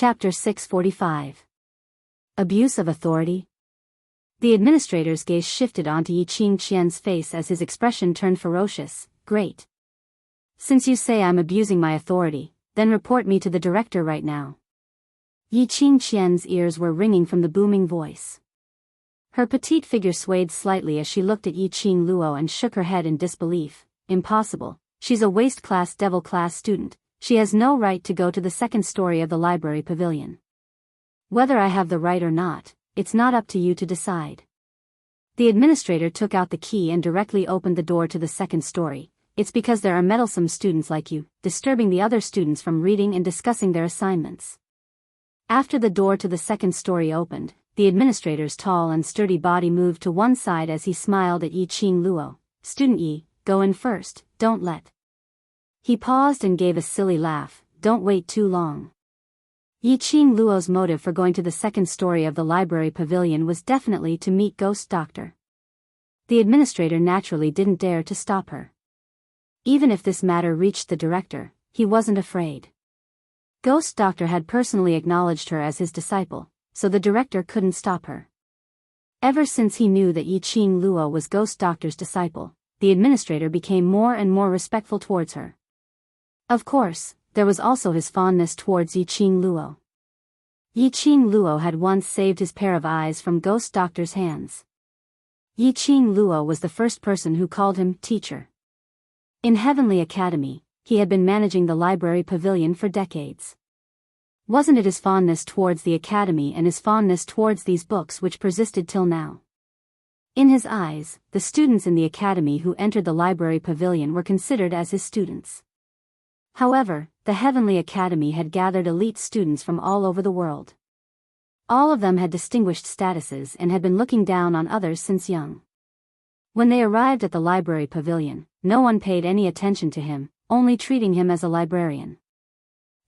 Chapter 645. Abuse of Authority? The administrator's gaze shifted onto Enchanting's face as his expression turned ferocious. Great. Since you say I'm abusing my authority, then report me to the director right now. Enchanting's ears were ringing from the booming voice. Her petite figure swayed slightly as she looked at Yiqing Luo and shook her head in disbelief. Impossible. She's a waste-class devil-class student. She has no right to go to the second story of the library pavilion. Whether I have the right or not, it's not up to you to decide. The administrator took out the key and directly opened the door to the second story. It's because there are meddlesome students like you, disturbing the other students from reading and discussing their assignments. After the door to the second story opened, the administrator's tall and sturdy body moved to one side as he smiled at Yiqing Luo. Student Yi, go in first, don't let. He paused and gave a silly laugh. Don't wait too long. Yiqing Luo's motive for going to the second story of the library pavilion was definitely to meet Ghost Doctor. The administrator naturally didn't dare to stop her. Even if this matter reached the director, he wasn't afraid. Ghost Doctor had personally acknowledged her as his disciple, so the director couldn't stop her. Ever since he knew that Yiqing Luo was Ghost Doctor's disciple, the administrator became more and more respectful towards her. Of course, there was also his fondness towards Yiqing Luo. Yiqing Luo had once saved his pair of eyes from Ghost Doctor's hands. Yiqing Luo was the first person who called him teacher. In Heavenly Academy, he had been managing the library pavilion for decades. Wasn't it his fondness towards the academy and his fondness towards these books which persisted till now? In his eyes, the students in the academy who entered the library pavilion were considered as his students. However, the Heavenly Academy had gathered elite students from all over the world. All of them had distinguished statuses and had been looking down on others since young. When they arrived at the library pavilion, no one paid any attention to him, only treating him as a librarian.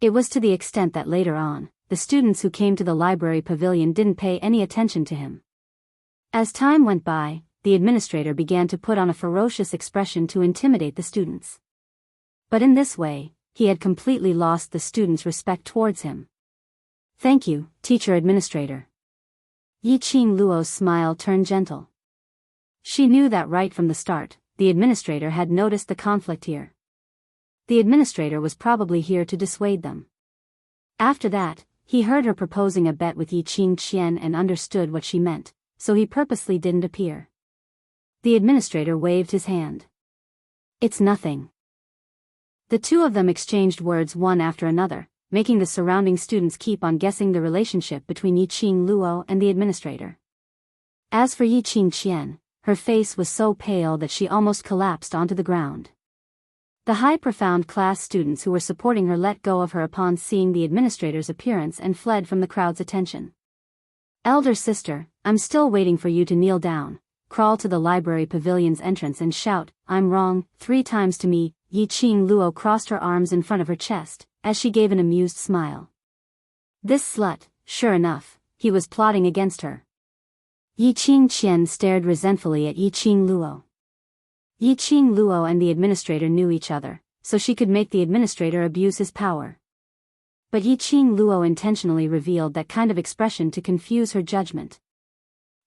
It was to the extent that later on, the students who came to the library pavilion didn't pay any attention to him. As time went by, the administrator began to put on a ferocious expression to intimidate the students. But in this way, he had completely lost the students' respect towards him. Thank you, teacher administrator. Yiqing Luo's smile turned gentle. She knew that right from the start, the administrator had noticed the conflict here. The administrator was probably here to dissuade them. After that, he heard her proposing a bet with Yiqing and understood what she meant, so he purposely didn't appear. The administrator waved his hand. It's nothing. The two of them exchanged words one after another, making the surrounding students keep on guessing the relationship between Yiqing Luo and the administrator. As for Yiqing, her face was so pale that she almost collapsed onto the ground. The high-profound class students who were supporting her let go of her upon seeing the administrator's appearance and fled from the crowd's attention. Elder sister, I'm still waiting for you to kneel down, crawl to the library pavilion's entrance and shout, I'm wrong, 3 times to me. Yiqing Luo crossed her arms in front of her chest, as she gave an amused smile. This slut, sure enough, he was plotting against her. Yiqing stared resentfully at Yiqing Luo. Yiqing Luo and the administrator knew each other, so she could make the administrator abuse his power. But Yiqing Luo intentionally revealed that kind of expression to confuse her judgment.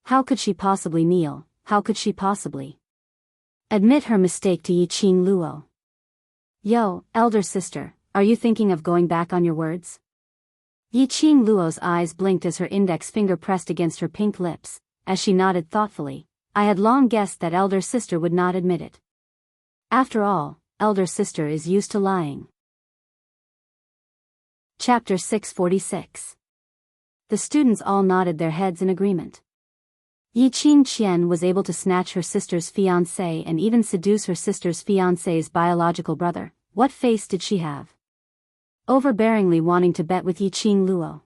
How could she possibly kneel? How could she possibly admit her mistake to Yiqing Luo? Yo, elder sister, are you thinking of going back on your words? Yiqing Luo's eyes blinked as her index finger pressed against her pink lips, as she nodded thoughtfully. I had long guessed that elder sister would not admit it. After all, elder sister is used to lying. Chapter 646. The students all nodded their heads in agreement. Yiqing was able to snatch her sister's fiancé and even seduce her sister's fiancé's biological brother. What face did she have? Overbearingly wanting to bet with Yiqing Luo.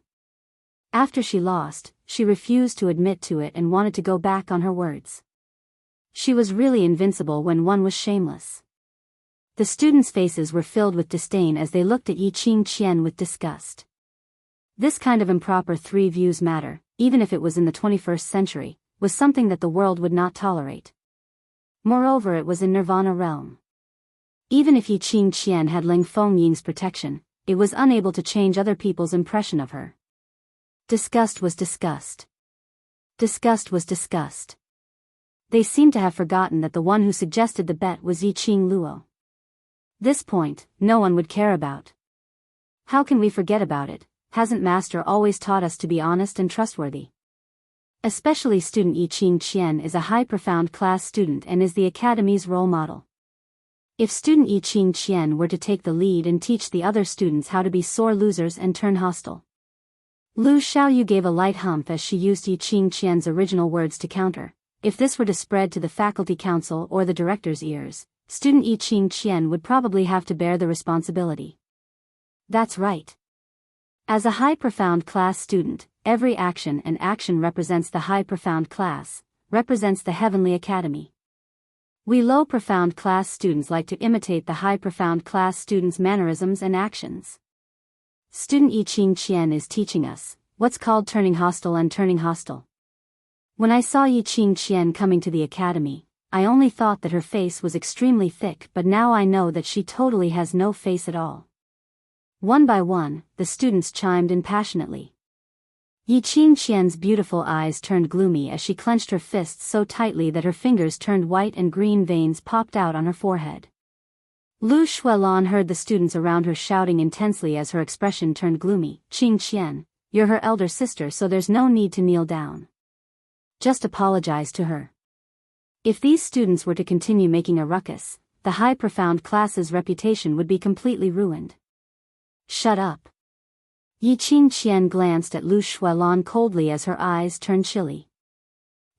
After she lost, she refused to admit to it and wanted to go back on her words. She was really invincible when one was shameless. The students' faces were filled with disdain as they looked at Yiqing with disgust. This kind of improper three-views matter, even if it was in the 21st century, was something that the world would not tolerate. Moreover, it was in Nirvana realm. Even if Yiqing had Ling Fengying's protection, it was unable to change other people's impression of her. Disgust was disgust. Disgust was disgust. They seemed to have forgotten that the one who suggested the bet was Yiqing Luo. This point, no one would care about. How can we forget about it? Hasn't Master always taught us to be honest and trustworthy? Especially student Yiqing Qian is a high profound class student and is the academy's role model. If student Yiqing Qian were to take the lead and teach the other students how to be sore losers and turn hostile. Lu Xiaoyu gave a light humph as she used Yiqing Qian's original words to counter. If this were to spread to the faculty council or the director's ears, student Yiqing Qian would probably have to bear the responsibility. That's right. As a high profound class student, every action and action represents the high profound class, represents the heavenly academy. We low profound class students like to imitate the high profound class students' mannerisms and actions. Student Yiqing Qian is teaching us what's called turning hostile and turning hostile. When I saw Yiqing Qian coming to the academy, I only thought that her face was extremely thick, but now I know that she totally has no face at all. One by one, the students chimed in passionately. Yiqing Qian's beautiful eyes turned gloomy as she clenched her fists so tightly that her fingers turned white and green veins popped out on her forehead. Lu Shuelan heard the students around her shouting intensely as her expression turned gloomy. Qing Qian, you're her elder sister, so there's no need to kneel down. Just apologize to her. If these students were to continue making a ruckus, the high profound class's reputation would be completely ruined. Shut up. Yiqing Qian glanced at Lu Shuelan coldly as her eyes turned chilly.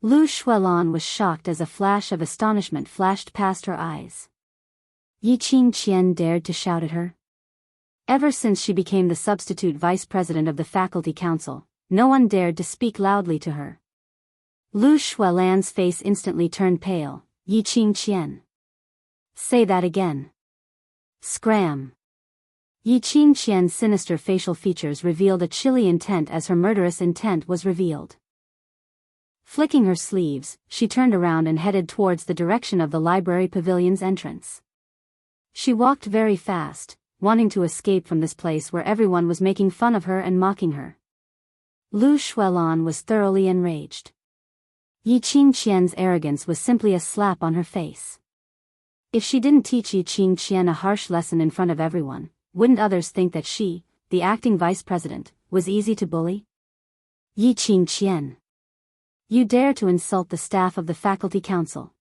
Lu Shuelan was shocked as a flash of astonishment flashed past her eyes. Yiqing Qian dared to shout at her? Ever since she became the substitute vice president of the faculty council, no one dared to speak loudly to her. Lu Shuelan's face instantly turned pale. Yiqing Qian. Say that again. Scram. Yiqing Qian's sinister facial features revealed a chilly intent as her murderous intent was revealed. Flicking her sleeves, she turned around and headed towards the direction of the library pavilion's entrance. She walked very fast, wanting to escape from this place where everyone was making fun of her and mocking her. Lu Shuelan was thoroughly enraged. Yiqing Qian's arrogance was simply a slap on her face. If she didn't teach Yiqing Qian a harsh lesson in front of everyone, wouldn't others think that she, the acting vice president, was easy to bully? Yiqing Qian. You dare to insult the staff of the faculty council.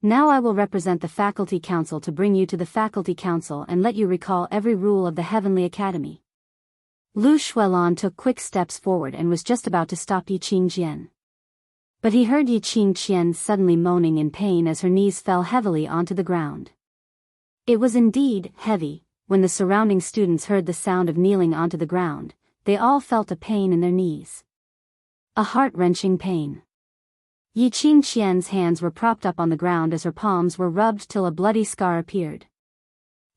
Now I will represent the faculty council to bring you to the faculty council and let you recall every rule of the Heavenly Academy. Lu Shuelan took quick steps forward and was just about to stop Yiqing Qian. But he heard Yiqing Qian suddenly moaning in pain as her knees fell heavily onto the ground. It was indeed heavy. When the surrounding students heard the sound of kneeling onto the ground, they all felt a pain in their knees. A heart-wrenching pain. Yiqing Qian's hands were propped up on the ground as her palms were rubbed till a bloody scar appeared.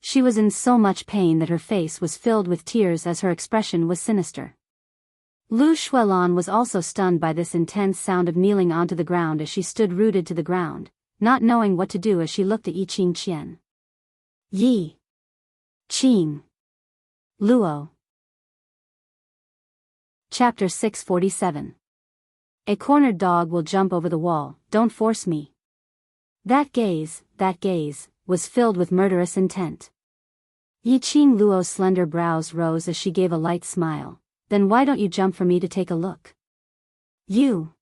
She was in so much pain that her face was filled with tears as her expression was sinister. Lu Shuelan was also stunned by this intense sound of kneeling onto the ground as she stood rooted to the ground, not knowing what to do as she looked at Yiqing Qian. Yi. Qing. Luo. Chapter 647. A cornered dog will jump over the wall, don't force me. That gaze, was filled with murderous intent. Yiqing Luo's slender brows rose as she gave a light smile. Then why don't you jump for me to take a look? You.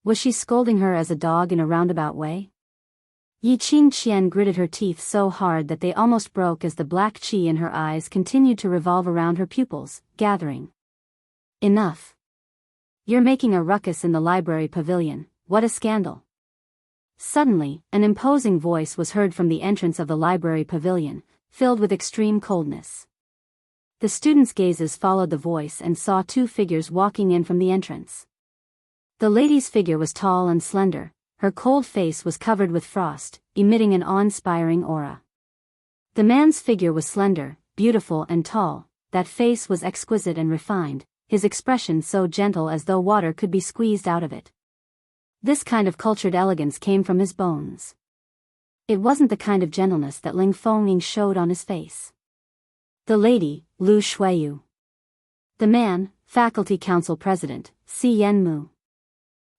Was she scolding her as a dog in a roundabout way? Yiqing Qian gritted her teeth so hard that they almost broke as the black chi in her eyes continued to revolve around her pupils, gathering. Enough. You're making a ruckus in the library pavilion, what a scandal. Suddenly, an imposing voice was heard from the entrance of the library pavilion, filled with extreme coldness. The students' gazes followed the voice and saw two figures walking in from the entrance. The lady's figure was tall and slender, her cold face was covered with frost, emitting an awe-inspiring aura. The man's figure was slender, beautiful and tall, that face was exquisite and refined, his expression so gentle as though water could be squeezed out of it. This kind of cultured elegance came from his bones. It wasn't the kind of gentleness that Ling Fengning showed on his face. The lady, Lu Shuiyu. The man, Faculty Council President, Si Yenmu.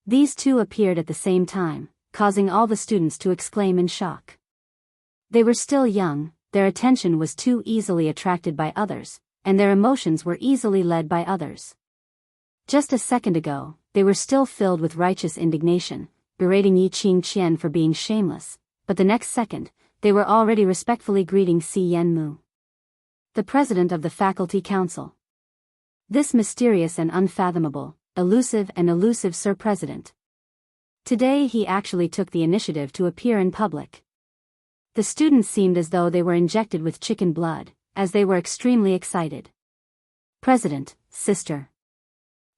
These two appeared at the same time, causing all the students to exclaim in shock. They were still young, their attention was too easily attracted by others, and their emotions were easily led by others. Just a second ago, they were still filled with righteous indignation, berating Yi Qingqian for being shameless, but the next second, they were already respectfully greeting Si Yenmu, the president of the faculty council. This mysterious and unfathomable, elusive Sir President. Today he actually took the initiative to appear in public. The students seemed as though they were injected with chicken blood, as they were extremely excited. President, sister.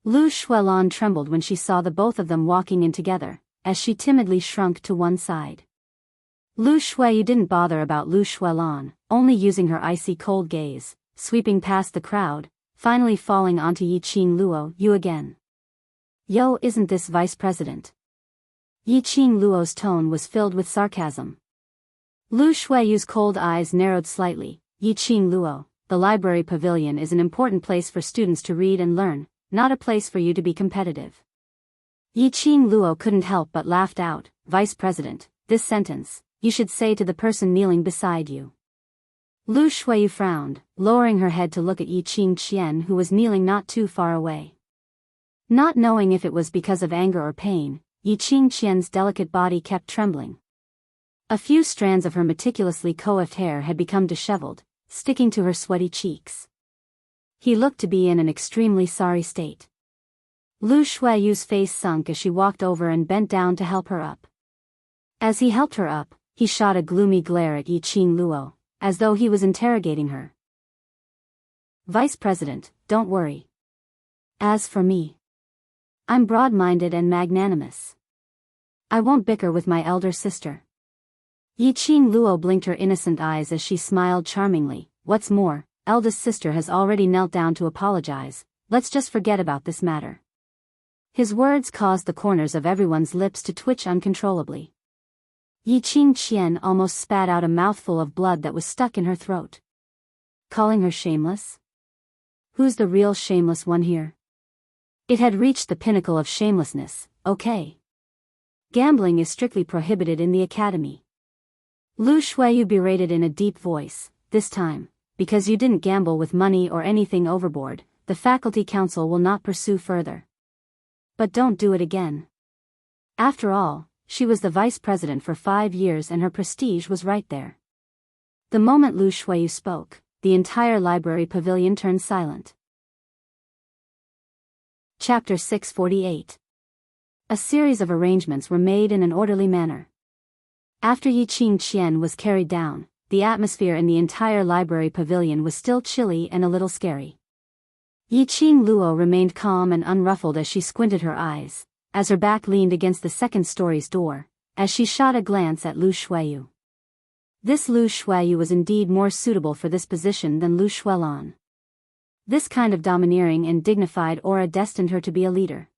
Lu Shuilan trembled when she saw the both of them walking in together, as she timidly shrunk to one side. Lu Shuiyu didn't bother about Lu Shuilan, only using her icy cold gaze, sweeping past the crowd, finally falling onto Yi Qingluo Yu again. Yo, isn't this vice president? Yi Qingluo's tone was filled with sarcasm. Lu Shuiyu's cold eyes narrowed slightly. Yi Qingluo, the library pavilion is an important place for students to read and learn, not a place for you to be competitive. Yi Qingluo couldn't help but laughed out. Vice President, this sentence, you should say to the person kneeling beside you. Lu Shuiyu frowned, lowering her head to look at Yi Qingqian who was kneeling not too far away. Not knowing if it was because of anger or pain, Yi Qingqian's delicate body kept trembling. A few strands of her meticulously coiffed hair had become disheveled, sticking to her sweaty cheeks. He looked to be in an extremely sorry state. Lu Shuiyu's face sunk as she walked over and bent down to help her up. As he helped her up, he shot a gloomy glare at Yi Qingluo, as though he was interrogating her. Vice President, don't worry. As for me, I'm broad-minded and magnanimous. I won't bicker with my elder sister. Yi Qingluo blinked her innocent eyes as she smiled charmingly. What's more, eldest sister has already knelt down to apologize, let's just forget about this matter. His words caused the corners of everyone's lips to twitch uncontrollably. Yi Qingqian almost spat out a mouthful of blood that was stuck in her throat. Calling her shameless? Who's the real shameless one here? It had reached the pinnacle of shamelessness, okay. Gambling is strictly prohibited in the academy. Lu Shuiyu berated in a deep voice. This time, because you didn't gamble with money or anything overboard, the faculty council will not pursue further. But don't do it again. After all, she was the vice president for 5 years and her prestige was right there. The moment Lu Shuiyu spoke, the entire library pavilion turned silent. Chapter 648. A series of arrangements were made in an orderly manner. After Yi Qingqian was carried down, the atmosphere in the entire library pavilion was still chilly and a little scary. Yi Qingluo remained calm and unruffled as she squinted her eyes, as her back leaned against the second story's door, as she shot a glance at Lu Shuiyu. This Lu Shuiyu was indeed more suitable for this position than Lu Shuilan. This kind of domineering and dignified aura destined her to be a leader.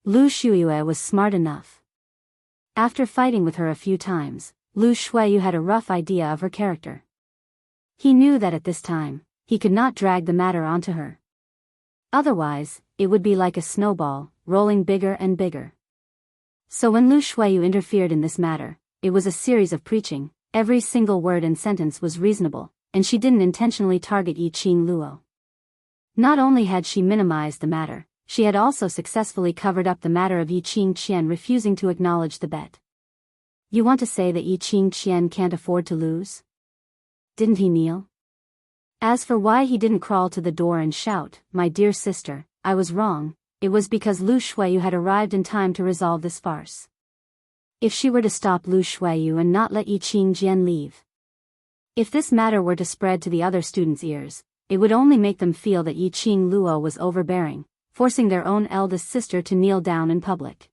Lu Shuiyu was smart enough. After fighting with her a few times, Lu Shuiyu had a rough idea of her character. He knew that at this time, he could not drag the matter onto her. Otherwise, it would be like a snowball, rolling bigger and bigger. So when Lu Shuiyu interfered in this matter, it was a series of preaching, every single word and sentence was reasonable, and she didn't intentionally target Yi Qingluo. Not only had she minimized the matter, she had also successfully covered up the matter of Yi Qingqian refusing to acknowledge the bet. You want to say that Yi Qingqian can't afford to lose? Didn't he kneel? As for why he didn't crawl to the door and shout, "My dear sister, I was wrong," it was because Lu Shuiyu had arrived in time to resolve this farce. If she were to stop Lu Shuiyu and not let Yi Qingqian leave. If this matter were to spread to the other students' ears, it would only make them feel that Yi Qingluo was overbearing, forcing their own eldest sister to kneel down in public.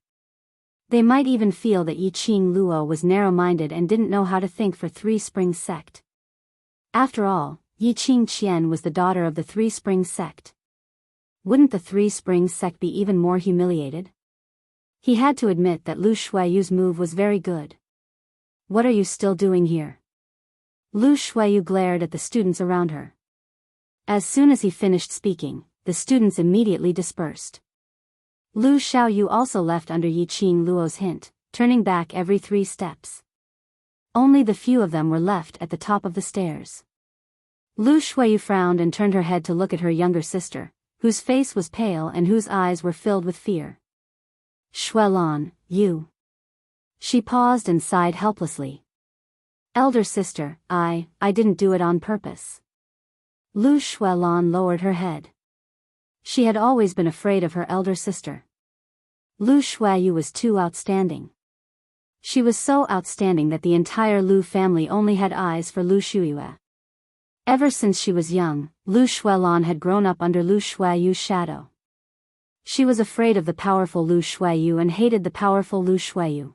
They might even feel that Yi Qingluo was narrow-minded and didn't know how to think for Three Springs sect. After all, Yi Qingqian was the daughter of the Three Springs sect. Wouldn't the Three Springs sect be even more humiliated? He had to admit that Lu Shuiyu's move was very good. What are you still doing here? Lu Shuiyu glared at the students around her. As soon as he finished speaking, the students immediately dispersed. Lu Xiaoyu also left under Yiqing Luo's hint, turning back every 3 steps. Only the few of them were left at the top of the stairs. Lu Shuiyu frowned and turned her head to look at her younger sister, whose face was pale and whose eyes were filled with fear. Shuelan, you. She paused and sighed helplessly. Elder sister, I didn't do it on purpose. Lu Shuelan lowered her head. She had always been afraid of her elder sister. Lu Shuiyu was too outstanding. She was so outstanding that the entire Lu family only had eyes for Lu Shuiyu. Ever since she was young, Lu Shuelan had grown up under Lu Shuiyu's shadow. She was afraid of the powerful Lu Shuiyu and hated the powerful Lu Shuiyu.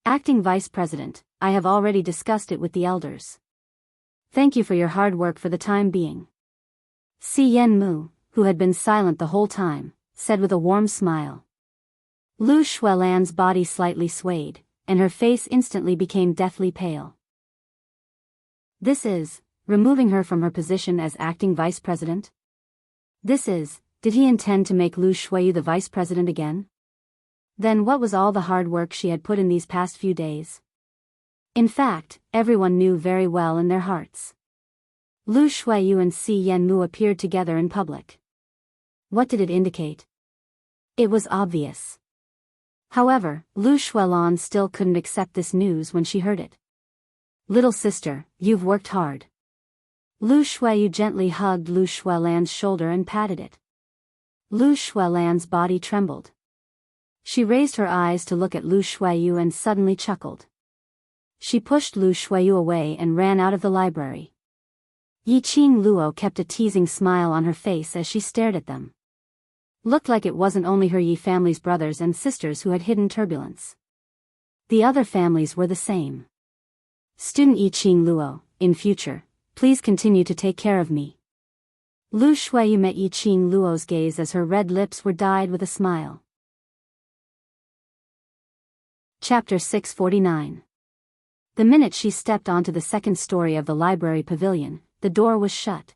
Acting Vice President, I have already discussed it with the elders. Thank you for your hard work for the time being. Si Yenmu, who had been silent the whole time, said with a warm smile. Lu Shuelan's body slightly swayed, and her face instantly became deathly pale. This is, removing her from her position as acting vice president? This is, did he intend to make Lu Shuiyu the vice president again? Then what was all the hard work she had put in these past few days? In fact, everyone knew very well in their hearts. Lu Shuiyu and Si Yenmu appeared together in public. What did it indicate? It was obvious. However, Lu Shuelan still couldn't accept this news when she heard it. Little sister, you've worked hard. Lu Shuiyu gently hugged Lu Shuelan's shoulder and patted it. Lu Shuelan's body trembled. She raised her eyes to look at Lu Shuiyu and suddenly chuckled. She pushed Lu Shuiyu away and ran out of the library. Yiqing Luo kept a teasing smile on her face as she stared at them. Looked like it wasn't only her Yi family's brothers and sisters who had hidden turbulence. The other families were the same. Student Yiqing Luo, in future, please continue to take care of me. Lu Shuiyu met Yiqing Luo's gaze as her red lips were dyed with a smile. Chapter 649. The minute she stepped onto the second story of the library pavilion, the door was shut.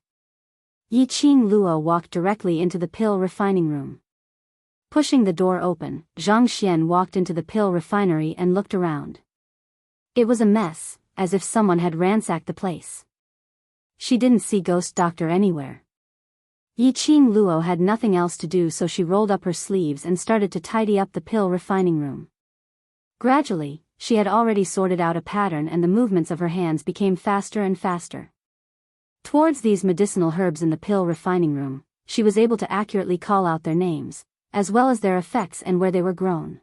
Yiqing Luo walked directly into the pill refining room. Pushing the door open, Zhang Xian walked into the pill refinery and looked around. It was a mess, as if someone had ransacked the place. She didn't see Ghost Doctor anywhere. Yiqing Luo had nothing else to do, so she rolled up her sleeves and started to tidy up the pill refining room. Gradually, she had already sorted out a pattern and the movements of her hands became faster and faster. Towards these medicinal herbs in the pill refining room, she was able to accurately call out their names, as well as their effects and where they were grown.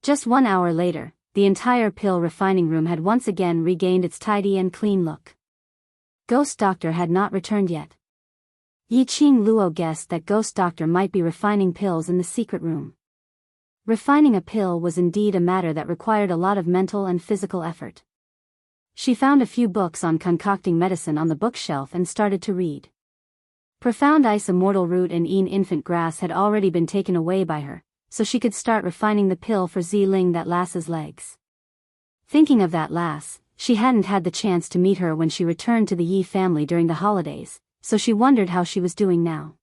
Just 1 hour later, the entire pill refining room had once again regained its tidy and clean look. Ghost Doctor had not returned yet. Yiqing Luo guessed that Ghost Doctor might be refining pills in the secret room. Refining a pill was indeed a matter that required a lot of mental and physical effort. She found a few books on concocting medicine on the bookshelf and started to read. Profound Ice Immortal Root and Een Infant Grass had already been taken away by her, so she could start refining the pill for Ziling that lass's legs. Thinking of that lass, she hadn't had the chance to meet her when she returned to the Yi family during the holidays, so she wondered how she was doing now.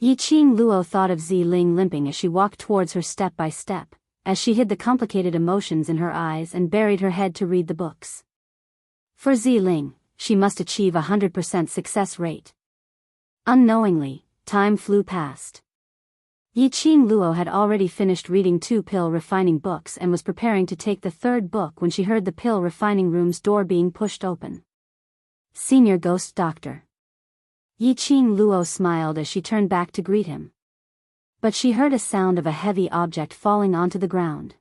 Yiqing Luo thought of Ziling limping as she walked towards her step by step, as she hid the complicated emotions in her eyes and buried her head to read the books. For Ziling, she must achieve 100% success rate. Unknowingly, time flew past. Yiqing Luo had already finished reading 2 pill refining books and was preparing to take the 3rd book when she heard the pill refining room's door being pushed open. Senior Ghost Doctor. Yiqing Luo smiled as she turned back to greet him. But she heard a sound of a heavy object falling onto the ground.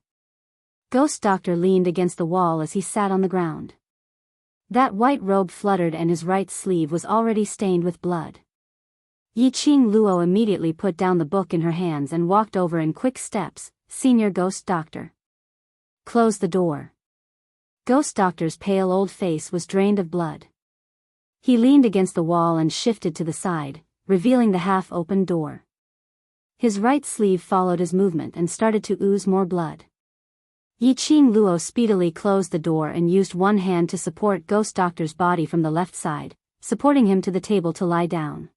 Ghost Doctor leaned against the wall as he sat on the ground. That white robe fluttered and his right sleeve was already stained with blood. Yiqing Luo immediately put down the book in her hands and walked over in quick steps. Senior Ghost Doctor. Close the door. Ghost Doctor's pale old face was drained of blood. He leaned against the wall and shifted to the side, revealing the half-open door. His right sleeve followed his movement and started to ooze more blood. Yiqing Luo speedily closed the door and used one hand to support Ghost Doctor's body from the left side, supporting him to the table to lie down.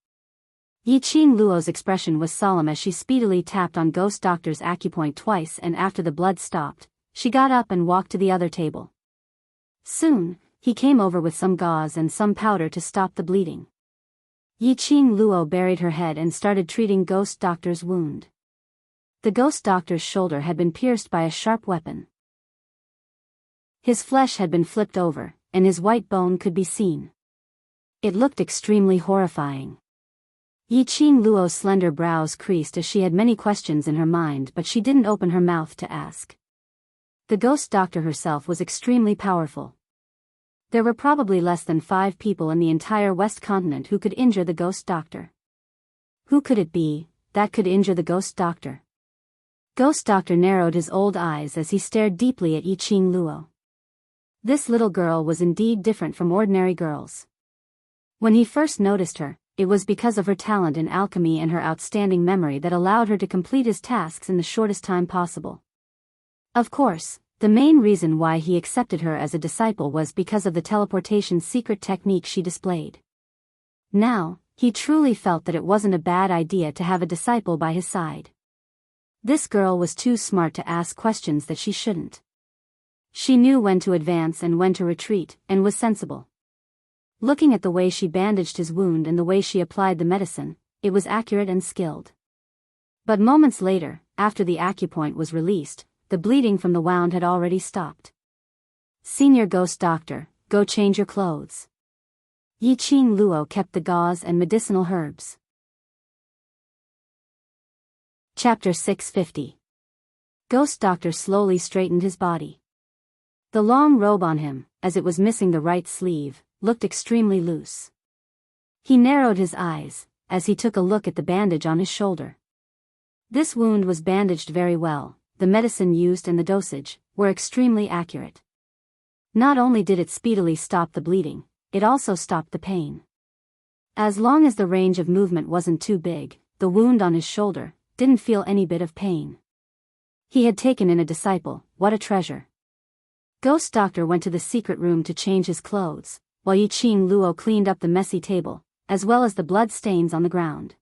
Yiqing Luo's expression was solemn as she speedily tapped on Ghost Doctor's acupoint twice, and after the blood stopped, she got up and walked to the other table. Soon, he came over with some gauze and some powder to stop the bleeding. Yiqing Luo buried her head and started treating Ghost Doctor's wound. The Ghost Doctor's shoulder had been pierced by a sharp weapon. His flesh had been flipped over, and his white bone could be seen. It looked extremely horrifying. Yiqing Luo's slender brows creased as she had many questions in her mind, but she didn't open her mouth to ask. The Ghost Doctor herself was extremely powerful. There were probably less than 5 people in the entire West Continent who could injure the Ghost Doctor. Who could it be that could injure the Ghost Doctor? Ghost Doctor narrowed his old eyes as he stared deeply at Yiqing Luo. This little girl was indeed different from ordinary girls. When he first noticed her, it was because of her talent in alchemy and her outstanding memory that allowed her to complete his tasks in the shortest time possible. Of course, the main reason why he accepted her as a disciple was because of the teleportation secret technique she displayed. Now, he truly felt that it wasn't a bad idea to have a disciple by his side. This girl was too smart to ask questions that she shouldn't. She knew when to advance and when to retreat, and was sensible. Looking at the way she bandaged his wound and the way she applied the medicine, it was accurate and skilled. But moments later, after the acupoint was released, the bleeding from the wound had already stopped. "Senior Ghost Doctor, go change your clothes." Yiqing Luo kept the gauze and medicinal herbs. Chapter 650. Ghost Doctor slowly straightened his body. The long robe on him, as it was missing the right sleeve, looked extremely loose. He narrowed his eyes as he took a look at the bandage on his shoulder. This wound was bandaged very well. The medicine used and the dosage were extremely accurate. Not only did it speedily stop the bleeding, it also stopped the pain. As long as the range of movement wasn't too big, the wound on his shoulder didn't feel any bit of pain. He had taken in a disciple. What a treasure. Ghost Doctor went to the secret room to change his clothes, while Yiqing Luo cleaned up the messy table, as well as the blood stains on the ground.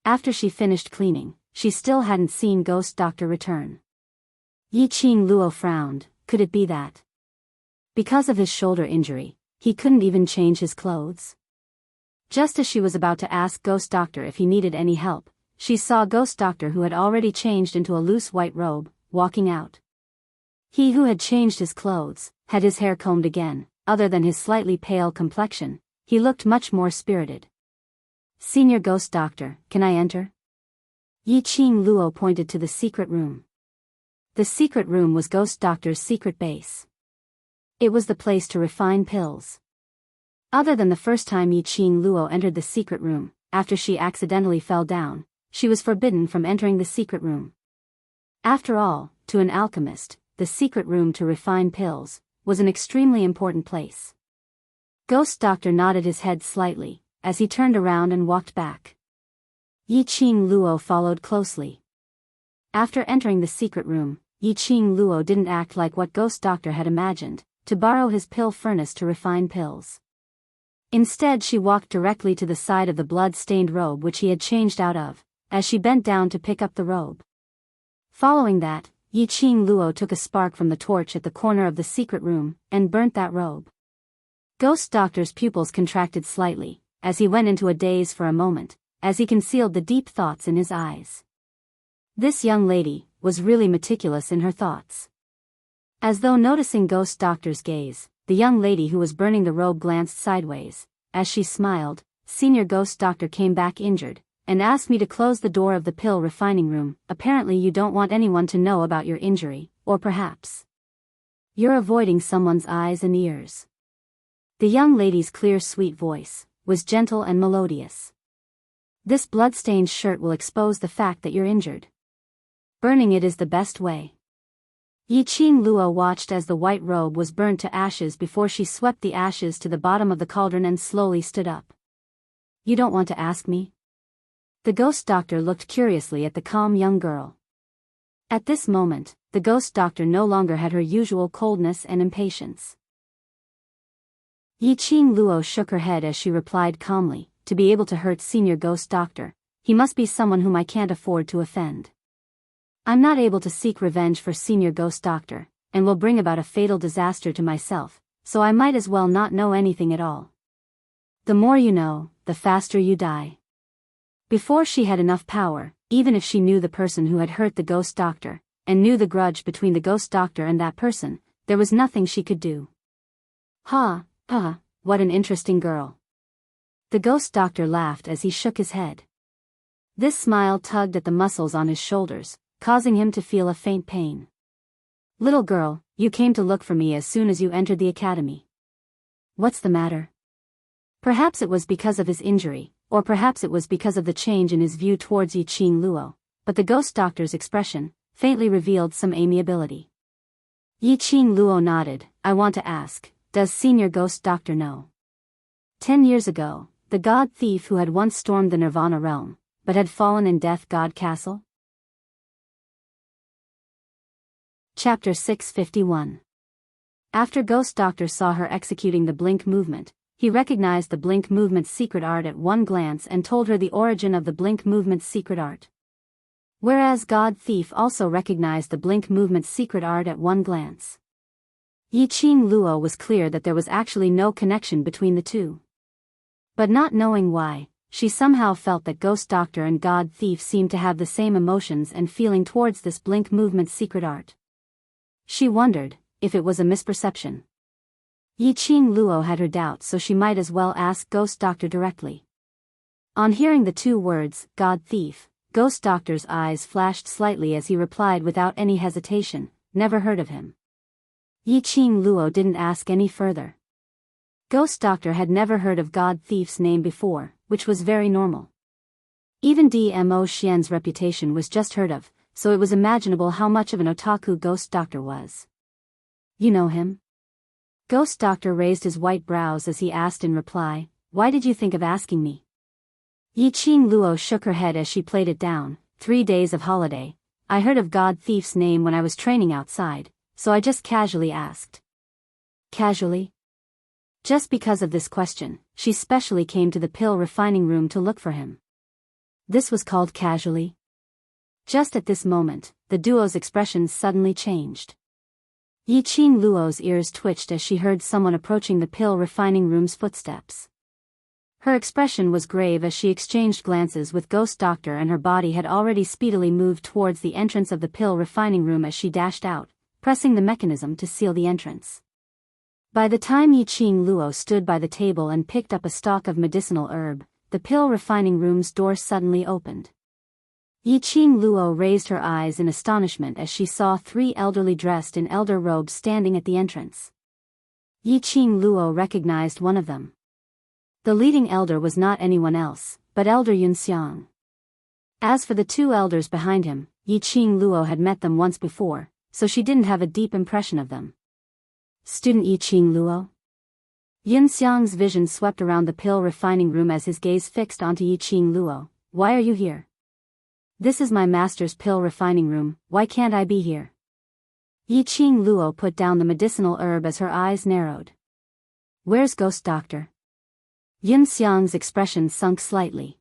After she finished cleaning, she still hadn't seen Ghost Doctor return. Yiqing Luo frowned. Could it be that, because of his shoulder injury, he couldn't even change his clothes? Just as she was about to ask Ghost Doctor if he needed any help, she saw Ghost Doctor, who had already changed into a loose white robe, walking out. He who had changed his clothes had his hair combed again. Other than his slightly pale complexion, he looked much more spirited. "Senior Ghost Doctor, can I enter?" Yiqing Luo pointed to the secret room. The secret room was Ghost Doctor's secret base. It was the place to refine pills. Other than the first time Yiqing Luo entered the secret room, after she accidentally fell down, she was forbidden from entering the secret room. After all, to an alchemist, the secret room to refine pills was an extremely important place. Ghost Doctor nodded his head slightly as he turned around and walked back. Yiqing Luo followed closely. After entering the secret room, Yiqing Luo didn't act like what Ghost Doctor had imagined, to borrow his pill furnace to refine pills. Instead, she walked directly to the side of the blood-stained robe which he had changed out of, as she bent down to pick up the robe. Following that, Yiqing Luo took a spark from the torch at the corner of the secret room and burnt that robe. Ghost Doctor's pupils contracted slightly as he went into a daze for a moment, as he concealed the deep thoughts in his eyes. This young lady was really meticulous in her thoughts. As though noticing Ghost Doctor's gaze, the young lady who was burning the robe glanced sideways. As she smiled, Senior Ghost Doctor came back injured and asked me to close the door of the pill refining room. Apparently you don't want anyone to know about your injury, or perhaps you're avoiding someone's eyes and ears. The young lady's clear, sweet voice was gentle and melodious. This blood-stained shirt will expose the fact that you're injured. Burning it is the best way. Yiqing Luo watched as the white robe was burnt to ashes before she swept the ashes to the bottom of the cauldron and slowly stood up. You don't want to ask me? The Ghost Doctor looked curiously at the calm young girl. At this moment, the Ghost Doctor no longer had her usual coldness and impatience. Yi Qing Luo shook her head as she replied calmly, to be able to hurt Senior Ghost Doctor, he must be someone whom I can't afford to offend. I'm not able to seek revenge for Senior Ghost Doctor, and will bring about a fatal disaster to myself, so I might as well not know anything at all. The more you know, the faster you die. Before she had enough power, even if she knew the person who had hurt the Ghost Doctor, and knew the grudge between the Ghost Doctor and that person, there was nothing she could do. Ha, what an interesting girl. The Ghost Doctor laughed as he shook his head. This smile tugged at the muscles on his shoulders, causing him to feel a faint pain. Little girl, you came to look for me as soon as you entered the academy. What's the matter? Perhaps it was because of his injury, or perhaps it was because of the change in his view towards Yi Qing Luo, but the Ghost Doctor's expression faintly revealed some amiability. Yi Qing Luo nodded. I want to ask, does Senior Ghost Doctor know? 10 years ago, the god thief who had once stormed the Nirvana realm, but had fallen in Death God Castle? Chapter 651. After Ghost Doctor saw her executing the blink movement, he recognized the blink movement's secret art at one glance and told her the origin of the blink movement's secret art. Whereas God Thief also recognized the blink movement's secret art at one glance. Yi Qing Luo was clear that there was actually no connection between the two. But not knowing why, she somehow felt that Ghost Doctor and God Thief seemed to have the same emotions and feeling towards this blink movement's secret art. She wondered if it was a misperception. Yi Qing Luo had her doubts, so she might as well ask Ghost Doctor directly. On hearing the two words, God Thief, Ghost Doctor's eyes flashed slightly as he replied without any hesitation, never heard of him. Yi Qing Luo didn't ask any further. Ghost Doctor had never heard of God Thief's name before, which was very normal. Even Dmo Xian's reputation was just heard of, so it was imaginable how much of an otaku Ghost Doctor was. You know him? Ghost Doctor raised his white brows as he asked in reply, why did you think of asking me? Yi Qing Luo shook her head as she played it down. 3 days of holiday. I heard of God Thief's name when I was training outside, so I just casually asked. Casually? Just because of this question, she specially came to the pill refining room to look for him. This was called casually? Just at this moment, the duo's expressions suddenly changed. Yi Qing Luo's ears twitched as she heard someone approaching the pill refining room's footsteps. Her expression was grave as she exchanged glances with Ghost Doctor, and her body had already speedily moved towards the entrance of the pill refining room as she dashed out, pressing the mechanism to seal the entrance. By the time Yi Qing Luo stood by the table and picked up a stalk of medicinal herb, the pill refining room's door suddenly opened. Yi Qing Luo raised her eyes in astonishment as she saw 3 elderly dressed in elder robes standing at the entrance. Yi Qing Luo recognized one of them. The leading elder was not anyone else, but Elder Yunxiang. As for the 2 elders behind him, Yi Qing Luo had met them once before, so she didn't have a deep impression of them. Student Yi Qing Luo? Yunxiang's vision swept around the pill refining room as his gaze fixed onto Yi Qing Luo. Why are you here? This is my master's pill refining room, why can't I be here? Yi Qing Luo put down the medicinal herb as her eyes narrowed. Where's Ghost Doctor? Yunxiang's expression sunk slightly.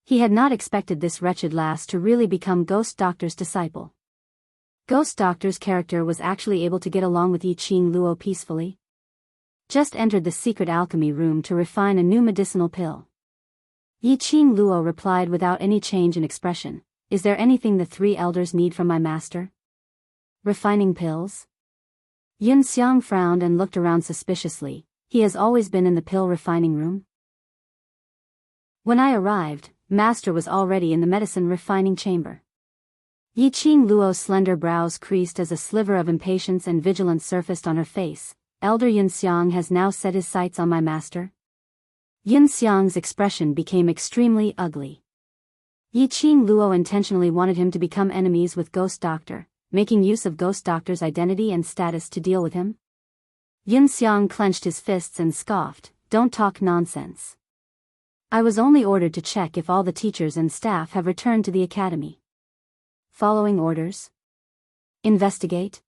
He had not expected this wretched lass to really become Ghost Doctor's disciple. Ghost Doctor's character was actually able to get along with Yi Qing Luo peacefully. Just entered the secret alchemy room to refine a new medicinal pill. Yi Qing Luo replied without any change in expression, is there anything the 3 elders need from my master? Refining pills? Yunxiang frowned and looked around suspiciously. He has always been in the pill refining room? When I arrived, Master was already in the medicine refining chamber. Yi Qing Luo's slender brows creased as a sliver of impatience and vigilance surfaced on her face. Elder Yunxiang has now set his sights on my master? Yunxiang's expression became extremely ugly. Yi Qing Luo intentionally wanted him to become enemies with Ghost Doctor, making use of Ghost Doctor's identity and status to deal with him? Yunxiang clenched his fists and scoffed, don't talk nonsense. I was only ordered to check if all the teachers and staff have returned to the academy. Following orders? Investigate?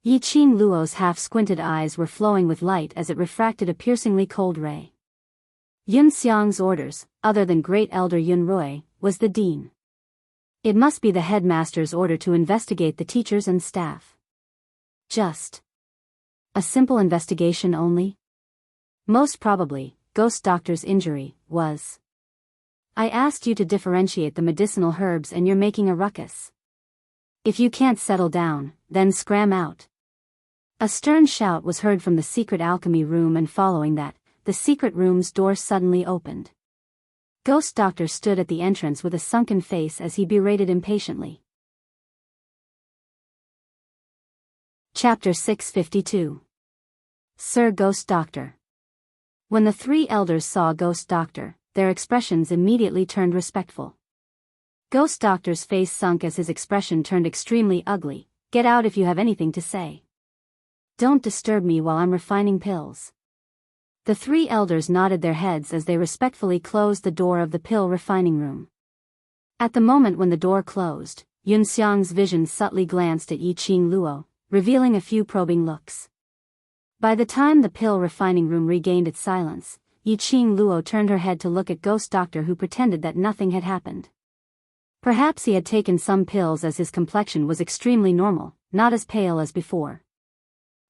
Yi Qing Luo's half-squinted eyes were flowing with light as it refracted a piercingly cold ray. Yun Xiang's orders, other than Great Elder Yun Rui, was the dean. It must be the headmaster's order to investigate the teachers and staff. Just a simple investigation only? Most probably, Ghost Doctor's injury was. I asked you to differentiate the medicinal herbs and you're making a ruckus. If you can't settle down, then scram out. A stern shout was heard from the secret alchemy room, and following that, the secret room's door suddenly opened. Ghost Doctor stood at the entrance with a sunken face as he berated impatiently. Chapter 652. Sir Ghost Doctor. When the three elders saw Ghost Doctor, their expressions immediately turned respectful. Ghost Doctor's face sunk as his expression turned extremely ugly. Get out if you have anything to say. Don't disturb me while I'm refining pills. The three elders nodded their heads as they respectfully closed the door of the pill refining room. At the moment when the door closed, Yun Xiang's vision subtly glanced at Yi Qing Luo, revealing a few probing looks. By the time the pill refining room regained its silence, Yi Qing Luo turned her head to look at Ghost Doctor, who pretended that nothing had happened. Perhaps he had taken some pills, as his complexion was extremely normal, not as pale as before.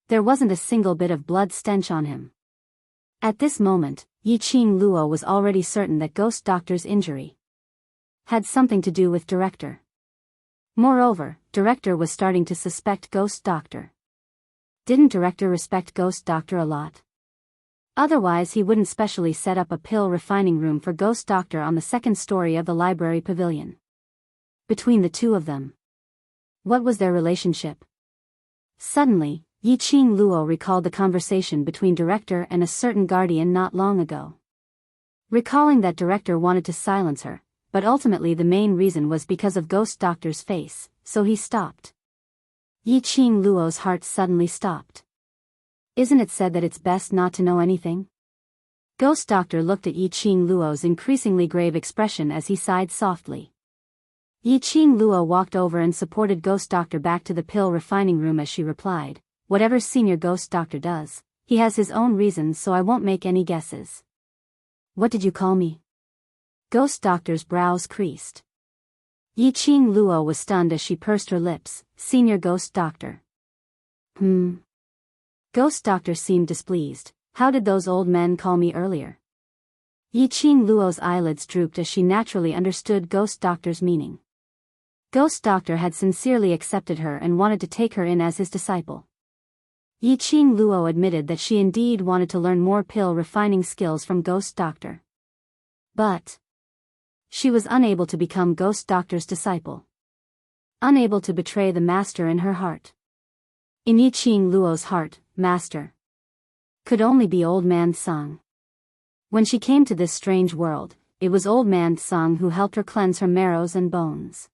There wasn't a single bit of blood stench on him. At this moment, Yi Qing Luo was already certain that Ghost Doctor's injury had something to do with Director. Moreover, Director was starting to suspect Ghost Doctor. Didn't Director respect Ghost Doctor a lot? Otherwise he wouldn't specially set up a pill refining room for Ghost Doctor on the second story of the library pavilion. Between the two of them, what was their relationship? Suddenly, Yi Qing Luo recalled the conversation between Director and a certain guardian not long ago. Recalling that Director wanted to silence her, but ultimately the main reason was because of Ghost Doctor's face, so he stopped. Yi Qing Luo's heart suddenly stopped. Isn't it said that it's best not to know anything? Ghost Doctor looked at Yi Qing Luo's increasingly grave expression as he sighed softly. Yi Qing Luo walked over and supported Ghost Doctor back to the pill refining room as she replied, "Whatever Senior Ghost Doctor does, he has his own reasons, so I won't make any guesses." "What did you call me?" Ghost Doctor's brows creased. Yi Qing Luo was stunned as she pursed her lips. "Senior Ghost Doctor." Ghost Doctor seemed displeased. "How did those old men call me earlier?" Yi Qing Luo's eyelids drooped as she naturally understood Ghost Doctor's meaning. Ghost Doctor had sincerely accepted her and wanted to take her in as his disciple. Yi Qing Luo admitted that she indeed wanted to learn more pill refining skills from Ghost Doctor. But she was unable to become Ghost Doctor's disciple. Unable to betray the master in her heart. In Yi Qing Luo's heart, master could only be Old Man Song. When she came to this strange world, it was Old Man Song who helped her cleanse her marrows and bones.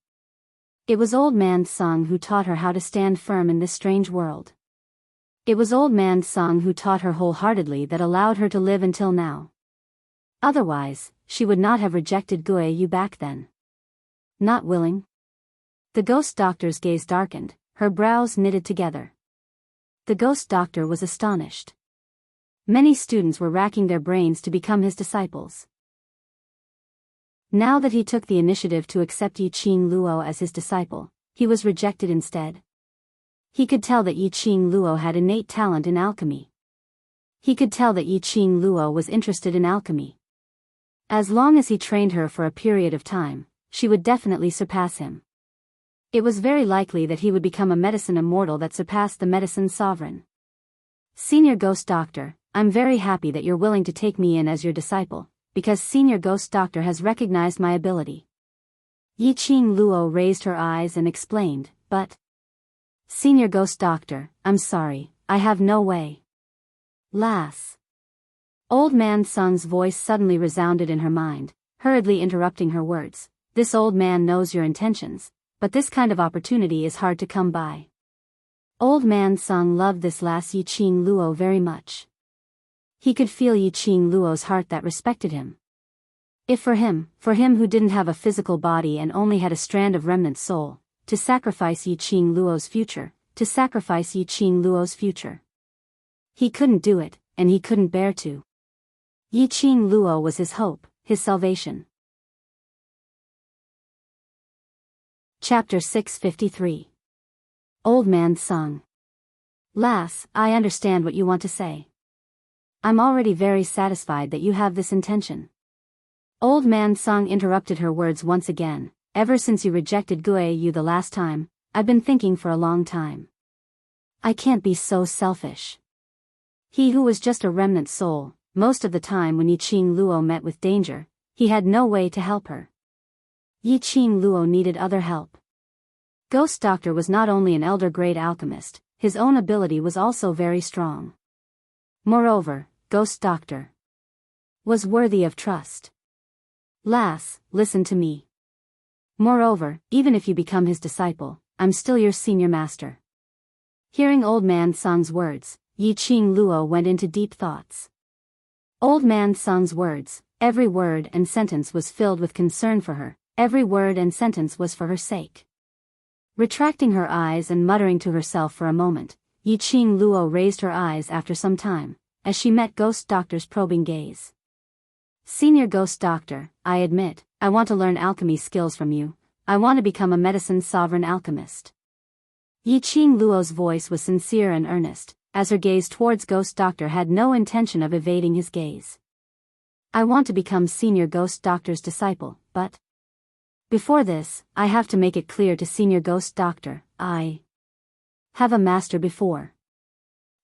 It was Old Man Song who taught her how to stand firm in this strange world. It was Old Man Song who taught her wholeheartedly that allowed her to live until now. Otherwise, she would not have rejected Gui Yu back then. Not willing? The Ghost Doctor's gaze darkened, her brows knitted together. The Ghost Doctor was astonished. Many students were racking their brains to become his disciples. Now that he took the initiative to accept Yi Qing Luo as his disciple, he was rejected instead. He could tell that Yi Qing Luo had innate talent in alchemy. He could tell that Yi Qing Luo was interested in alchemy. As long as he trained her for a period of time, she would definitely surpass him. It was very likely that he would become a medicine immortal that surpassed the medicine sovereign. "Senior Ghost Doctor, I'm very happy that you're willing to take me in as your disciple, because Senior Ghost Doctor has recognized my ability." Yi Qing Luo raised her eyes and explained, "But Senior Ghost Doctor, I'm sorry, I have no way." Lass. Old Man Sung's voice suddenly resounded in her mind, hurriedly interrupting her words. "This old man knows your intentions, but this kind of opportunity is hard to come by." Old Man Sung loved this lass Yi Qing Luo very much. He could feel Yi Qing Luo's heart that respected him. If for him who didn't have a physical body and only had a strand of remnant soul, to sacrifice Yi Qing Luo's future, to sacrifice Yi Qing Luo's future. He couldn't do it, and he couldn't bear to. Yi Qing Luo was his hope, his salvation. Chapter 653. Old Man sung. Lass, I understand what you want to say. I'm already very satisfied that you have this intention. Old Man Sung interrupted her words once again. Ever since you rejected Gui Yu the last time, I've been thinking for a long time. I can't be so selfish. He who was just a remnant soul, most of the time when Yi Qing Luo met with danger, he had no way to help her. Yi Qing Luo needed other help. Ghost Doctor was not only an elder-grade alchemist, his own ability was also very strong. Moreover, Ghost Doctor was worthy of trust. Lass, listen to me. Moreover, even if you become his disciple, I'm still your senior master. Hearing Old Man Sung's words, Yi Qing Luo went into deep thoughts. Old Man Sung's words, every word and sentence was filled with concern for her, every word and sentence was for her sake. Retracting her eyes and muttering to herself for a moment, Yi Qing Luo raised her eyes after some time, as she met Ghost Doctor's probing gaze. Senior Ghost Doctor, I admit, I want to learn alchemy skills from you. I want to become a medicine sovereign alchemist. Yi Qing Luo's voice was sincere and earnest, as her gaze towards Ghost Doctor had no intention of evading his gaze. I want to become Senior Ghost Doctor's disciple, but before this, I have to make it clear to Senior Ghost Doctor, I have a master before.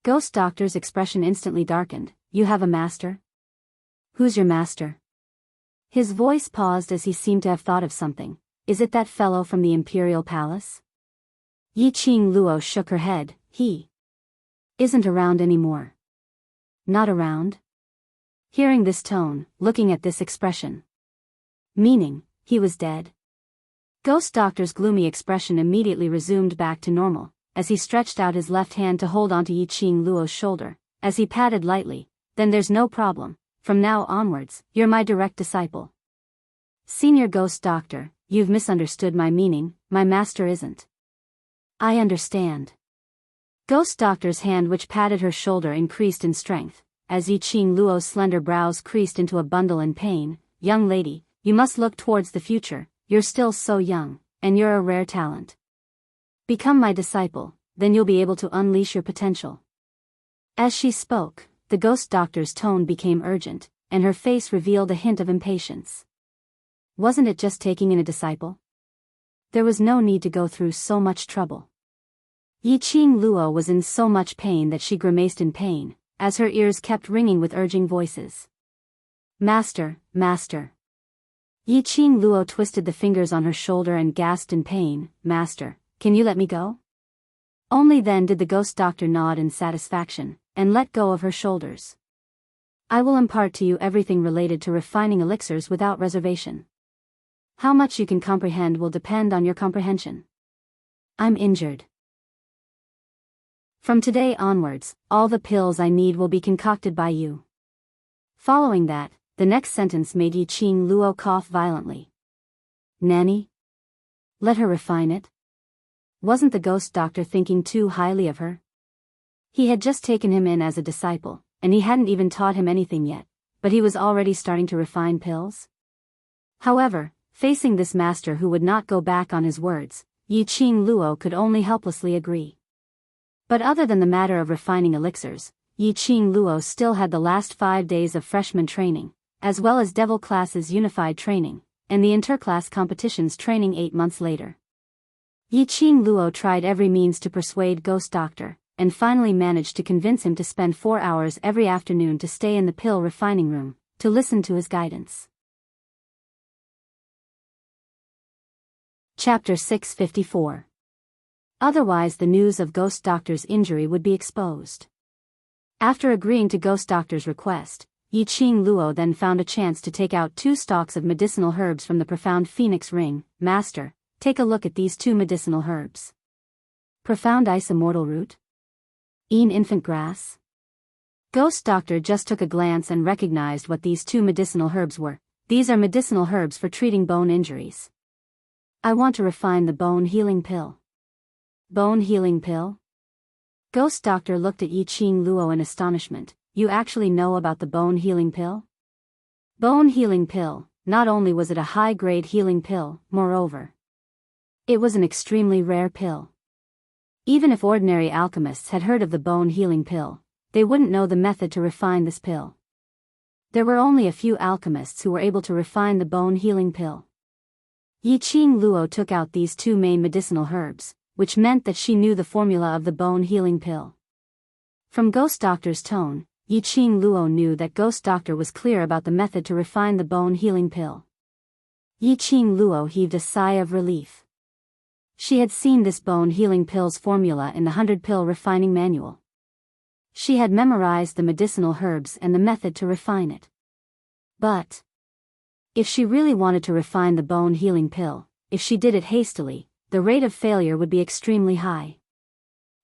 Ghost Doctor's expression instantly darkened. You have a master? Who's your master? His voice paused as he seemed to have thought of something. Is it that fellow from the Imperial Palace? Yi Qing Luo shook her head. He isn't around anymore. Not around? Hearing this tone, looking at this expression. Meaning, he was dead? Ghost Doctor's gloomy expression immediately resumed back to normal, as he stretched out his left hand to hold onto Yi Qing Luo's shoulder, as he patted lightly. Then there's no problem. From now onwards, you're my direct disciple. Senior Ghost Doctor, you've misunderstood my meaning, my master isn't. I understand. Ghost Doctor's hand which patted her shoulder increased in strength, as Yi Qing Luo's slender brows creased into a bundle in pain. Young lady, you must look towards the future, you're still so young, and you're a rare talent. Become my disciple, then you'll be able to unleash your potential. As she spoke, the Ghost Doctor's tone became urgent, and her face revealed a hint of impatience. Wasn't it just taking in a disciple? There was no need to go through so much trouble. Yi Qing Luo was in so much pain that she grimaced in pain, as her ears kept ringing with urging voices. Master, master. Yi Qing Luo twisted the fingers on her shoulder and gasped in pain. Master, can you let me go? Only then did the Ghost Doctor nod in satisfaction, and let go of her shoulders. I will impart to you everything related to refining elixirs without reservation. How much you can comprehend will depend on your comprehension. I'm injured. From today onwards, all the pills I need will be concocted by you. Following that, the next sentence made Yi Qing Luo cough violently. Nanny? Let her refine it? Wasn't the Ghost Doctor thinking too highly of her? He had just taken him in as a disciple, and he hadn't even taught him anything yet, but he was already starting to refine pills? However, facing this master who would not go back on his words, Yi Qing Luo could only helplessly agree. But other than the matter of refining elixirs, Yi Qing Luo still had the last 5 days of freshman training, as well as Devil Class's unified training, and the interclass competitions training 8 months later. Yi Qing Luo tried every means to persuade Ghost Doctor, and finally managed to convince him to spend 4 hours every afternoon to stay in the pill refining room, to listen to his guidance. Chapter 654. Otherwise the news of Ghost Doctor's injury would be exposed. After agreeing to Ghost Doctor's request, Yi Qing Luo then found a chance to take out 2 stalks of medicinal herbs from the profound phoenix ring. Master, take a look at these 2 medicinal herbs. Profound ice immortal root? Infant grass? Ghost Doctor just took a glance and recognized what these 2 medicinal herbs were. These are medicinal herbs for treating bone injuries. I want to refine the bone healing pill. Bone healing pill? Ghost Doctor looked at Yiqing Luo in astonishment. You actually know about the bone healing pill? Bone healing pill. Not only was it a high-grade healing pill, moreover, it was an extremely rare pill. Even if ordinary alchemists had heard of the bone healing pill, they wouldn't know the method to refine this pill. There were only a few alchemists who were able to refine the bone healing pill. Yiqing Luo took out these two main medicinal herbs, which meant that she knew the formula of the bone healing pill. From Ghost Doctor's tone, Yiqing Luo knew that Ghost Doctor was clear about the method to refine the bone healing pill. Yiqing Luo heaved a sigh of relief. She had seen this bone healing pill's formula in the 100-pill refining manual. She had memorized the medicinal herbs and the method to refine it. But if she really wanted to refine the bone healing pill, if she did it hastily, the rate of failure would be extremely high.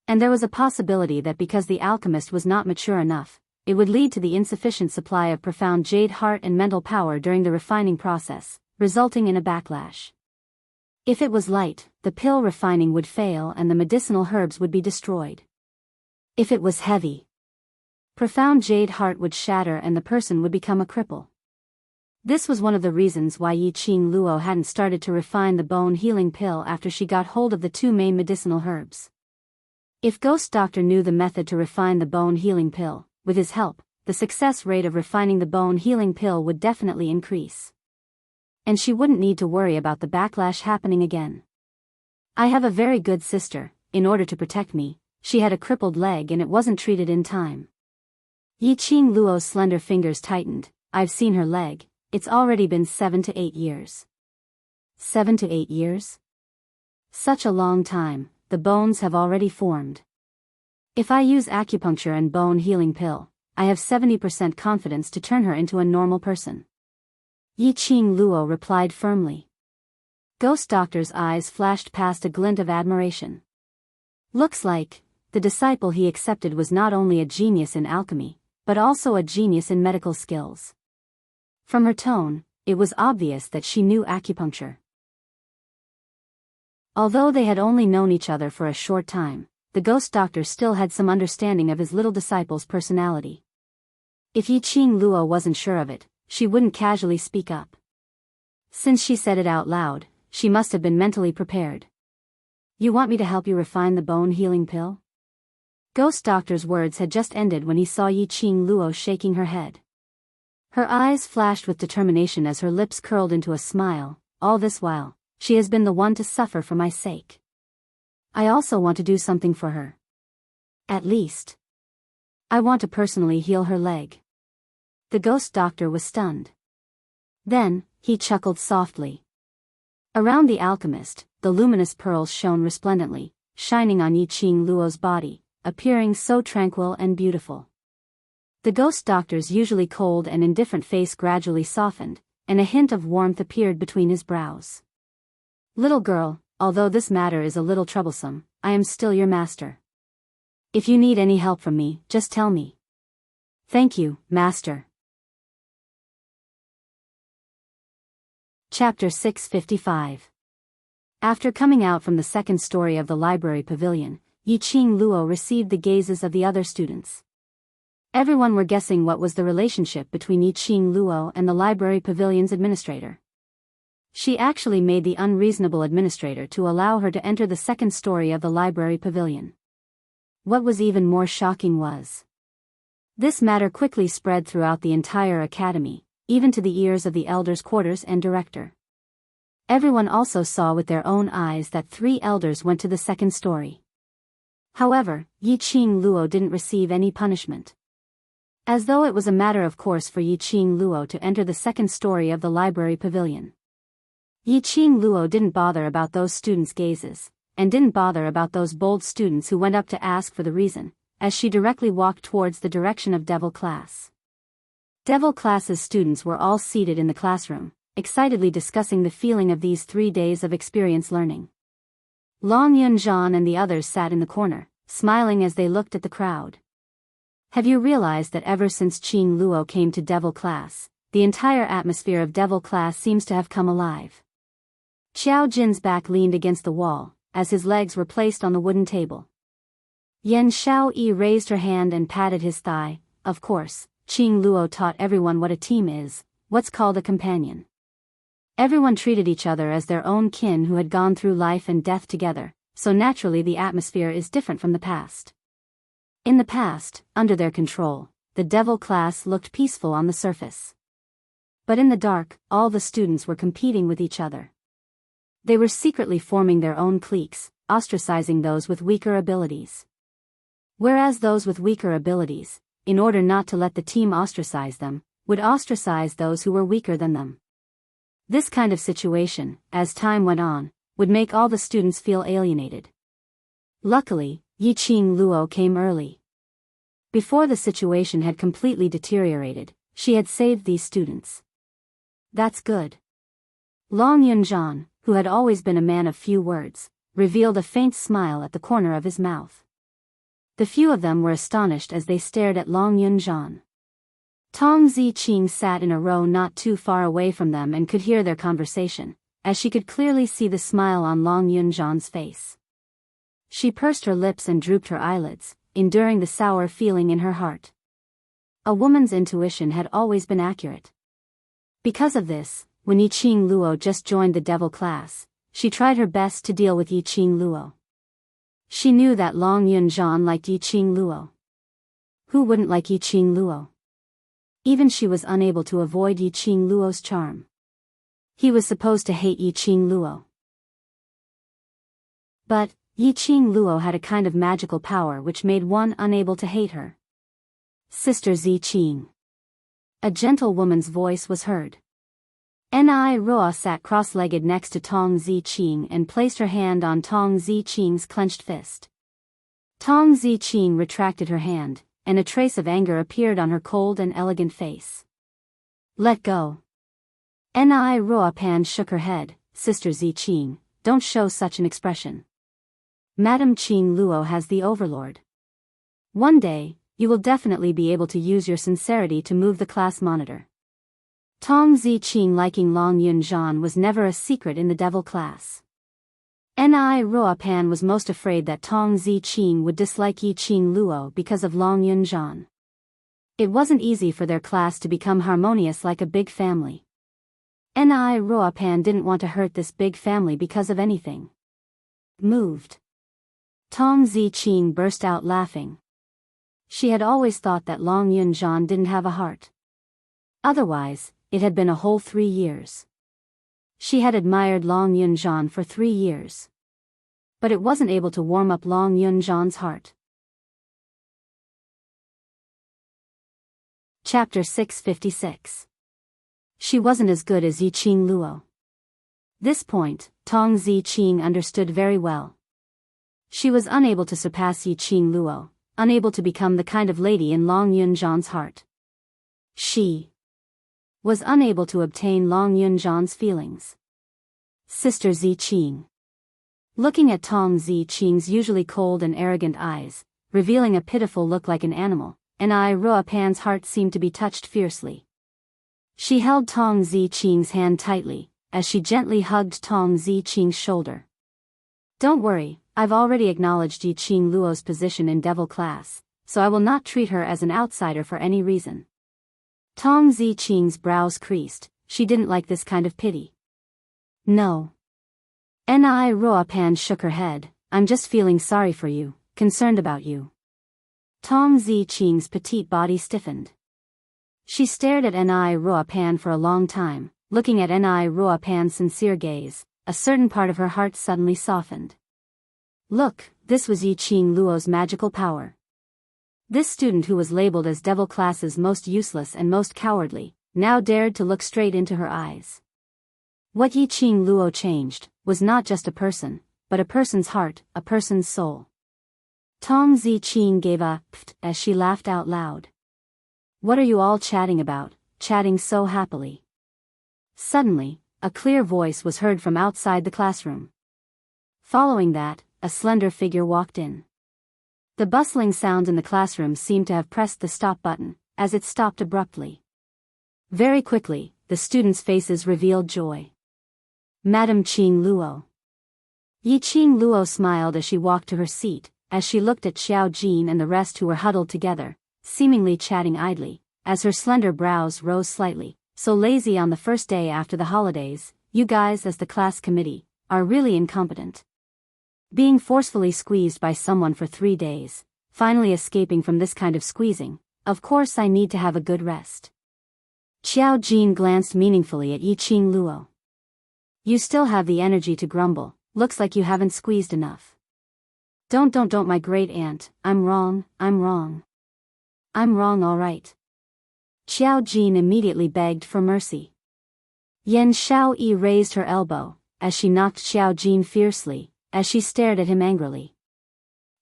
And there was a possibility that because the alchemist was not mature enough, it would lead to the insufficient supply of profound jade heart and mental power during the refining process, resulting in a backlash. If it was light, the pill refining would fail and the medicinal herbs would be destroyed. If it was heavy, profound jade heart would shatter and the person would become a cripple. This was one of the reasons why Yiqing Luo hadn't started to refine the bone healing pill after she got hold of the two main medicinal herbs. If Ghost Doctor knew the method to refine the bone healing pill, with his help, the success rate of refining the bone healing pill would definitely increase. And she wouldn't need to worry about the backlash happening again. I have a very good sister. In order to protect me, she had a crippled leg and it wasn't treated in time. Yiqing Luo's slender fingers tightened. I've seen her leg. It's already been 7 to 8 years. 7 to 8 years? Such a long time, the bones have already formed. If I use acupuncture and bone healing pill, I have 70% confidence to turn her into a normal person. Yiqing Luo replied firmly. Ghost Doctor's eyes flashed past a glint of admiration. Looks like the disciple he accepted was not only a genius in alchemy, but also a genius in medical skills. From her tone, it was obvious that she knew acupuncture. Although they had only known each other for a short time, the Ghost Doctor still had some understanding of his little disciple's personality. If Yiqing Luo wasn't sure of it, she wouldn't casually speak up. Since she said it out loud, she must have been mentally prepared. You want me to help you refine the bone healing pill? Ghost Doctor's words had just ended when he saw Yiqing Luo shaking her head. Her eyes flashed with determination as her lips curled into a smile. All this while, she has been the one to suffer for my sake. I also want to do something for her. At least, I want to personally heal her leg. The Ghost Doctor was stunned. Then, he chuckled softly. Around the alchemist, the luminous pearls shone resplendently, shining on Yiqing Luo's body, appearing so tranquil and beautiful. The Ghost Doctor's usually cold and indifferent face gradually softened, and a hint of warmth appeared between his brows. Little girl, although this matter is a little troublesome, I am still your master. If you need any help from me, just tell me. Thank you, master. Chapter 655. After coming out from the second story of the library pavilion, Yiqing Luo received the gazes of the other students. Everyone were guessing what was the relationship between Yiqing Luo and the library pavilion's administrator. She actually made the unreasonable administrator to allow her to enter the second story of the library pavilion. What was even more shocking was, this matter quickly spread throughout the entire academy, even to the ears of the elders' quarters and director. Everyone also saw with their own eyes that 3 elders went to the second story. However, Yiqing Luo didn't receive any punishment. As though it was a matter of course for Yiqing Luo to enter the second story of the library pavilion. Yiqing Luo didn't bother about those students' gazes, and didn't bother about those bold students who went up to ask for the reason, as she directly walked towards the direction of Devil class. Devil class's students were all seated in the classroom, excitedly discussing the feeling of these 3 days of experience learning. Long Yunzhan and the others sat in the corner, smiling as they looked at the crowd. Have you realized that ever since Qing Luo came to Devil class, the entire atmosphere of Devil class seems to have come alive? Xiao Jin's back leaned against the wall, as his legs were placed on the wooden table. Yan Xiaoyi raised her hand and patted his thigh. Of course, Qing Luo taught everyone what a team is, what's called a companion. Everyone treated each other as their own kin who had gone through life and death together, so naturally the atmosphere is different from the past. In the past, under their control, the devil class looked peaceful on the surface. But in the dark, all the students were competing with each other. They were secretly forming their own cliques, ostracizing those with weaker abilities. Whereas those with weaker abilities, in order not to let the team ostracize them, would ostracize those who were weaker than them. This kind of situation, as time went on, would make all the students feel alienated. Luckily, Qing Luo came early. Before the situation had completely deteriorated, she had saved these students. That's good. Long Yunzhan, who had always been a man of few words, revealed a faint smile at the corner of his mouth. The few of them were astonished as they stared at Long Yunzhan. Tong Ziqing sat in a row not too far away from them and could hear their conversation, as she could clearly see the smile on Long Yunzhan's face. She pursed her lips and drooped her eyelids, enduring the sour feeling in her heart. A woman's intuition had always been accurate. Because of this, when Qing Luo just joined the devil class, she tried her best to deal with Qing Luo. She knew that Long Yunzhan liked Qing Luo. Who wouldn't like Qing Luo? Even she was unable to avoid Qing Luo's charm. He was supposed to hate Qing Luo. But, Qing Luo had a kind of magical power which made one unable to hate her. Sister Ziqing. A gentle woman's voice was heard. Ni Roa sat cross-legged next to Tong Ziqing and placed her hand on Tong Ziqing's clenched fist. Tong Ziqing retracted her hand, and a trace of anger appeared on her cold and elegant face. Let go. Ni Roa Pan shook her head. Sister Ziqing, don't show such an expression. Madame Qing Luo has the overlord. One day, you will definitely be able to use your sincerity to move the class monitor. Tong Ziqing liking Long Yunzhan was never a secret in the devil class. Ni Roa Pan was most afraid that Tong Ziqing would dislike Qing Luo because of Long Yunzhan. It wasn't easy for their class to become harmonious like a big family. Ni Roa Pan didn't want to hurt this big family because of anything. Moved. Tong Ziqing burst out laughing. She had always thought that Long Yunzhan didn't have a heart. Otherwise, it had been a whole 3 years. She had admired Long Yunzhan for 3 years. But it wasn't able to warm up Long Yunzhan's heart. Chapter 656. She wasn't as good as Qing Luo. This point, Tong Ziqing understood very well. She was unable to surpass Qing Luo, unable to become the kind of lady in Long Yunzhan's heart. She was unable to obtain Long Yunzhan's feelings. Sister Ziqing. Looking at Tong Ziqing's usually cold and arrogant eyes, revealing a pitiful look like an animal, Ni Roa Pan's heart seemed to be touched fiercely. She held Tong Ziqing's hand tightly, as she gently hugged Tong Ziqing's shoulder. Don't worry, I've already acknowledged Qing Luo's position in devil class, so I will not treat her as an outsider for any reason. Tong Ziqing's brows creased. She didn't like this kind of pity. No. Ni Roa Pan shook her head. I'm just feeling sorry for you, concerned about you. Tong Ziqing's petite body stiffened. She stared at Ni Roa Pan for a long time, looking at Ni Roa Pan's sincere gaze. A certain part of her heart suddenly softened. Look, this was Qing Luo's magical power. This student who was labeled as devil class's most useless and most cowardly, now dared to look straight into her eyes. What Qing Luo changed was not just a person, but a person's heart, a person's soul. Tong Ziqing gave a pft as she laughed out loud. What are you all chatting about, chatting so happily? Suddenly, a clear voice was heard from outside the classroom. Following that, a slender figure walked in. The bustling sound in the classroom seemed to have pressed the stop button, as it stopped abruptly. Very quickly, the students' faces revealed joy. Madame Qing Luo. Yiqing Luo smiled as she walked to her seat, as she looked at Xiao Jin and the rest who were huddled together, seemingly chatting idly, as her slender brows rose slightly. So lazy on the first day after the holidays, you guys as the class committee, are really incompetent. Being forcefully squeezed by someone for 3 days, finally escaping from this kind of squeezing, of course I need to have a good rest. Xiao Jin glanced meaningfully at Yiqing Luo. You still have the energy to grumble, looks like you haven't squeezed enough. Don't my great aunt, I'm wrong alright. Xiao Jin immediately begged for mercy. Yan Xiaoyi raised her elbow, as she knocked Xiao Jin fiercely, as she stared at him angrily.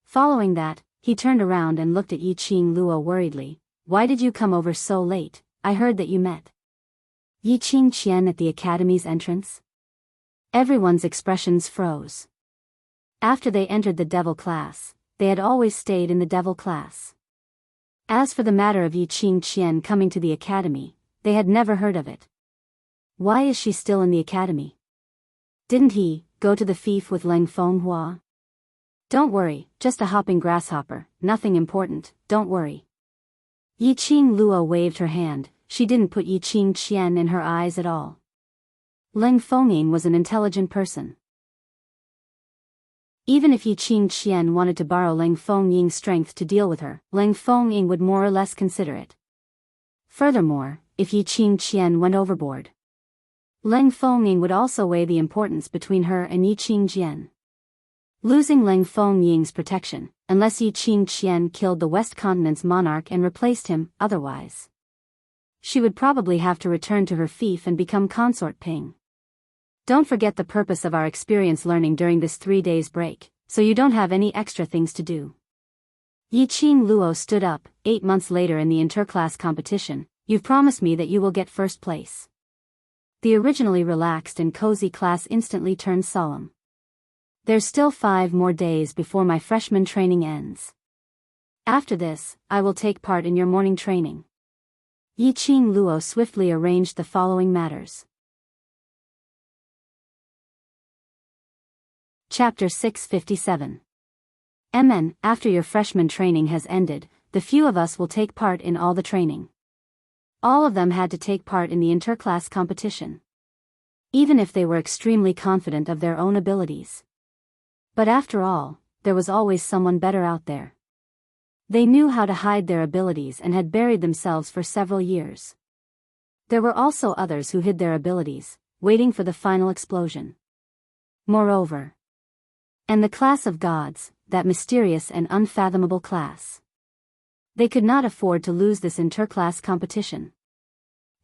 Following that, he turned around and looked at Yiqing Luo worriedly. Why did you come over so late? I heard that you met Yiqing Qian at the academy's entrance. Everyone's expressions froze. After they entered the devil class, they had always stayed in the devil class. As for the matter of Yiqing Qian coming to the academy, they had never heard of it. Why is she still in the academy? Didn't he go to the fief with Leng Fenghua? Don't worry, just a hopping grasshopper, nothing important, don't worry. Yiqing Luo waved her hand. She didn't put Yiqing Qian in her eyes at all. Leng Fengying was an intelligent person. Even if Yiqing Qian wanted to borrow Leng Fengying's strength to deal with her, Leng Fengying would more or less consider it. Furthermore, if Yiqing Qian went overboard, Leng Fengying would also weigh the importance between her and Yiqing Qian. Losing Leng Fengying's protection, unless Yiqing Qian killed the West Continent's monarch and replaced him, otherwise she would probably have to return to her fief and become consort Ping. Don't forget the purpose of our experience learning during this 3 days break, so you don't have any extra things to do. Yiqing Luo stood up. 8 months later in the interclass competition, you've promised me that you will get first place. The originally relaxed and cozy class instantly turned solemn. There's still 5 more days before my freshman training ends. After this, I will take part in your morning training. Yiqing Luo swiftly arranged the following matters. Chapter 657. MN, after your freshman training has ended, the few of us will take part in all the training. All of them had to take part in the interclass competition, even if they were extremely confident of their own abilities. But after all, there was always someone better out there. They knew how to hide their abilities and had buried themselves for several years. There were also others who hid their abilities, waiting for the final explosion. Moreover, and the class of gods, that mysterious and unfathomable class. They could not afford to lose this interclass competition.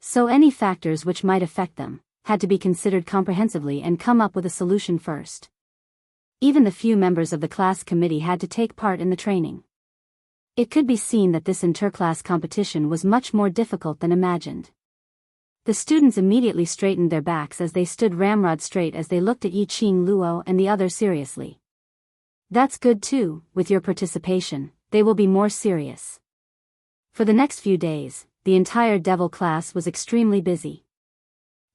So any factors which might affect them had to be considered comprehensively and come up with a solution first. Even the few members of the class committee had to take part in the training. It could be seen that this interclass competition was much more difficult than imagined. The students immediately straightened their backs as they stood ramrod straight as they looked at Yiqing Luo and the others seriously. That's good too, with your participation, they will be more serious. For the next few days, the entire devil class was extremely busy.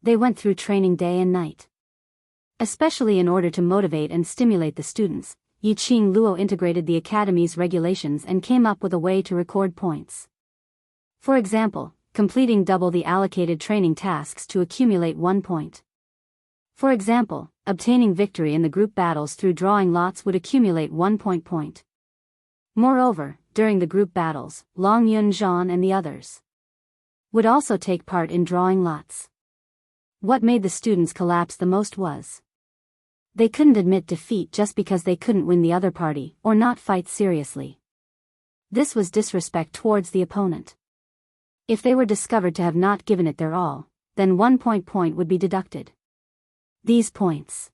They went through training day and night. Especially in order to motivate and stimulate the students, Yiqing Luo integrated the academy's regulations and came up with a way to record points. For example, completing double the allocated training tasks to accumulate 1 point. For example, obtaining victory in the group battles through drawing lots would accumulate 1 point. Moreover, during the group battles, Long Yunzhan and the others would also take part in drawing lots. What made the students collapse the most was they couldn't admit defeat just because they couldn't win the other party or not fight seriously. This was disrespect towards the opponent. If they were discovered to have not given it their all, then 1 point would be deducted. These points.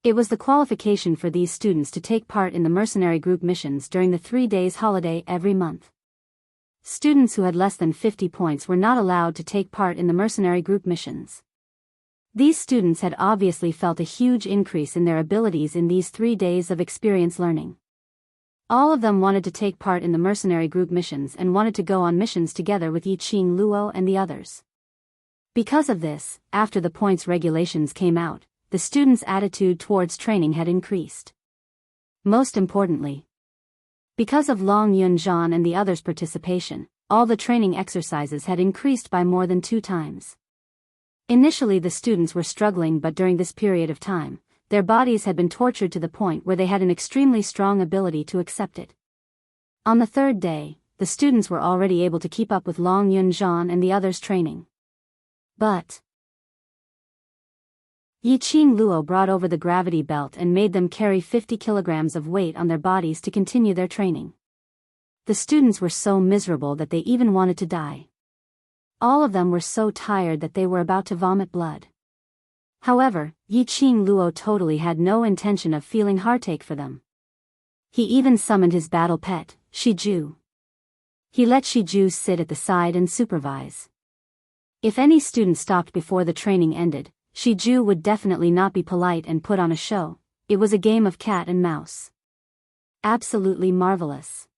It was the qualification for these students to take part in the mercenary group missions during the 3 days holiday every month. Students who had less than 50 points were not allowed to take part in the mercenary group missions. These students had obviously felt a huge increase in their abilities in these 3 days of experience learning. All of them wanted to take part in the mercenary group missions and wanted to go on missions together with Yiqing Luo and the others. Because of this, after the points regulations came out, the students' attitude towards training had increased. Most importantly, because of Long Yunjian and the others' participation, all the training exercises had increased by more than 2 times. Initially the students were struggling, but during this period of time, their bodies had been tortured to the point where they had an extremely strong ability to accept it. On the 3rd day, the students were already able to keep up with Long Yunjian and the others' training. But Yiqing Luo brought over the gravity belt and made them carry 50 kilograms of weight on their bodies to continue their training. The students were so miserable that they even wanted to die. All of them were so tired that they were about to vomit blood. However, Yiqing Luo totally had no intention of feeling heartache for them. He even summoned his battle pet, Shiju. He let Shiju sit at the side and supervise. If any student stopped before the training ended, Shiju would definitely not be polite and put on a show. It was a game of cat and mouse. Absolutely marvelous.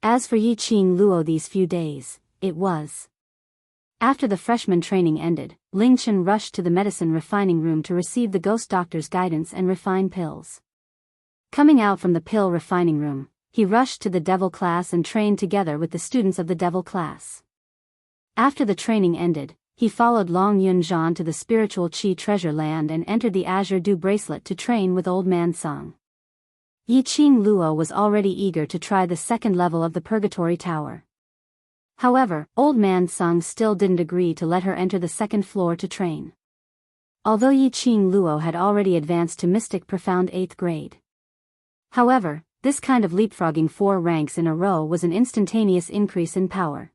As for Yiqing Luo, these few days, it was. After the freshman training ended, Ling Chen rushed to the medicine refining room to receive the ghost doctor's guidance and refine pills. Coming out from the pill refining room, he rushed to the devil class and trained together with the students of the devil class. After the training ended, he followed Long Yunjian to the spiritual Qi treasure land and entered the Azure Dew bracelet to train with Old Man Song. Yiqing Luo was already eager to try the 2nd level of the Purgatory Tower. However, Old Man Song still didn't agree to let her enter the 2nd floor to train. Although Yiqing Luo had already advanced to Mystic Profound 8th grade. However, this kind of leapfrogging 4 ranks in a row was an instantaneous increase in power.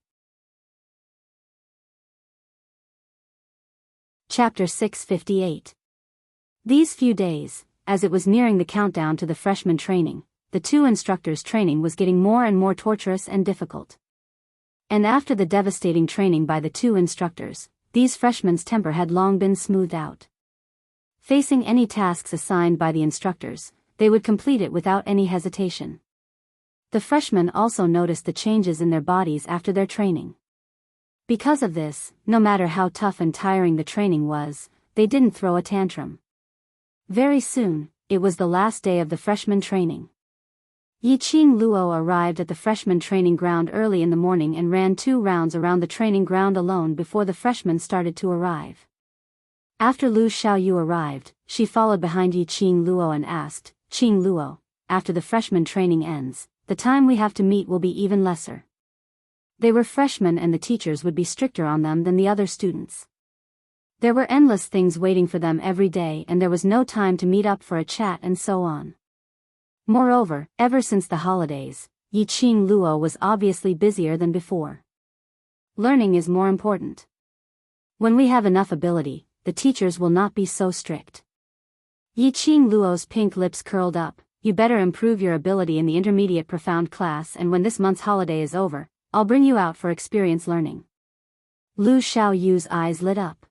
Chapter 658. These few days, as it was nearing the countdown to the freshman training, the 2 instructors' training was getting more and more torturous and difficult. And after the devastating training by the 2 instructors, these freshmen's temper had long been smoothed out. Facing any tasks assigned by the instructors, they would complete it without any hesitation. The freshmen also noticed the changes in their bodies after their training. Because of this, no matter how tough and tiring the training was, they didn't throw a tantrum. Very soon, it was the last day of the freshman training. Yiqing Luo arrived at the freshman training ground early in the morning and ran 2 rounds around the training ground alone before the freshmen started to arrive. After Lu Xiaoyu arrived, she followed behind Yiqing Luo and asked, "Qing Luo, after the freshman training ends, the time we have to meet will be even lesser." They were freshmen and the teachers would be stricter on them than the other students. There were endless things waiting for them every day and there was no time to meet up for a chat and so on. Moreover, ever since the holidays, Yiqing Luo was obviously busier than before. Learning is more important. When we have enough ability, the teachers will not be so strict. Yiqing Luo's pink lips curled up. You better improve your ability in the intermediate profound class, and when this month's holiday is over, I'll bring you out for experience learning. Lu Xiaoyu's eyes lit up.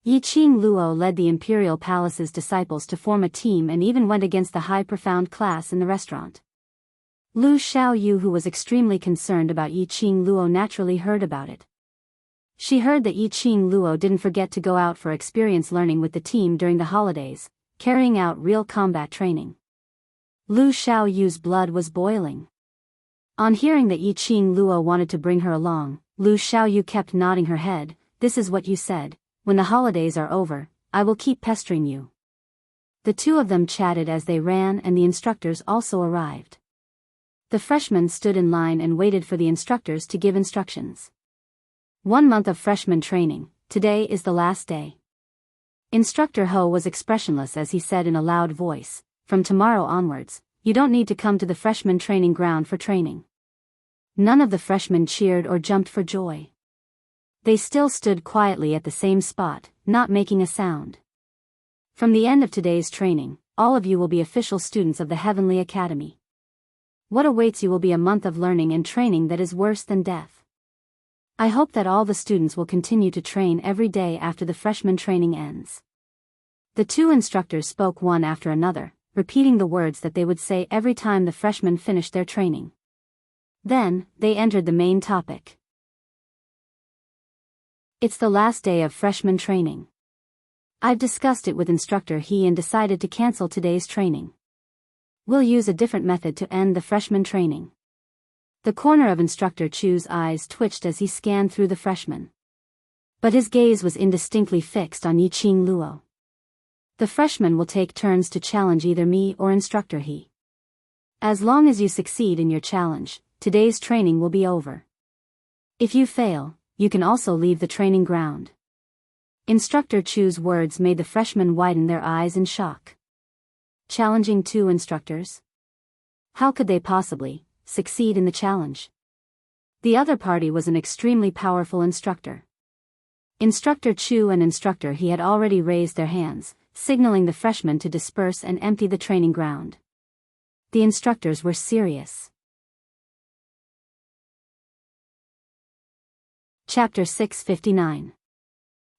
Yiqing Luo led the Imperial Palace's disciples to form a team and even went against the high profound class in the restaurant. Lu Xiaoyu, who was extremely concerned about Yiqing Luo, naturally heard about it. She heard that Yiqing Luo didn't forget to go out for experience learning with the team during the holidays, carrying out real combat training. Lu Xiaoyu's blood was boiling. On hearing that Yiqing Luo wanted to bring her along, Lu Xiaoyu kept nodding her head. "This is what you said. When the holidays are over, I will keep pestering you." The 2 of them chatted as they ran and the instructors also arrived. The freshmen stood in line and waited for the instructors to give instructions. 1 month of freshman training, today is the last day. Instructor Ho was expressionless as he said in a loud voice, "From tomorrow onwards, you don't need to come to the freshman training ground for training." None of the freshmen cheered or jumped for joy. They still stood quietly at the same spot, not making a sound. From the end of today's training, all of you will be official students of the Heavenly Academy. What awaits you will be a month of learning and training that is worse than death. I hope that all the students will continue to train every day after the freshman training ends. The 2 instructors spoke one after another, repeating the words that they would say every time the freshmen finished their training. Then, they entered the main topic. It's the last day of freshman training. I've discussed it with Instructor He and decided to cancel today's training. We'll use a different method to end the freshman training. The corner of Instructor Chu's eyes twitched as he scanned through the freshmen. But his gaze was indistinctly fixed on Yiqing Luo. The freshmen will take turns to challenge either me or Instructor He. As long as you succeed in your challenge, today's training will be over. If you fail, you can also leave the training ground. Instructor Chu's words made the freshmen widen their eyes in shock. Challenging two instructors? How could they possibly succeed in the challenge? The other party was an extremely powerful instructor. Instructor Chu and Instructor He had already raised their hands, signaling the freshmen to disperse and empty the training ground. The instructors were serious. Chapter 659.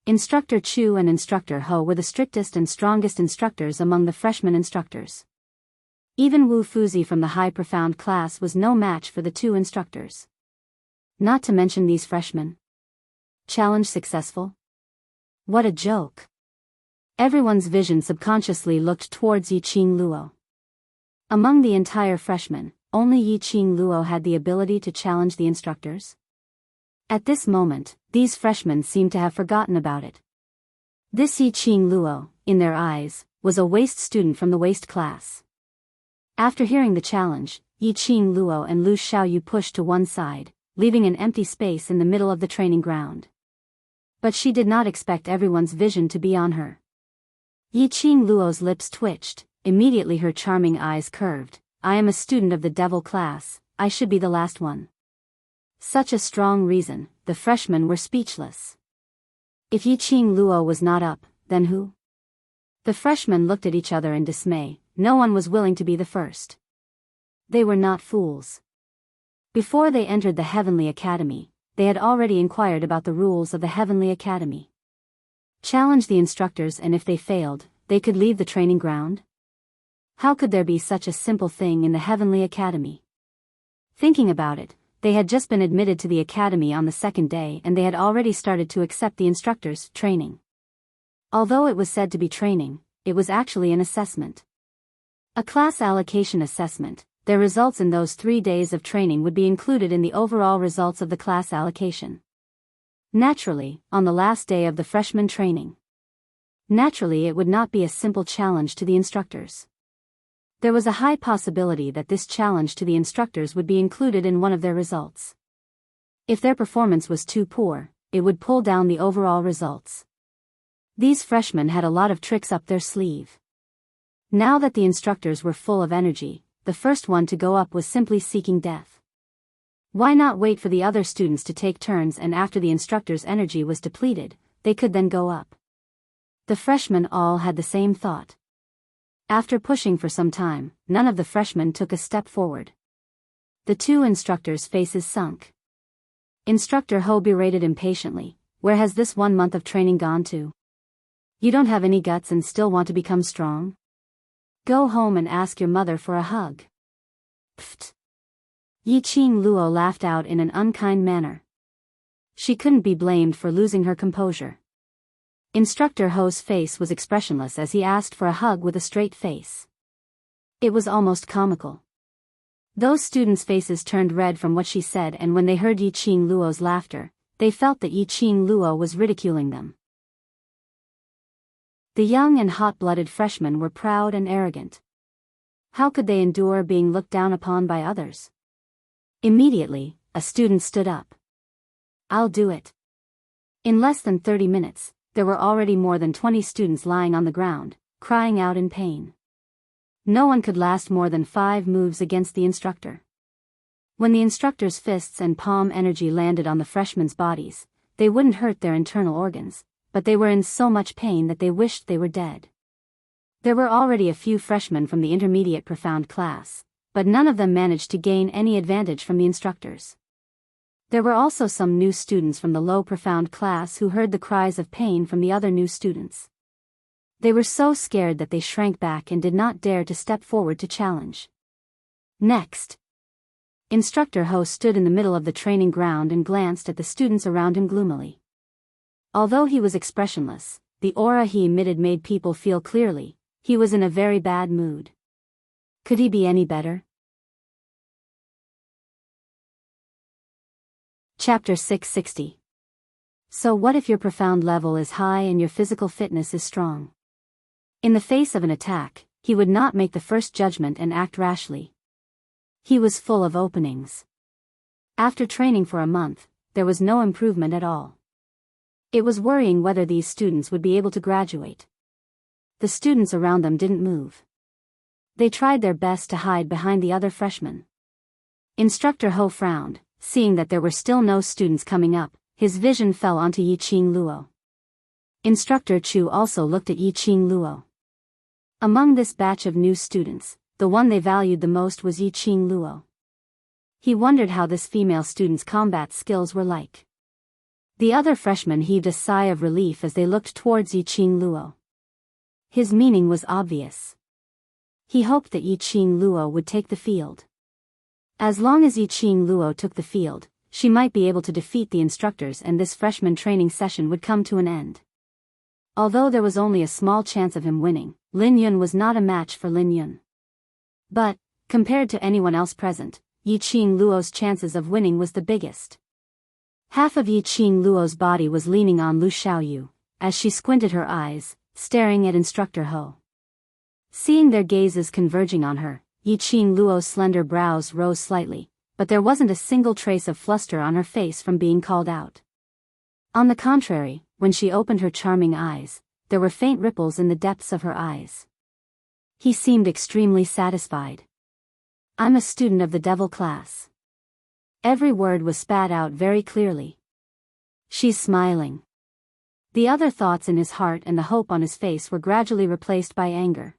Instructor Chu and Instructor Ho were the strictest and strongest instructors among the freshman instructors. Even Wu Fuzi from the high profound class was no match for the two instructors. Not to mention these freshmen. Challenge successful? What a joke. Everyone's vision subconsciously looked towards Yiqing Luo. Among the entire freshmen, only Yiqing Luo had the ability to challenge the instructors. At this moment, these freshmen seemed to have forgotten about it. This Yiqing Luo, in their eyes, was a waste student from the waste class. After hearing the challenge, Yiqing Luo and Lu Xiaoyu pushed to one side, leaving an empty space in the middle of the training ground. But she did not expect everyone's vision to be on her. Yiqing Luo's lips twitched, immediately her charming eyes curved. I am a student of the devil class, I should be the last one. Such a strong reason, the freshmen were speechless. If Yiqing Luo was not up, then who? The freshmen looked at each other in dismay. No one was willing to be the first. They were not fools. Before they entered the Heavenly Academy, they had already inquired about the rules of the Heavenly Academy. Challenge the instructors, and if they failed, they could leave the training ground? How could there be such a simple thing in the Heavenly Academy? Thinking about it, they had just been admitted to the academy on the second day and they had already started to accept the instructors' training. Although it was said to be training, it was actually an assessment. A class allocation assessment. Their results in those 3 days of training would be included in the overall results of the class allocation. Naturally, on the last day of the freshman training. Naturally, it would not be a simple challenge to the instructors. There was a high possibility that this challenge to the instructors would be included in one of their results. If their performance was too poor, it would pull down the overall results. These freshmen had a lot of tricks up their sleeve. Now that the instructors were full of energy, the first one to go up was simply seeking death. Why not wait for the other students to take turns, and after the instructor's energy was depleted, they could then go up? The freshmen all had the same thought. After pushing for some time, none of the freshmen took a step forward. The two instructors' faces sunk. Instructor Ho berated impatiently, "Where has this 1 month of training gone to? You don't have any guts and still want to become strong? Go home and ask your mother for a hug." Pfft. Yiqing Luo laughed out in an unkind manner. She couldn't be blamed for losing her composure. Instructor Ho's face was expressionless as he asked for a hug with a straight face. It was almost comical. Those students' faces turned red from what she said, and when they heard Yiqing Luo's laughter, they felt that Yiqing Luo was ridiculing them. The young and hot-blooded freshmen were proud and arrogant. How could they endure being looked down upon by others? Immediately, a student stood up. "I'll do it." In less than 30 minutes, there were already more than 20 students lying on the ground, crying out in pain. No one could last more than 5 moves against the instructor. When the instructor's fists and palm energy landed on the freshmen's bodies, they wouldn't hurt their internal organs, but they were in so much pain that they wished they were dead. There were already a few freshmen from the intermediate profound class, but none of them managed to gain any advantage from the instructors. There were also some new students from the low profound class who heard the cries of pain from the other new students. They were so scared that they shrank back and did not dare to step forward to challenge. Next, Instructor Ho stood in the middle of the training ground and glanced at the students around him gloomily. Although he was expressionless, the aura he emitted made people feel clearly, he was in a very bad mood. Could he be any better? Chapter 660. So what if your profound level is high and your physical fitness is strong? In the face of an attack, he would not make the first judgment and act rashly. He was full of openings. After training for a month, there was no improvement at all. It was worrying whether these students would be able to graduate. The students around them didn't move. They tried their best to hide behind the other freshmen. Instructor Ho frowned, seeing that there were still no students coming up. His vision fell onto Yiqing Luo. Instructor Chu also looked at Yiqing Luo. Among this batch of new students, the one they valued the most was Yiqing Luo. He wondered how this female student's combat skills were like. The other freshmen heaved a sigh of relief as they looked towards Yiqing Luo. His meaning was obvious. He hoped that Yiqing Luo would take the field. As long as Yiqing Luo took the field, she might be able to defeat the instructors and this freshman training session would come to an end. Although there was only a small chance of him winning, Lin Yun was not a match for Lin Yun. But, compared to anyone else present, Yiqing Luo's chances of winning was the biggest. Half of Yiqing Luo's body was leaning on Lu Xiaoyu, as she squinted her eyes, staring at Instructor Ho. Seeing their gazes converging on her, Yiqing Luo's slender brows rose slightly, but there wasn't a single trace of fluster on her face from being called out. On the contrary, when she opened her charming eyes, there were faint ripples in the depths of her eyes. He seemed extremely satisfied. I'm a student of the devil class. Every word was spat out very clearly. She's smiling. The other thoughts in his heart and the hope on his face were gradually replaced by anger.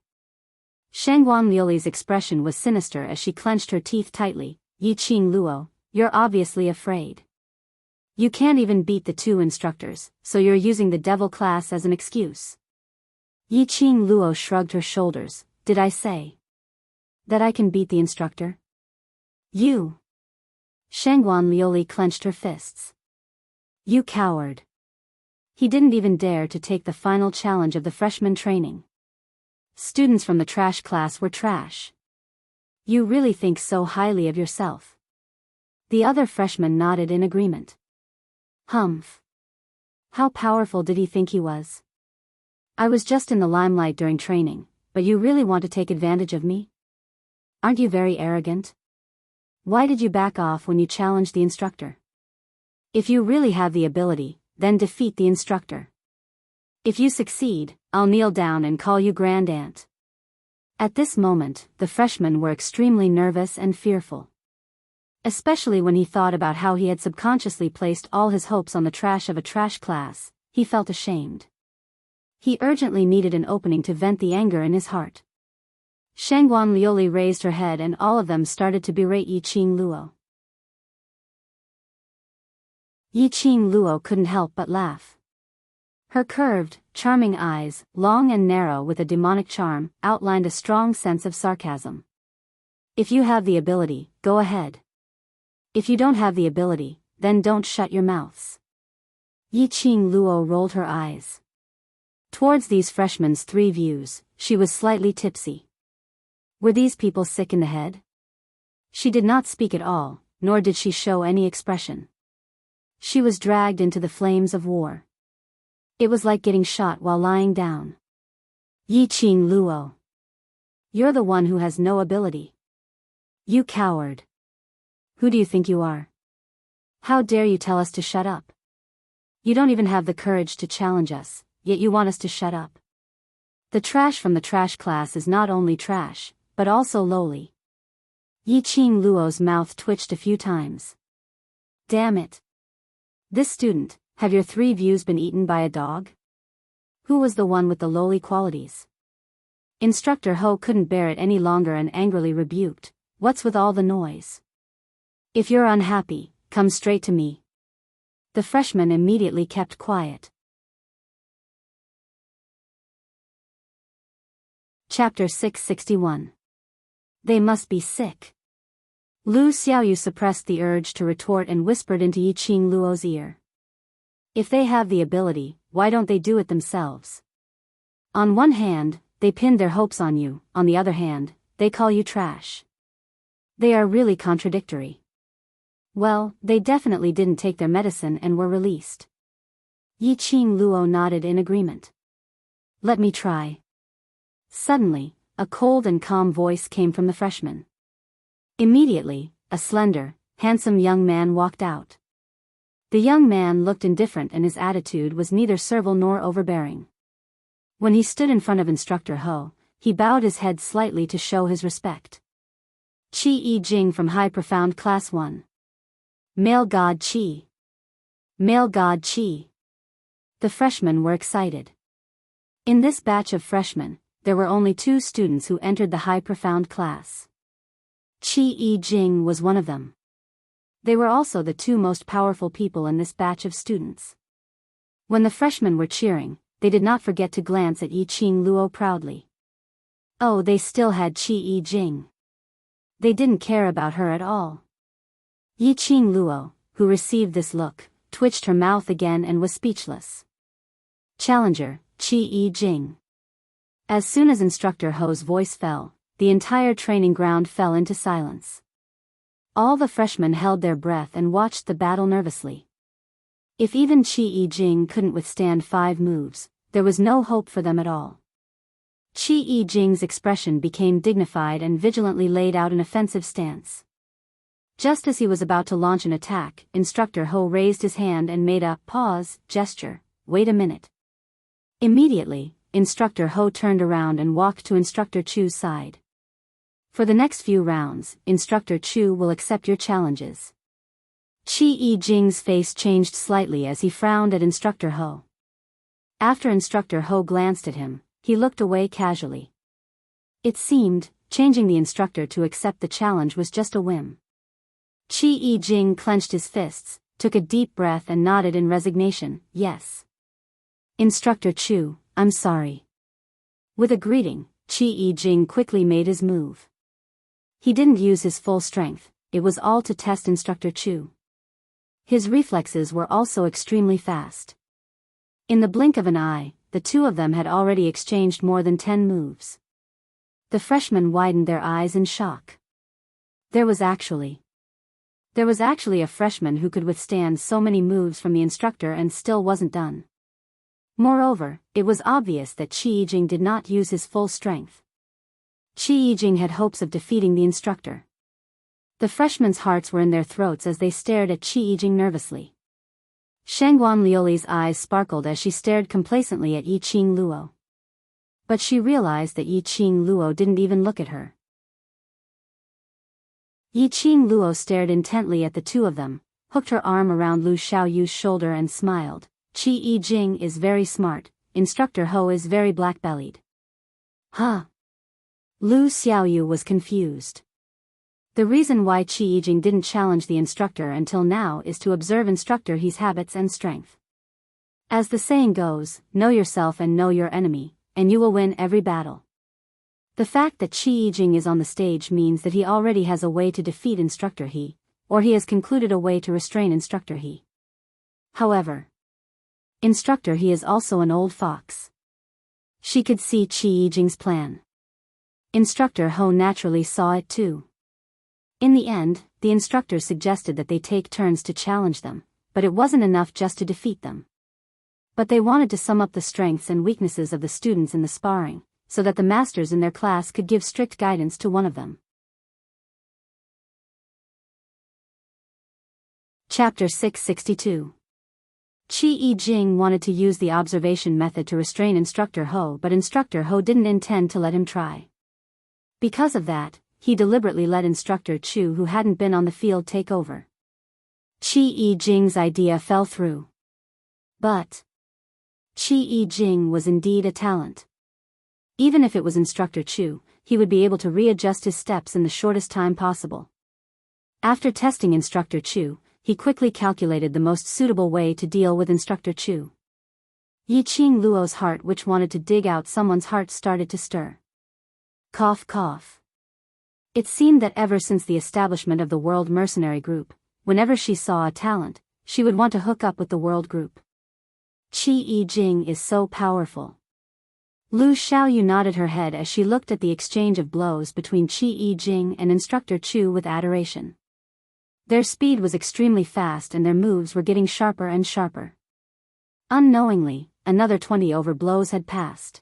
Shangguan Liuli's expression was sinister as she clenched her teeth tightly. Yiqing Luo, you're obviously afraid. You can't even beat the two instructors, so you're using the devil class as an excuse. Yiqing Luo shrugged her shoulders. Did I say that I can beat the instructor? You. Shangguan Liuli clenched her fists. You coward. He didn't even dare to take the final challenge of the freshman training. Students from the trash class were trash. You really think so highly of yourself. The other freshmen nodded in agreement. Humph. How powerful did he think he was? I was just in the limelight during training, but you really want to take advantage of me? Aren't you very arrogant? Why did you back off when you challenged the instructor? If you really have the ability, then defeat the instructor. If you succeed, I'll kneel down and call you Grand Aunt. At this moment, the freshmen were extremely nervous and fearful. Especially when he thought about how he had subconsciously placed all his hopes on the trash of a trash class, he felt ashamed. He urgently needed an opening to vent the anger in his heart. Shangguan Liuli raised her head and all of them started to berate Yiqing Luo. Yiqing Luo couldn't help but laugh. Her curved, charming eyes, long and narrow with a demonic charm, outlined a strong sense of sarcasm. If you have the ability, go ahead. If you don't have the ability, then don't shut your mouths. Yiqing Luo rolled her eyes. Towards these freshmen's three views, she was slightly tipsy. Were these people sick in the head? She did not speak at all, nor did she show any expression. She was dragged into the flames of war. It was like getting shot while lying down. Yiqing Luo. You're the one who has no ability. You coward. Who do you think you are? How dare you tell us to shut up? You don't even have the courage to challenge us, yet you want us to shut up. The trash from the trash class is not only trash, but also lowly. Yiqing Luo's mouth twitched a few times. Damn it. This student, have your three views been eaten by a dog? Who was the one with the lowly qualities? Instructor Ho couldn't bear it any longer and angrily rebuked, what's with all the noise? If you're unhappy, come straight to me. The freshman immediately kept quiet. Chapter 661. They must be sick. Lu Xiaoyu suppressed the urge to retort and whispered into Yiqing Luo's ear. If they have the ability, why don't they do it themselves? On one hand, they pinned their hopes on you, on the other hand, they call you trash. They are really contradictory. Well, they definitely didn't take their medicine and were released. Yiqing Luo nodded in agreement. Let me try. Suddenly, a cold and calm voice came from the freshman. Immediately, a slender, handsome young man walked out. The young man looked indifferent and his attitude was neither servile nor overbearing. When he stood in front of Instructor Ho, he bowed his head slightly to show his respect. Qi Jing from High Profound Class 1. Male God Qi. Male God Qi. The freshmen were excited. In this batch of freshmen, there were only 2 students who entered the High Profound class. Qi Jing was one of them. They were also the 2 most powerful people in this batch of students. When the freshmen were cheering, they did not forget to glance at Yiqing Luo proudly. Oh, they still had Qi Jing. They didn't care about her at all. Yiqing Luo, who received this look, twitched her mouth again and was speechless. Challenger, Qi Jing. As soon as Instructor Ho's voice fell, the entire training ground fell into silence. All the freshmen held their breath and watched the battle nervously. If even Qi Jing couldn't withstand 5 moves, there was no hope for them at all. Qi Jing's expression became dignified and vigilantly laid out an offensive stance. Just as he was about to launch an attack, Instructor Ho raised his hand and made a pause gesture. Wait a minute. Immediately, Instructor Ho turned around and walked to Instructor Chu's side. For the next few rounds, Instructor Chu will accept your challenges. Qi Jing's face changed slightly as he frowned at Instructor Ho. After Instructor Ho glanced at him, he looked away casually. It seemed, changing the instructor to accept the challenge was just a whim. Qi Jing clenched his fists, took a deep breath and nodded in resignation. Yes. Instructor Chu, I'm sorry. With a greeting, Qi Jing quickly made his move. He didn't use his full strength, it was all to test Instructor Chu. His reflexes were also extremely fast. In the blink of an eye, the 2 of them had already exchanged more than 10 moves. The freshmen widened their eyes in shock. There was actually a freshman who could withstand so many moves from the instructor and still wasn't done. Moreover, it was obvious that Qi Jing did not use his full strength. Qi Jing had hopes of defeating the instructor. The freshmen's hearts were in their throats as they stared at Qi Jing nervously. Shangguan Liuli's eyes sparkled as she stared complacently at Yiqing Luo. But she realized that Yiqing Luo didn't even look at her. Yiqing Luo stared intently at the 2 of them, hooked her arm around Lu Xiaoyu's shoulder and smiled. Qi Jing is very smart, Instructor Ho is very black-bellied. Huh? Lu Xiaoyu was confused. The reason why Qi Jing didn't challenge the instructor until now is to observe Instructor He's habits and strength. As the saying goes, know yourself and know your enemy, and you will win every battle. The fact that Qi Jing is on the stage means that he already has a way to defeat Instructor He, or he has concluded a way to restrain Instructor He. However, Instructor He is also an old fox. She could see Qi Jing's plan. Instructor Ho naturally saw it too. In the end, the instructors suggested that they take turns to challenge them, but it wasn't enough just to defeat them. But they wanted to sum up the strengths and weaknesses of the students in the sparring, so that the masters in their class could give strict guidance to one of them. Chapter 662. Qi Jing wanted to use the observation method to restrain Instructor Ho, but Instructor Ho didn't intend to let him try. Because of that, he deliberately let Instructor Chu, who hadn't been on the field, take over. Qi Jing's idea fell through. But Qi Jing was indeed a talent. Even if it was Instructor Chu, he would be able to readjust his steps in the shortest time possible. After testing Instructor Chu, he quickly calculated the most suitable way to deal with Instructor Chu. Yiqing Luo's heart, which wanted to dig out someone's heart, started to stir. Cough cough. It seemed that ever since the establishment of the World Mercenary Group, whenever she saw a talent, she would want to hook up with the World Group. Qi Jing is so powerful. Lu Xiaoyu nodded her head as she looked at the exchange of blows between Qi Jing and Instructor Chu with adoration. Their speed was extremely fast and their moves were getting sharper and sharper. Unknowingly, another 20 over blows had passed.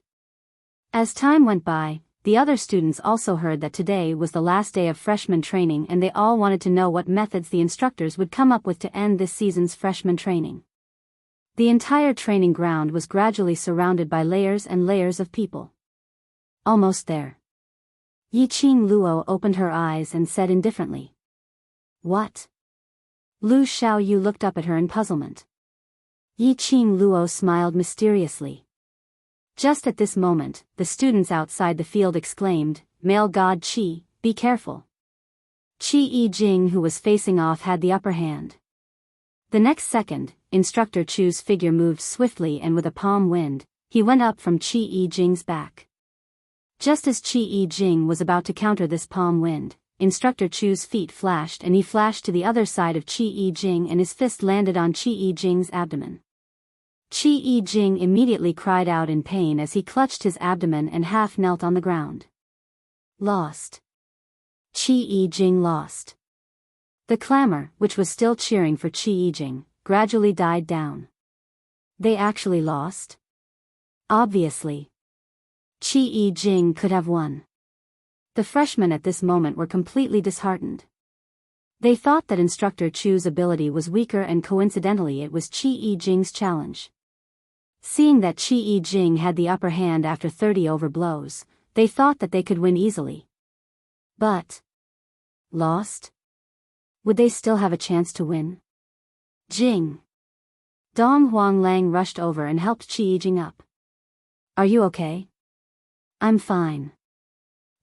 As time went by, the other students also heard that today was the last day of freshman training and they all wanted to know what methods the instructors would come up with to end this season's freshman training. The entire training ground was gradually surrounded by layers and layers of people. Almost there. Yiqing Luo opened her eyes and said indifferently. What? Lu Xiaoyu looked up at her in puzzlement. Yiqing Luo smiled mysteriously. Just at this moment, the students outside the field exclaimed, "Male god Qi, be careful." Qi Jing, who was facing off, had the upper hand. The next second, Instructor Chu's figure moved swiftly and with a palm wind, he went up from Qi Jing's back. Just as Qi Jing was about to counter this palm wind, Instructor Chu's feet flashed and he flashed to the other side of Qi Jing and his fist landed on Qi Jing's abdomen. Qi Jing immediately cried out in pain as he clutched his abdomen and half knelt on the ground. Lost. Qi Jing lost. The clamor, which was still cheering for Qi Jing, gradually died down. They actually lost? Obviously. Qi Jing could have won. The freshmen at this moment were completely disheartened. They thought that Instructor Chu's ability was weaker and coincidentally it was Qi Jing's challenge. Seeing that Qi Jing had the upper hand after 30 over blows, they thought that they could win easily. But lost? Would they still have a chance to win? Jing. Dong Huanglang rushed over and helped Qi Jing up. Are you okay? I'm fine.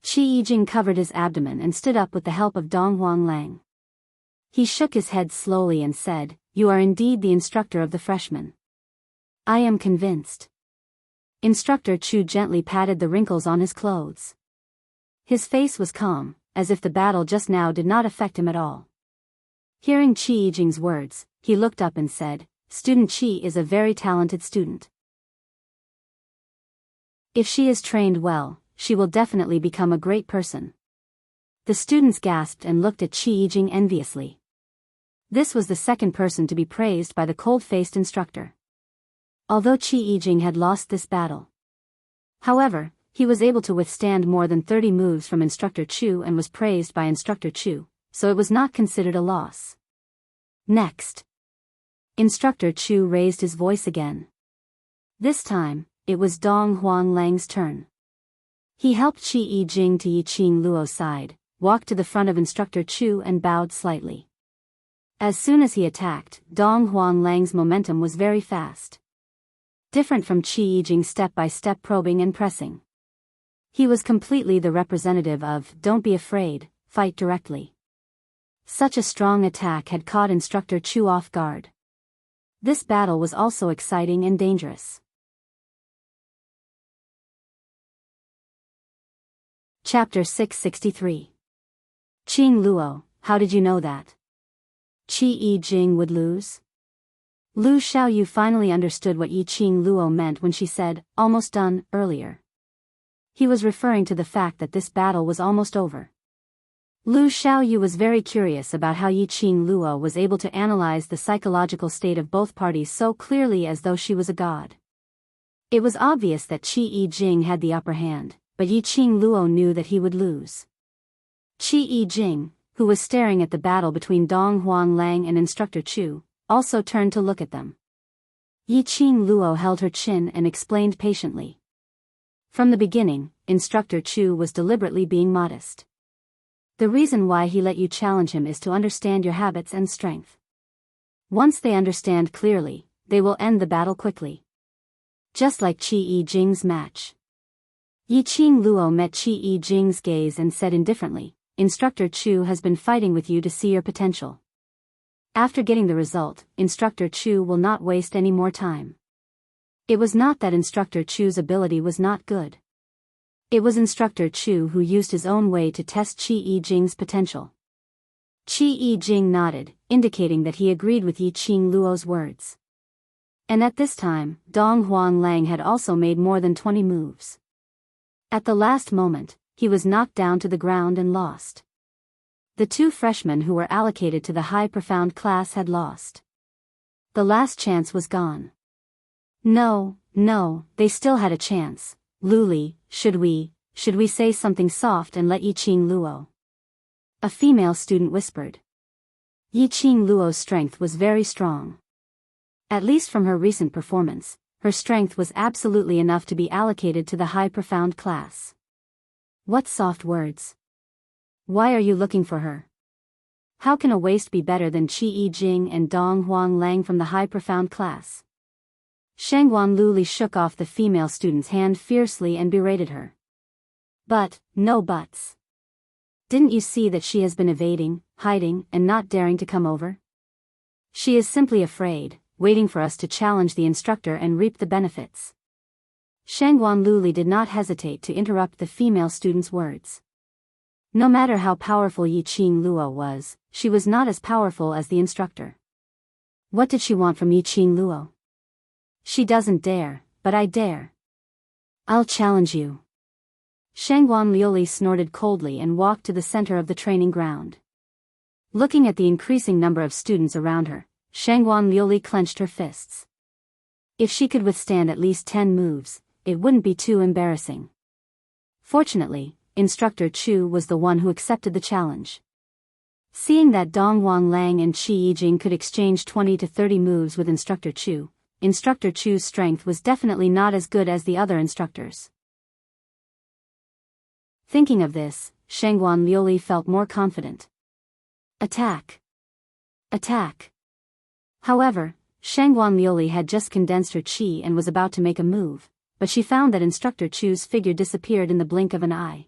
Qi Jing covered his abdomen and stood up with the help of Dong Huanglang. He shook his head slowly and said, "You are indeed the instructor of the freshmen." I am convinced. Instructor Chu gently patted the wrinkles on his clothes. His face was calm, as if the battle just now did not affect him at all. Hearing Qi Jing's words, he looked up and said, "Student Qi is a very talented student. If she is trained well, she will definitely become a great person." The students gasped and looked at Qi Jing enviously. This was the second person to be praised by the cold-faced instructor. Although Qi Jing had lost this battle. However, he was able to withstand more than 30 moves from Instructor Chu and was praised by Instructor Chu, so it was not considered a loss. Next. Instructor Chu raised his voice again. This time, it was Dong Huanglang's turn. He helped Qi Jing to Yiqing Luo's side, walked to the front of Instructor Chu and bowed slightly. As soon as he attacked, Dong Huanglang's momentum was very fast. Different from Qi Jing's step-by-step probing and pressing. He was completely the representative of, "Don't be afraid, fight directly." Such a strong attack had caught Instructor Chu off guard. This battle was also exciting and dangerous. Chapter 663. Qing Luo, how did you know that? Qi Jing would lose? Lu Xiaoyu finally understood what Yiqing Luo meant when she said, "almost done," earlier. He was referring to the fact that this battle was almost over. Lu Xiaoyu was very curious about how Yiqing Luo was able to analyze the psychological state of both parties so clearly as though she was a god. It was obvious that Qi Jing had the upper hand, but Yiqing Luo knew that he would lose. Qi Jing, who was staring at the battle between Dong Huanglang and Instructor Chu, also turned to look at them. Yiqing Luo held her chin and explained patiently. From the beginning, Instructor Chu was deliberately being modest. The reason why he let you challenge him is to understand your habits and strength. Once they understand clearly, they will end the battle quickly. Just like Qi Jing's match. Yiqing Luo met Qi Jing's gaze and said indifferently, "Instructor Chu has been fighting with you to see your potential. After getting the result, Instructor Chu will not waste any more time." It was not that Instructor Chu's ability was not good. It was Instructor Chu who used his own way to test Qi Jing's potential. Qi Jing nodded, indicating that he agreed with Yiqing Luo's words. And at this time, Dong Huang Lang had also made more than 20 moves. At the last moment, he was knocked down to the ground and lost. The two freshmen who were allocated to the high profound class had lost. The last chance was gone. No, they still had a chance. Luli, should we say something soft and let Yiqing Luo? A female student whispered. Yiqing Luo's strength was very strong. At least from her recent performance, her strength was absolutely enough to be allocated to the high profound class. What soft words. Why are you looking for her? How can a waste be better than Qi Yijing and Dong Huang Lang from the high profound class? Shangguan Luli shook off the female student's hand fiercely and berated her. But, no buts. Didn't you see that she has been evading, hiding, and not daring to come over? She is simply afraid, waiting for us to challenge the instructor and reap the benefits. Shangguan Luli did not hesitate to interrupt the female student's words. No matter how powerful Yiqing Luo was, she was not as powerful as the instructor. What did she want from Yiqing Luo? She doesn't dare, but I dare. I'll challenge you. Shangguan Liuli snorted coldly and walked to the center of the training ground. Looking at the increasing number of students around her, Shangguan Liuli clenched her fists. If she could withstand at least 10 moves, it wouldn't be too embarrassing. Fortunately, Instructor Chu was the one who accepted the challenge. Seeing that Dong Huang Lang and Qi Yijing could exchange 20 to 30 moves with Instructor Chu's strength was definitely not as good as the other instructors. Thinking of this, Shangguan Liuli felt more confident. Attack! Attack! However, Shangguan Liuli had just condensed her qi and was about to make a move, but she found that Instructor Chu's figure disappeared in the blink of an eye.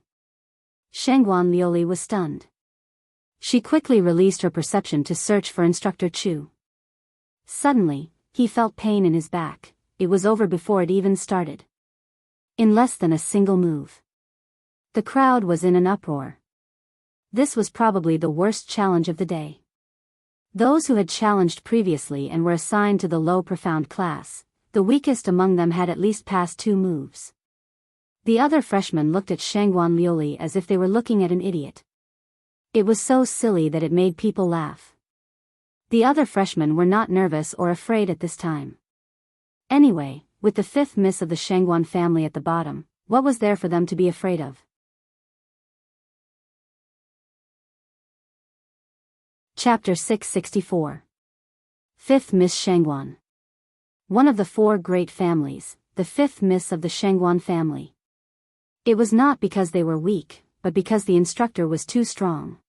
Shangguan Liuli was stunned. She quickly released her perception to search for Instructor Chu. Suddenly, he felt pain in his back. It was over before it even started. In less than a single move. The crowd was in an uproar. This was probably the worst challenge of the day. Those who had challenged previously and were assigned to the low profound class, the weakest among them had at least passed 2 moves. The other freshmen looked at Shangguan Liuli as if they were looking at an idiot. It was so silly that it made people laugh. The other freshmen were not nervous or afraid at this time. Anyway, with the 5th miss of the Shangguan family at the bottom, what was there for them to be afraid of? Chapter 664. 5th Miss Shangguan. One of the 4 great families, the 5th Miss of the Shangguan family. It was not because they were weak, but because the instructor was too strong.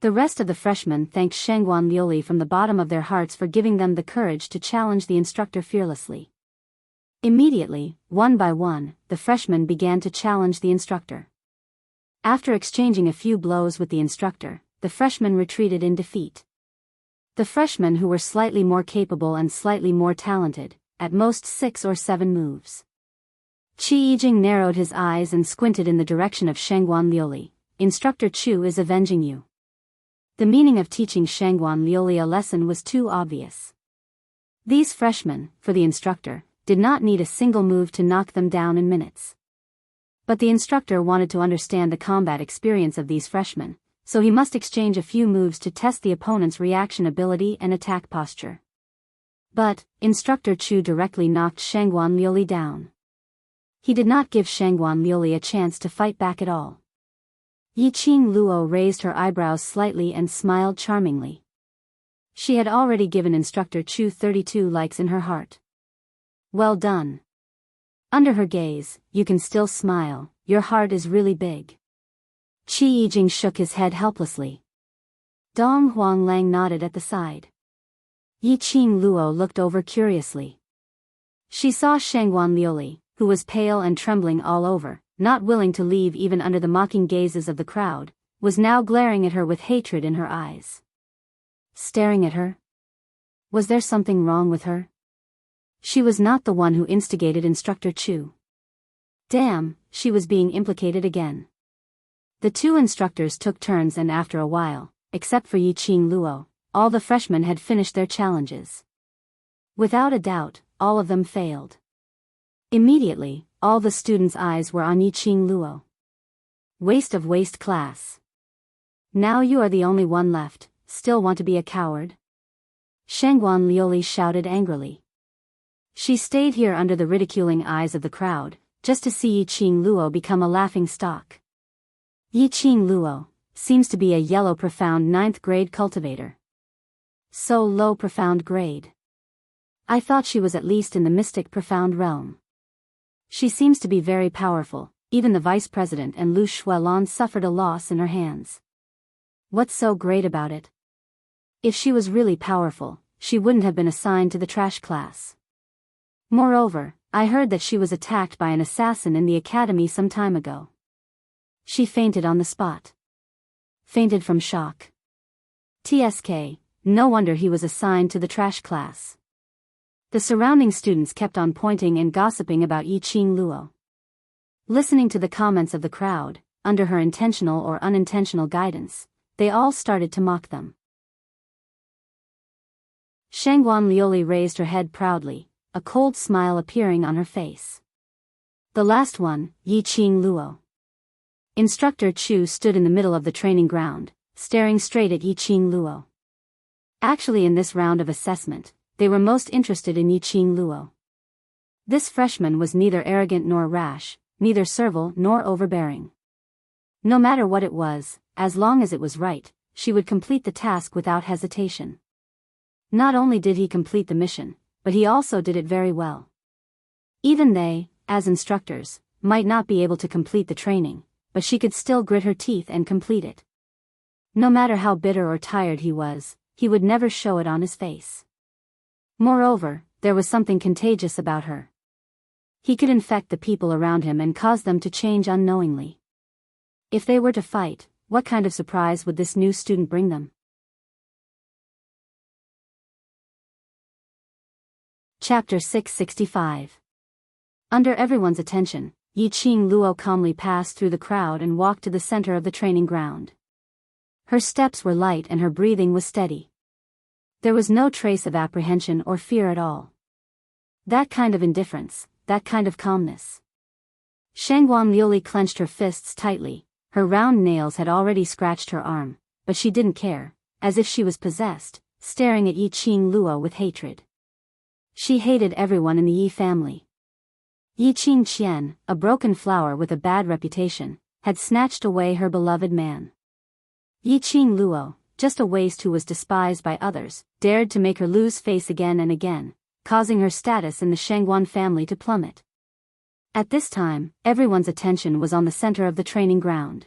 The rest of the freshmen thanked Shangguan Liuli from the bottom of their hearts for giving them the courage to challenge the instructor fearlessly. Immediately, one by one, the freshmen began to challenge the instructor. After exchanging a few blows with the instructor, the freshmen retreated in defeat. The freshmen who were slightly more capable and slightly more talented, at most 6 or 7 moves. Qi Yijing narrowed his eyes and squinted in the direction of Shangguan Liuli. Instructor Chu is avenging you. The meaning of teaching Shangguan Liuli a lesson was too obvious. These freshmen, for the instructor, did not need a single move to knock them down in minutes. But the instructor wanted to understand the combat experience of these freshmen, so he must exchange a few moves to test the opponent's reaction ability and attack posture. But, Instructor Chu directly knocked Shangguan Liuli down. He did not give Shangguan Liuli a chance to fight back at all. Yiqing Luo raised her eyebrows slightly and smiled charmingly. She had already given Instructor Chu 32 likes in her heart. Well done. Under her gaze, you can still smile, your heart is really big. Qi Yijing shook his head helplessly. Dong Huang Lang nodded at the side. Yiqing Luo looked over curiously. She saw Shangguan Liuli, who was pale and trembling all over, not willing to leave even under the mocking gazes of the crowd, was now glaring at her with hatred in her eyes. Staring at her? Was there something wrong with her? She was not the one who instigated Instructor Chu. Damn, she was being implicated again. The 2 instructors took turns and after a while, except for Yiqing Luo, all the freshmen had finished their challenges. Without a doubt, all of them failed. Immediately, all the students' eyes were on Yiqing Luo. Waste of waste class. Now you are the only one left, still want to be a coward? Shangguan Liuli shouted angrily. She stayed here under the ridiculing eyes of the crowd, just to see Yiqing Luo become a laughing stock. Yiqing Luo seems to be a yellow profound 9th grade cultivator. So low profound grade. I thought she was at least in the mystic profound realm. She seems to be very powerful. Even the vice president and Lu Shuelon suffered a loss in her hands. What's so great about it? If she was really powerful, she wouldn't have been assigned to the trash class. Moreover, I heard that she was attacked by an assassin in the academy some time ago. She fainted on the spot. Fainted from shock. TSK, no wonder he was assigned to the trash class. The surrounding students kept on pointing and gossiping about Yiqing Luo. Listening to the comments of the crowd, under her intentional or unintentional guidance, they all started to mock them. Shangguan Liuli raised her head proudly, a cold smile appearing on her face. The last one, Yiqing Luo. Instructor Chu stood in the middle of the training ground, staring straight at Yiqing Luo. Actually, in this round of assessment, they were most interested in Yiqing Luo. This freshman was neither arrogant nor rash, neither servile nor overbearing. No matter what it was, as long as it was right, she would complete the task without hesitation. Not only did he complete the mission, but he also did it very well. Even they, as instructors, might not be able to complete the training, but she could still grit her teeth and complete it. No matter how bitter or tired he was, he would never show it on his face. Moreover, there was something contagious about her. He could infect the people around him and cause them to change unknowingly. If they were to fight, what kind of surprise would this new student bring them? Chapter 665. Under everyone's attention, Yiqing Luo calmly passed through the crowd and walked to the center of the training ground. Her steps were light and her breathing was steady. There was no trace of apprehension or fear at all. That kind of indifference, that kind of calmness. Shangguan Liuli clenched her fists tightly, her round nails had already scratched her arm, but she didn't care, as if she was possessed, staring at Yiqing Luo with hatred. She hated everyone in the Yi family. Yiqing Qian, a broken flower with a bad reputation, had snatched away her beloved man. Yiqing Luo, just a waste who was despised by others, dared to make her lose face again and again, causing her status in the Shangguan family to plummet. At this time, everyone's attention was on the center of the training ground.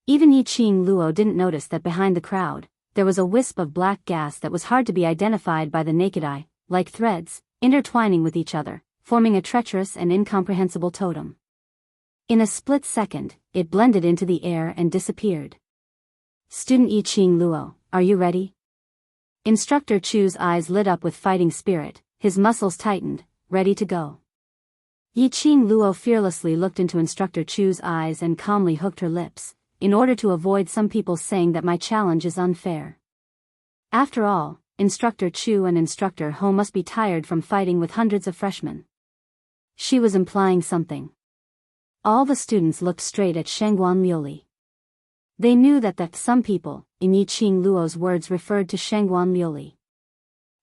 Even Yiqing Luo didn't notice that behind the crowd, there was a wisp of black gas that was hard to be identified by the naked eye, like threads, intertwining with each other, forming a treacherous and incomprehensible totem. In a split second, it blended into the air and disappeared. Student Yiqing Luo, are you ready? Instructor Chu's eyes lit up with fighting spirit, his muscles tightened, ready to go. Yiqing Luo fearlessly looked into Instructor Chu's eyes and calmly hooked her lips, in order to avoid some people saying that my challenge is unfair. After all, Instructor Chu and Instructor Ho must be tired from fighting with hundreds of freshmen. She was implying something. All the students looked straight at Shangguan Liuli. They knew that some people, in Yiqing Luo's words, referred to Shangguan Liuli.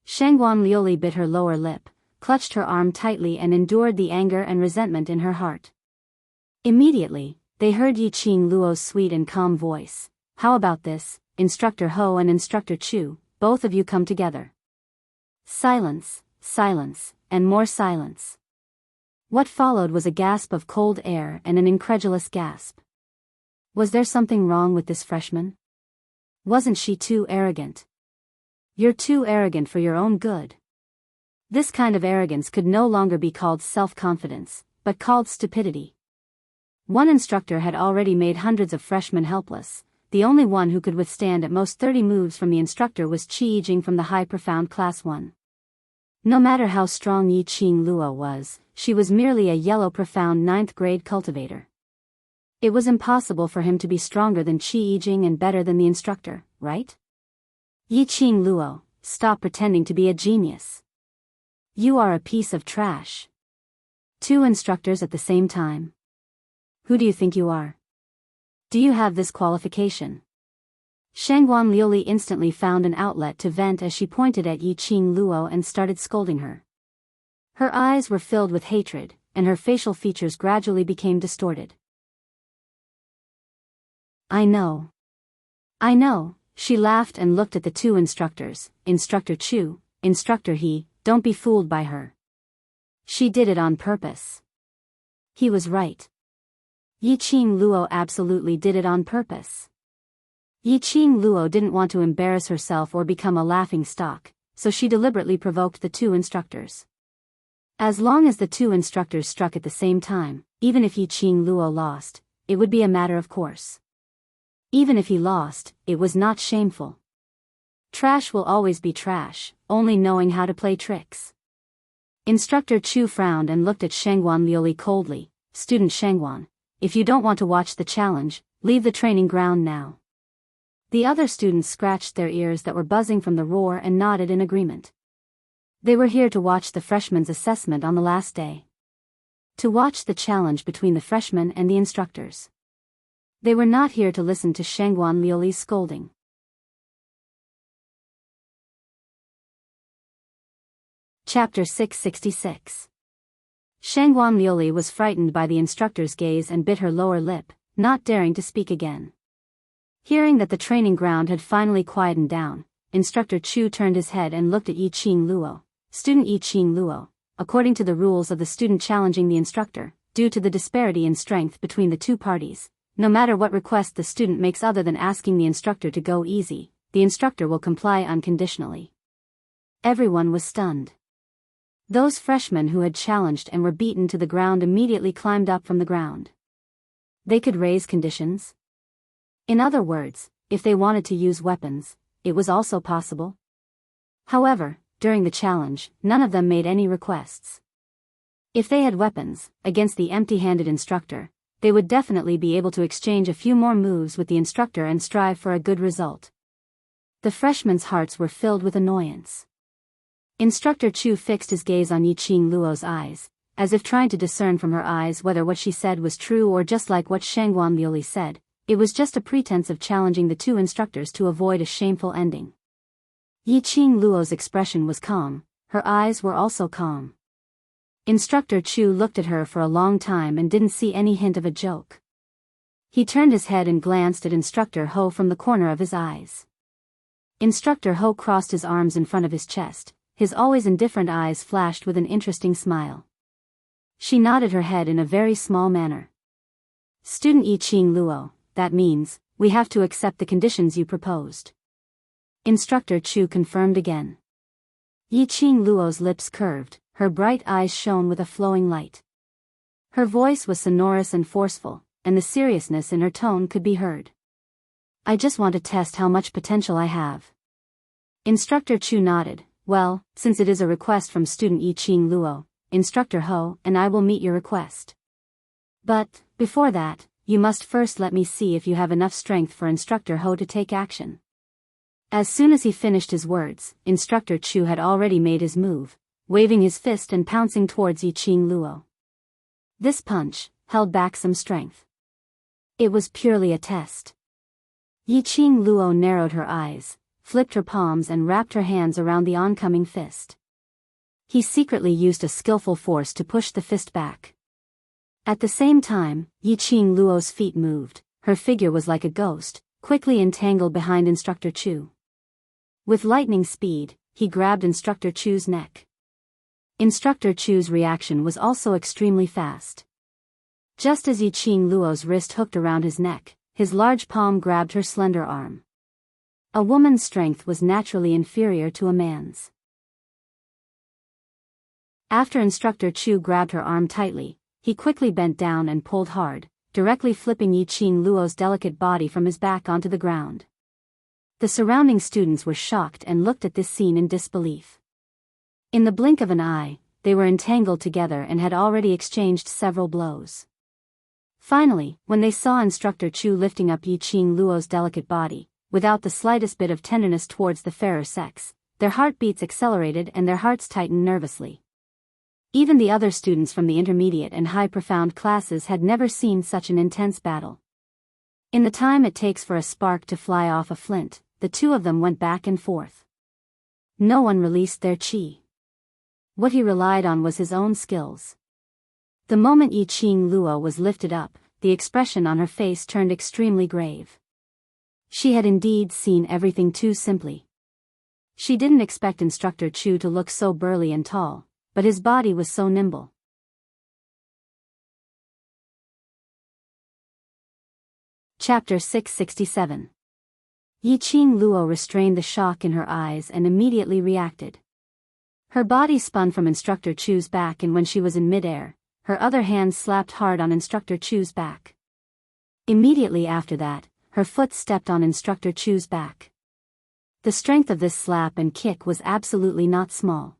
Shangguan Liuli bit her lower lip, clutched her arm tightly and endured the anger and resentment in her heart. Immediately, they heard Yiqing Luo's sweet and calm voice. How about this, Instructor Ho and Instructor Chu, both of you come together. Silence, silence, and more silence. What followed was a gasp of cold air and an incredulous gasp. Was there something wrong with this freshman? Wasn't she too arrogant? You're too arrogant for your own good. This kind of arrogance could no longer be called self-confidence, but called stupidity. One instructor had already made hundreds of freshmen helpless. The only one who could withstand at most 30 moves from the instructor was Qi Yijing from the High Profound Class 1. No matter how strong Yiqing Luo was, she was merely a yellow profound 9th grade cultivator. It was impossible for him to be stronger than Qi Yijing and better than the instructor, right? Yiqing Luo, stop pretending to be a genius. You are a piece of trash. 2 instructors at the same time. Who do you think you are? Do you have this qualification? Shangguan Liuli instantly found an outlet to vent as she pointed at Yiqing Luo and started scolding her. Her eyes were filled with hatred, and her facial features gradually became distorted. I know, she laughed and looked at the 2 instructors, Instructor Chu, Instructor He, don't be fooled by her. She did it on purpose. He was right. Yiqing Luo absolutely did it on purpose. Yiqing Luo didn't want to embarrass herself or become a laughing stock, so she deliberately provoked the 2 instructors. As long as the 2 instructors struck at the same time, even if Yiqing Luo lost, it would be a matter of course. Even if he lost, it was not shameful. Trash will always be trash, only knowing how to play tricks. Instructor Chu frowned and looked at Shangguan Liuli coldly. Student Shangguan, if you don't want to watch the challenge, leave the training ground now. The other students scratched their ears that were buzzing from the roar and nodded in agreement. They were here to watch the freshmen's assessment on the last day. To watch the challenge between the freshmen and the instructors. They were not here to listen to Shangguan Liuli's scolding. Chapter 666. Shangguan Liuli was frightened by the instructor's gaze and bit her lower lip, not daring to speak again. Hearing that the training ground had finally quietened down, Instructor Chu turned his head and looked at Yiqing Luo. Student Yiqing Luo, according to the rules of the student challenging the instructor, due to the disparity in strength between the 2 parties, no matter what request the student makes other than asking the instructor to go easy, the instructor will comply unconditionally. Everyone was stunned. Those freshmen who had challenged and were beaten to the ground immediately climbed up from the ground. They could raise conditions. In other words, if they wanted to use weapons, it was also possible. However, during the challenge, none of them made any requests. If they had weapons, against the empty-handed instructor, they would definitely be able to exchange a few more moves with the instructor and strive for a good result. The freshmen's hearts were filled with annoyance. Instructor Chu fixed his gaze on Yiqing Luo's eyes, as if trying to discern from her eyes whether what she said was true or just like what Shangguan Liuli said, it was just a pretense of challenging the 2 instructors to avoid a shameful ending. Yiqing Luo's expression was calm, her eyes were also calm. Instructor Chu looked at her for a long time and didn't see any hint of a joke. He turned his head and glanced at Instructor Ho from the corner of his eyes. Instructor Ho crossed his arms in front of his chest. His always indifferent eyes flashed with an interesting smile. She nodded her head in a very small manner. Student Yiqing Luo, that means, we have to accept the conditions you proposed. Instructor Chu confirmed again. Yiqing Luo's lips curved, her bright eyes shone with a flowing light. Her voice was sonorous and forceful, and the seriousness in her tone could be heard. I just want to test how much potential I have. Instructor Chu nodded. Well, since it is a request from student Yiqing Luo, Instructor Ho and I will meet your request. But, before that, you must first let me see if you have enough strength for Instructor Ho to take action. As soon as he finished his words, Instructor Chu had already made his move, waving his fist and pouncing towards Yiqing Luo. This punch held back some strength. It was purely a test. Yiqing Luo narrowed her eyes, flipped her palms and wrapped her hands around the oncoming fist. He secretly used a skillful force to push the fist back. At the same time, Yiqing Luo's feet moved, her figure was like a ghost, quickly entangled behind Instructor Chu. With lightning speed, he grabbed Instructor Chu's neck. Instructor Chu's reaction was also extremely fast. Just as Yiqing Luo's wrist hooked around his neck, his large palm grabbed her slender arm. A woman's strength was naturally inferior to a man's. After Instructor Chu grabbed her arm tightly, he quickly bent down and pulled hard, directly flipping Yiqing Luo's delicate body from his back onto the ground. The surrounding students were shocked and looked at this scene in disbelief. In the blink of an eye, they were entangled together and had already exchanged several blows. Finally, when they saw Instructor Chu lifting up Yiqing Luo's delicate body, without the slightest bit of tenderness towards the fairer sex, their heartbeats accelerated and their hearts tightened nervously. Even the other students from the intermediate and high profound classes had never seen such an intense battle. In the time it takes for a spark to fly off a flint, the two of them went back and forth. No one released their chi. What he relied on was his own skills. The moment Yi Qing Luo was lifted up, the expression on her face turned extremely grave. She had indeed seen everything too simply. She didn't expect Instructor Chu to look so burly and tall, but his body was so nimble. Chapter 667. Yi Qing Luo restrained the shock in her eyes and immediately reacted. Her body spun from Instructor Chu's back, and when she was in midair, her other hand slapped hard on Instructor Chu's back. Immediately after that, her foot stepped on Instructor Chu's back. The strength of this slap and kick was absolutely not small.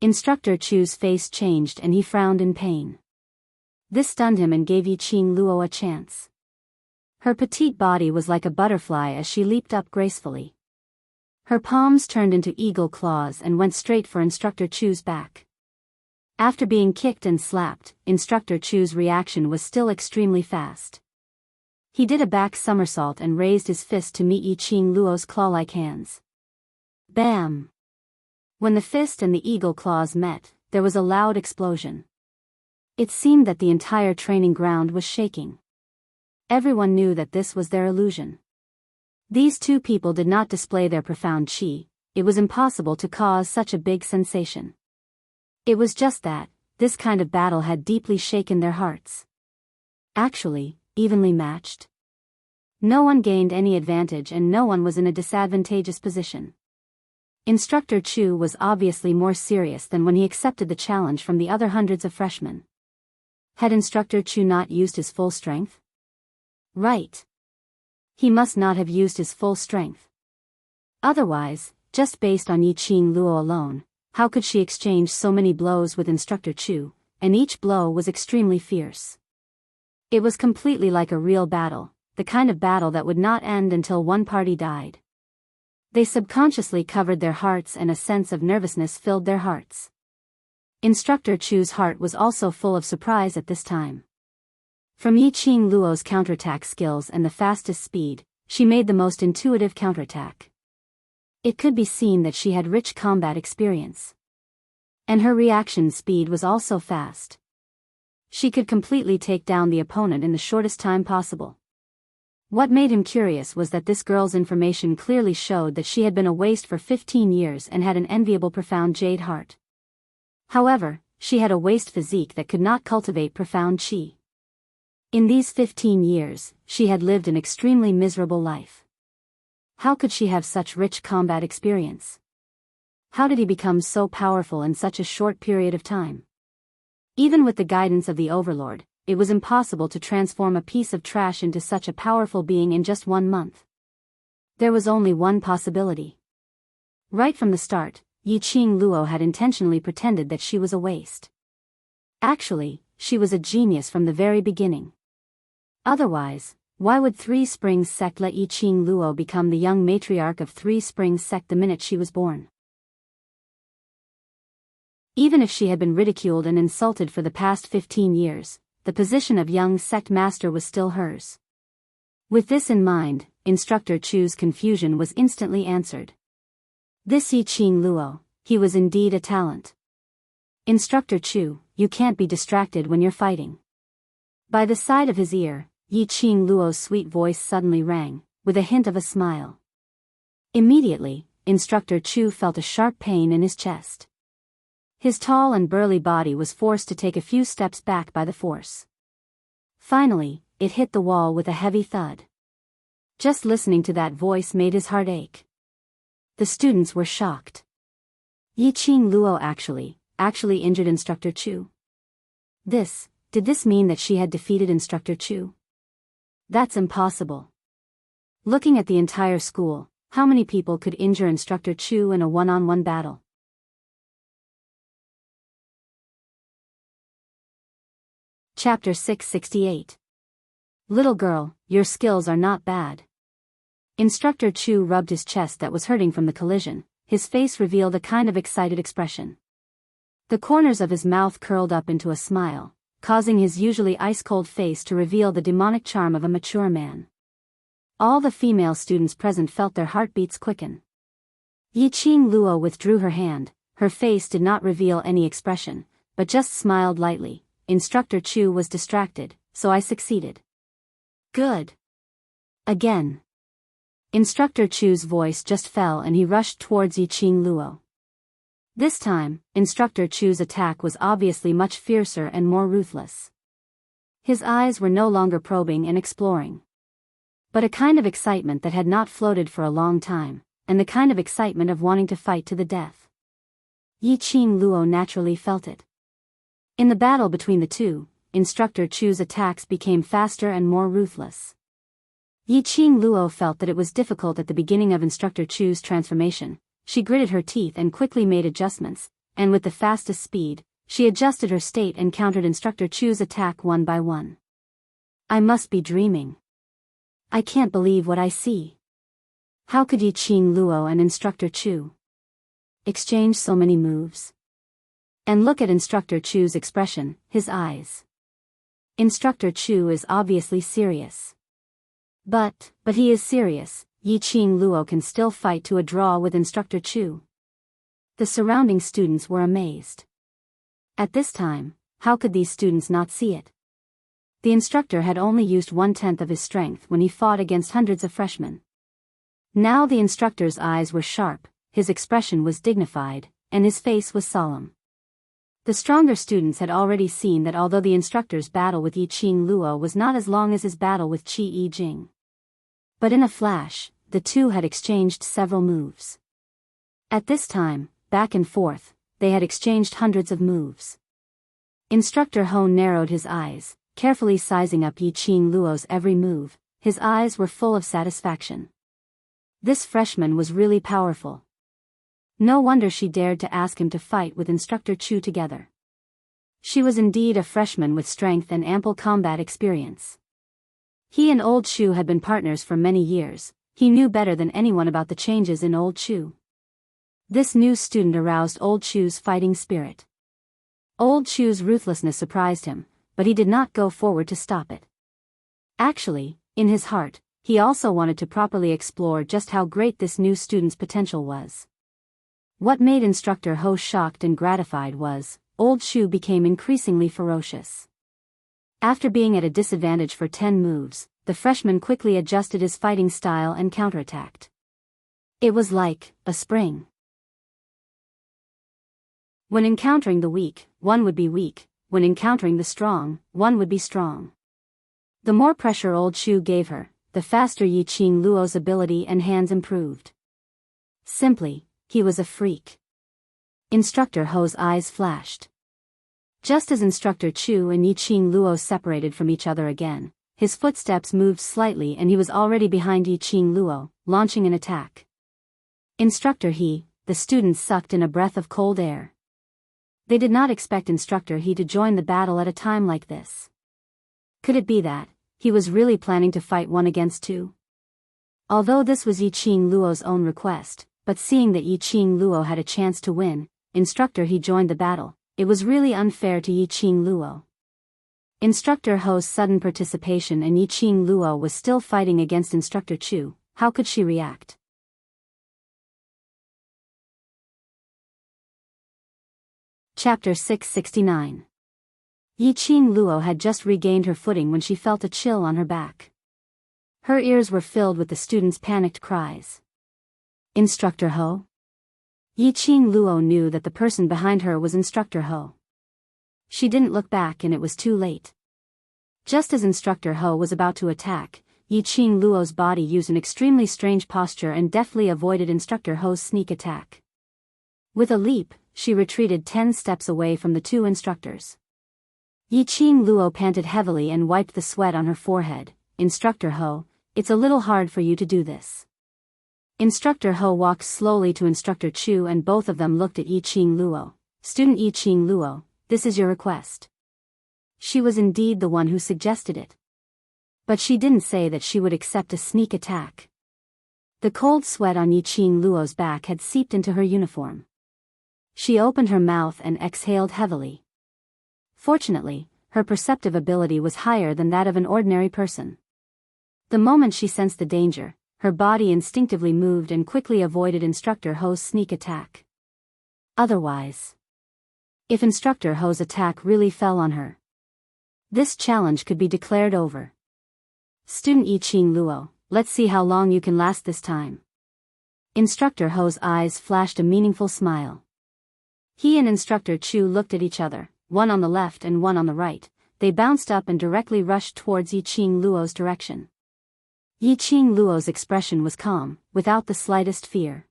Instructor Chu's face changed and he frowned in pain. This stunned him and gave Yi Qing Luo a chance. Her petite body was like a butterfly as she leaped up gracefully. Her palms turned into eagle claws and went straight for Instructor Chu's back. After being kicked and slapped, Instructor Chu's reaction was still extremely fast. He did a back somersault and raised his fist to meet Yi Qing Luo's claw-like hands. Bam! When the fist and the eagle claws met, there was a loud explosion. It seemed that the entire training ground was shaking. Everyone knew that this was their illusion. These two people did not display their profound chi. It was impossible to cause such a big sensation. It was just that, this kind of battle had deeply shaken their hearts. Actually, evenly matched. No one gained any advantage and no one was in a disadvantageous position. Instructor Chu was obviously more serious than when he accepted the challenge from the other hundreds of freshmen. Had Instructor Chu not used his full strength? Right. He must not have used his full strength. Otherwise, just based on Yi Qing Luo alone, how could she exchange so many blows with Instructor Chu, and each blow was extremely fierce. It was completely like a real battle, the kind of battle that would not end until one party died. They subconsciously covered their hearts and a sense of nervousness filled their hearts. Instructor Chu's heart was also full of surprise at this time. From Yi Qing Luo's counterattack skills and the fastest speed, she made the most intuitive counterattack. It could be seen that she had rich combat experience. And her reaction speed was also fast. She could completely take down the opponent in the shortest time possible. What made him curious was that this girl's information clearly showed that she had been a waste for 15 years and had an enviable profound jade heart. However, she had a waste physique that could not cultivate profound chi. In these 15 years, she had lived an extremely miserable life. How could she have such rich combat experience? How did he become so powerful in such a short period of time? Even with the guidance of the Overlord, it was impossible to transform a piece of trash into such a powerful being in just 1 month. There was only one possibility. Right from the start, Yi Qing Luo had intentionally pretended that she was a waste. Actually, she was a genius from the very beginning. Otherwise, why would Three Springs sect let Yi Qing Luo become the young matriarch of Three Springs sect the minute she was born? Even if she had been ridiculed and insulted for the past 15 years, the position of young sect master was still hers. With this in mind, Instructor Chu's confusion was instantly answered. This Yi Qing Luo, he was indeed a talent. Instructor Chu, you can't be distracted when you're fighting. By the side of his ear, Yi Qing Luo's sweet voice suddenly rang, with a hint of a smile. Immediately, Instructor Chu felt a sharp pain in his chest. His tall and burly body was forced to take a few steps back by the force. Finally, it hit the wall with a heavy thud. Just listening to that voice made his heart ache. The students were shocked. Yi Qing Luo actually injured Instructor Chu. Did this mean that she had defeated Instructor Chu? That's impossible. Looking at the entire school, how many people could injure Instructor Chu in a one-on-one battle? Chapter 668. Little girl, your skills are not bad. Instructor Chu rubbed his chest that was hurting from the collision, his face revealed a kind of excited expression. The corners of his mouth curled up into a smile, causing his usually ice-cold face to reveal the demonic charm of a mature man. All the female students present felt their heartbeats quicken. Yiqing Luo withdrew her hand. Her face did not reveal any expression, but just smiled lightly. Instructor Chu was distracted, so I succeeded. Good. Again. Instructor Chu's voice just fell and he rushed towards Yiqing Luo. This time, Instructor Chu's attack was obviously much fiercer and more ruthless. His eyes were no longer probing and exploring, but a kind of excitement that had not floated for a long time, and the kind of excitement of wanting to fight to the death. Yiqing Luo naturally felt it. In the battle between the two, Instructor Chu's attacks became faster and more ruthless. Yiqing Luo felt that it was difficult at the beginning of Instructor Chu's transformation. She gritted her teeth and quickly made adjustments, and with the fastest speed, she adjusted her state and countered Instructor Chu's attack one by one. I must be dreaming. I can't believe what I see. How could Yiqing Luo and Instructor Chu exchange so many moves? And look at Instructor Chu's expression, his eyes. Instructor Chu is obviously serious. But he is serious. Yiqing Luo can still fight to a draw with Instructor Chu. The surrounding students were amazed. At this time, how could these students not see it? The instructor had only used 1/10 of his strength when he fought against hundreds of freshmen. Now the instructor's eyes were sharp, his expression was dignified, and his face was solemn. The stronger students had already seen that although the instructor's battle with Yiqing Luo was not as long as his battle with Qi Yijing, but in a flash, the two had exchanged several moves. At this time, back and forth, they had exchanged hundreds of moves. Instructor Ho narrowed his eyes, carefully sizing up Yiqing Luo's every move. His eyes were full of satisfaction. This freshman was really powerful. No wonder she dared to ask him to fight with Instructor Chu together. She was indeed a freshman with strength and ample combat experience. He and Old Chu had been partners for many years. He knew better than anyone about the changes in Old Chu. This new student aroused Old Chu's fighting spirit. Old Chu's ruthlessness surprised him, but he did not go forward to stop it. Actually, in his heart, he also wanted to properly explore just how great this new student's potential was. What made Instructor Ho shocked and gratified was, Old Chu became increasingly ferocious. After being at a disadvantage for 10 moves, the freshman quickly adjusted his fighting style and counterattacked. It was like a spring. When encountering the weak, one would be weak. When encountering the strong, one would be strong. The more pressure Old Chu gave her, the faster Yiqing Luo's ability and hands improved. Simply, he was a freak. Instructor Ho's eyes flashed. Just as Instructor Chu and Yiqing Luo separated from each other again, his footsteps moved slightly and he was already behind Yiqing Luo, launching an attack. Instructor He, the students sucked in a breath of cold air. They did not expect Instructor He to join the battle at a time like this. Could it be that he was really planning to fight 1 against 2? Although this was Yiqing Luo's own request, but seeing that Yiqing Luo had a chance to win, Instructor He joined the battle. It was really unfair to Yiqing Luo. Instructor Ho's sudden participation and Yiqing Luo was still fighting against Instructor Chu. How could she react? Chapter 669. Yiqing Luo had just regained her footing when she felt a chill on her back. Her ears were filled with the students' panicked cries. Instructor Ho? Yiqing Luo knew that the person behind her was Instructor Ho. She didn't look back and it was too late. Just as Instructor Ho was about to attack, Yiqing Luo's body used an extremely strange posture and deftly avoided Instructor Ho's sneak attack. With a leap, she retreated 10 steps away from the two instructors. Yiqing Luo panted heavily and wiped the sweat on her forehead. Instructor Ho, it's a little hard for you to do this. Instructor Ho walked slowly to Instructor Chu and both of them looked at Yiqing Luo. Student Yiqing Luo, this is your request. She was indeed the one who suggested it. But she didn't say that she would accept a sneak attack. The cold sweat on Yiqing Luo's back had seeped into her uniform. She opened her mouth and exhaled heavily. Fortunately, her perceptive ability was higher than that of an ordinary person. The moment she sensed the danger, her body instinctively moved and quickly avoided Instructor Ho's sneak attack. Otherwise, if Instructor Ho's attack really fell on her, this challenge could be declared over. Student Yiqing Luo, let's see how long you can last this time. Instructor Ho's eyes flashed a meaningful smile. He and Instructor Chu looked at each other, one on the left and one on the right. They bounced up and directly rushed towards Yiqing Luo's direction. Yiqing Luo's expression was calm, without the slightest fear.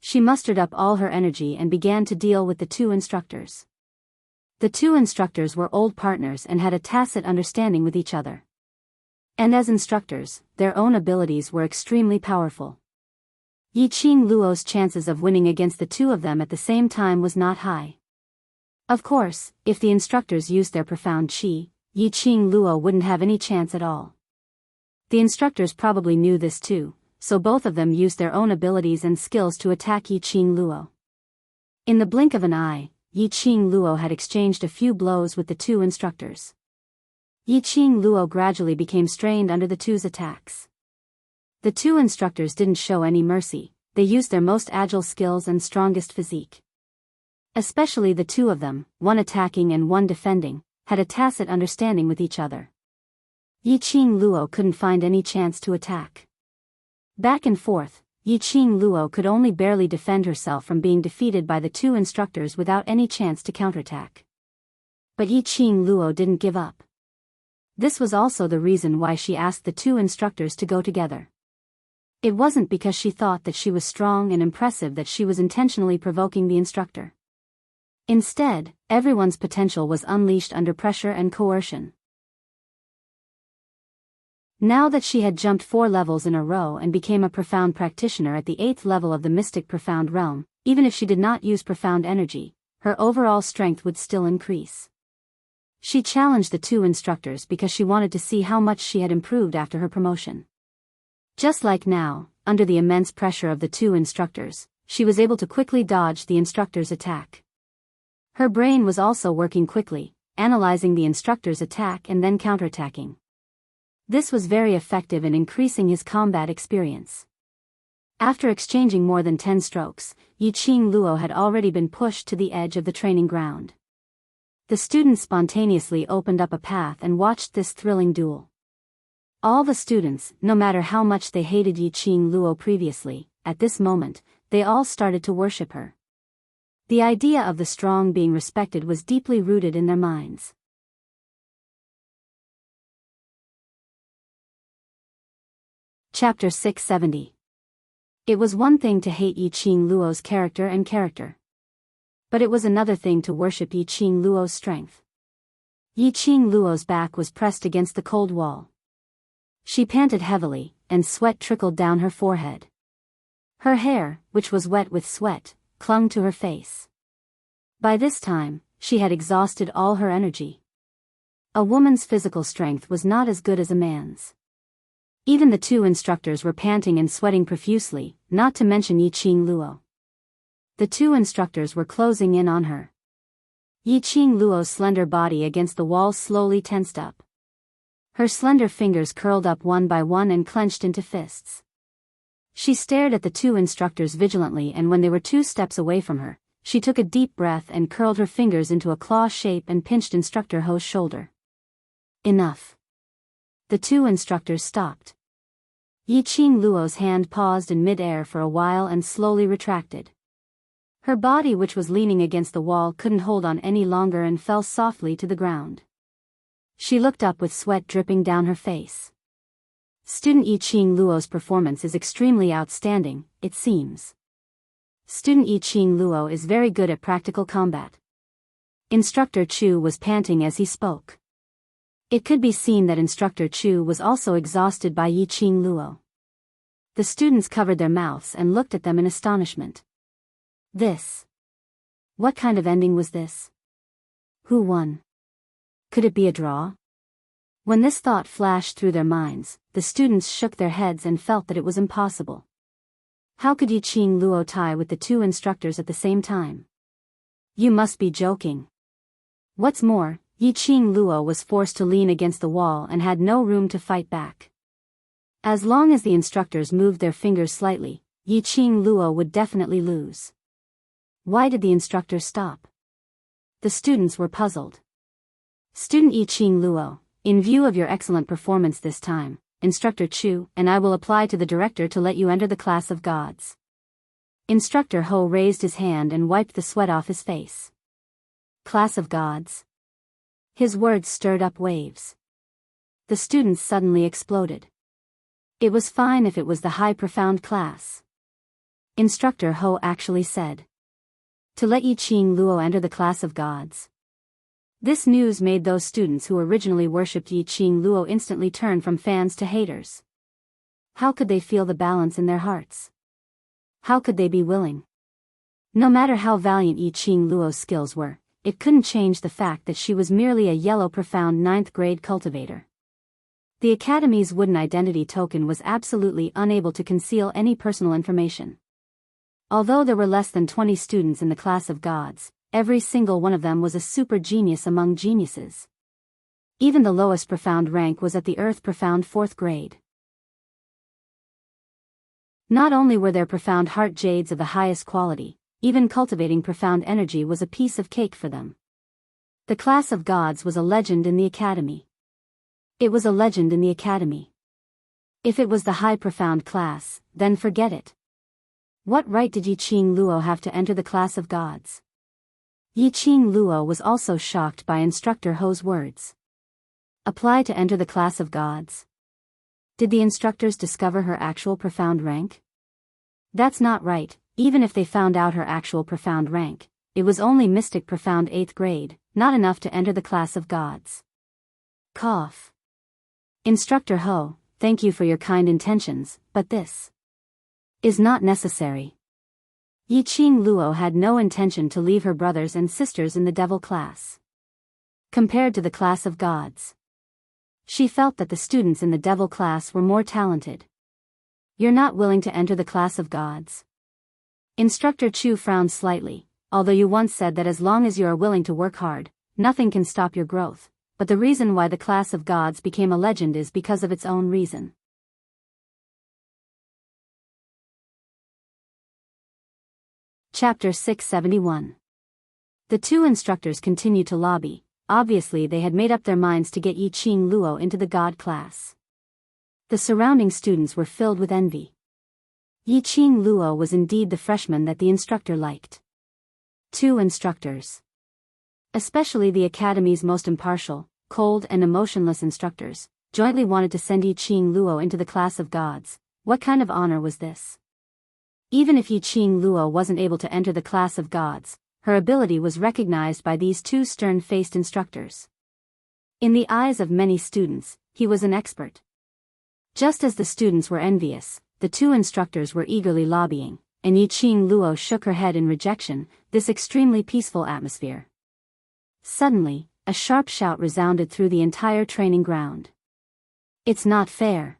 She mustered up all her energy and began to deal with the two instructors. The two instructors were old partners and had a tacit understanding with each other. And as instructors, their own abilities were extremely powerful. Yiqing Luo's chances of winning against the two of them at the same time was not high. Of course, if the instructors used their profound qi, Yiqing Luo wouldn't have any chance at all. The instructors probably knew this too, so both of them used their own abilities and skills to attack Yiqing Luo. In the blink of an eye, Yiqing Luo had exchanged a few blows with the two instructors. Yiqing Luo gradually became strained under the two's attacks. The two instructors didn't show any mercy, they used their most agile skills and strongest physique. Especially the two of them, one attacking and one defending, had a tacit understanding with each other. Yiqing Luo couldn't find any chance to attack. Back and forth, Yiqing Luo could only barely defend herself from being defeated by the two instructors without any chance to counterattack. But Yiqing Luo didn't give up. This was also the reason why she asked the two instructors to go together. It wasn't because she thought that she was strong and impressive that she was intentionally provoking the instructor. Instead, everyone's potential was unleashed under pressure and coercion. Now that she had jumped 4 levels in a row and became a profound practitioner at the 8th level of the mystic profound realm, even if she did not use profound energy, her overall strength would still increase. She challenged the two instructors because she wanted to see how much she had improved after her promotion. Just like now, under the immense pressure of the two instructors, she was able to quickly dodge the instructor's attack. Her brain was also working quickly, analyzing the instructor's attack and then counterattacking. This was very effective in increasing his combat experience. After exchanging more than 10 strokes, Yiqing Luo had already been pushed to the edge of the training ground. The students spontaneously opened up a path and watched this thrilling duel. All the students, no matter how much they hated Yiqing Luo previously, at this moment, they all started to worship her. The idea of the strong being respected was deeply rooted in their minds. Chapter 670. It was one thing to hate Yiqing Luo's character. But it was another thing to worship Yiqing Luo's strength. Yiqing Luo's back was pressed against the cold wall. She panted heavily, and sweat trickled down her forehead. Her hair, which was wet with sweat, clung to her face. By this time, she had exhausted all her energy. A woman's physical strength was not as good as a man's. Even the two instructors were panting and sweating profusely, not to mention Yiqing Luo. The two instructors were closing in on her. Yiqing Luo's slender body against the wall slowly tensed up. Her slender fingers curled up one by one and clenched into fists. She stared at the two instructors vigilantly, and when they were 2 steps away from her, she took a deep breath and curled her fingers into a claw shape and pinched Instructor Ho's shoulder. Enough. The two instructors stopped. Yiqing Luo's hand paused in mid-air for a while and slowly retracted. Her body, which was leaning against the wall, couldn't hold on any longer and fell softly to the ground. She looked up with sweat dripping down her face. Student Yiqing Luo's performance is extremely outstanding, it seems. Student Yiqing Luo is very good at practical combat. Instructor Chu was panting as he spoke. It could be seen that Instructor Chu was also exhausted by Yiqing Luo. The students covered their mouths and looked at them in astonishment. What kind of ending was this? Who won? Could it be a draw? When this thought flashed through their minds, the students shook their heads and felt that it was impossible. How could Yi Qing Luo tie with the two instructors at the same time? You must be joking. What's more, Yi Qing Luo was forced to lean against the wall and had no room to fight back. As long as the instructors moved their fingers slightly, Yi Qing Luo would definitely lose. Why did the instructors stop? The students were puzzled. Student Yi Qing Luo, in view of your excellent performance this time, Instructor Chu and I will apply to the director to let you enter the class of gods. Instructor Ho raised his hand and wiped the sweat off his face. Class of gods. His words stirred up waves. The students suddenly exploded. It was fine if it was the high profound class. Instructor Ho actually said. To let Yi Qing Luo enter the class of gods. This news made those students who originally worshipped Yi Qing Luo instantly turn from fans to haters. How could they feel the balance in their hearts? How could they be willing? No matter how valiant Yi Qing Luo's skills were, it couldn't change the fact that she was merely a yellow profound 9th grade cultivator. The Academy's wooden identity token was absolutely unable to conceal any personal information. Although there were less than 20 students in the class of gods, every single one of them was a super genius among geniuses. Even the lowest profound rank was at the Earth profound 4th grade. Not only were their profound heart jades of the highest quality, even cultivating profound energy was a piece of cake for them. The class of gods was a legend in the Academy. It was a legend in the Academy. If it was the high profound class, then forget it. What right did Yi Qing Luo have to enter the class of gods? Yi Qing Luo was also shocked by Instructor Ho's words. Apply to enter the class of gods. Did the instructors discover her actual profound rank? That's not right, even if they found out her actual profound rank, it was only mystic profound 8th grade, not enough to enter the class of gods. Cough. Instructor Ho, thank you for your kind intentions, but this is not necessary. Yi Qing Luo had no intention to leave her brothers and sisters in the devil class. Compared to the class of gods, she felt that the students in the devil class were more talented. You're not willing to enter the class of gods? Instructor Chu frowned slightly, although you once said that as long as you are willing to work hard, nothing can stop your growth, but the reason why the class of gods became a legend is because of its own reason. Chapter 671. The two instructors continued to lobby. Obviously they had made up their minds to get Yi Qing Luo into the god class. The surrounding students were filled with envy. Yi Qing Luo was indeed the freshman that the instructor liked. Two instructors. Especially the Academy's most impartial, cold and emotionless instructors, jointly wanted to send Yi Qing Luo into the class of gods. What kind of honor was this? Even if Yi Qing Luo wasn't able to enter the class of gods, her ability was recognized by these two stern-faced instructors. In the eyes of many students, he was an expert. Just as the students were envious, the two instructors were eagerly lobbying, and Yi Qing Luo shook her head in rejection, this extremely peaceful atmosphere. Suddenly, a sharp shout resounded through the entire training ground. It's not fair.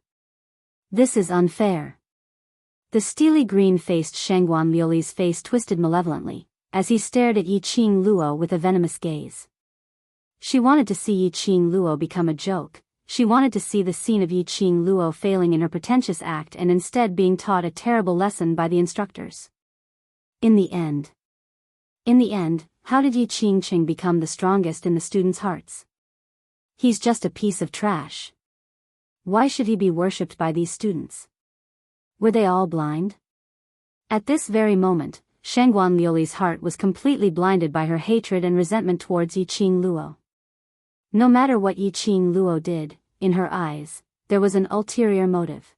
This is unfair. The steely green-faced Shangguan Liuli's face twisted malevolently, as he stared at Yi Qing Luo with a venomous gaze. She wanted to see Yi Qing Luo become a joke. She wanted to see the scene of Yi Qing Luo failing in her pretentious act and instead being taught a terrible lesson by the instructors. In the end, how did Yi Qing become the strongest in the students' hearts? He's just a piece of trash. Why should he be worshipped by these students? Were they all blind? At this very moment, Shangguan Liuli's heart was completely blinded by her hatred and resentment towards Yi Qing Luo. No matter what Yi Qing Luo did, in her eyes, there was an ulterior motive.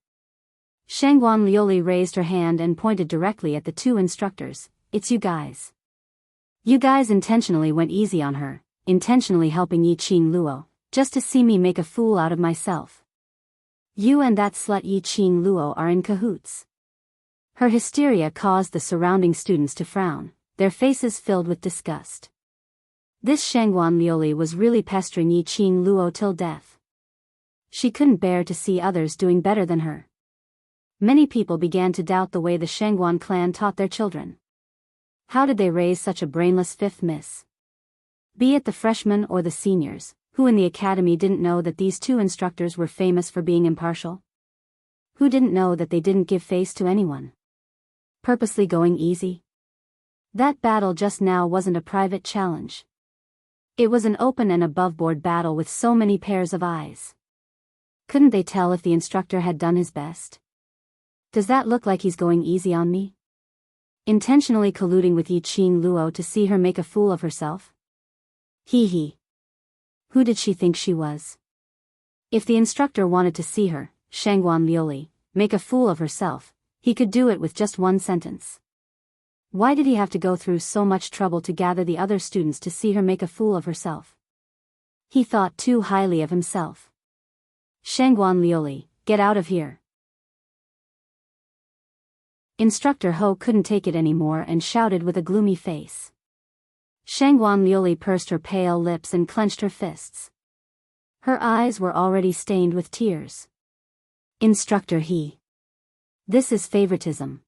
Shangguan Liuli raised her hand and pointed directly at the two instructors. It's you guys. You guys intentionally went easy on her, intentionally helping Yi Qing Luo, just to see me make a fool out of myself. You and that slut Yi Qing Luo are in cahoots. Her hysteria caused the surrounding students to frown, their faces filled with disgust. This Shangguan Liuli was really pestering Yi Qing Luo till death. She couldn't bear to see others doing better than her. Many people began to doubt the way the Shangguan clan taught their children. How did they raise such a brainless fifth miss? Be it the freshmen or the seniors, who in the academy didn't know that these two instructors were famous for being impartial? Who didn't know that they didn't give face to anyone? Purposely going easy? That battle just now wasn't a private challenge. It was an open and above-board battle with so many pairs of eyes. Couldn't they tell if the instructor had done his best? Does that look like he's going easy on me? Intentionally colluding with Yiqing Luo to see her make a fool of herself? Hee. Who did she think she was? If the instructor wanted to see her, Shangguan Liuli, make a fool of herself, he could do it with just one sentence. Why did he have to go through so much trouble to gather the other students to see her make a fool of herself? He thought too highly of himself. Shangguan Liuli, get out of here. Instructor Ho couldn't take it anymore and shouted with a gloomy face. Shangguan Liuli pursed her pale lips and clenched her fists. Her eyes were already stained with tears. Instructor He. This is favoritism.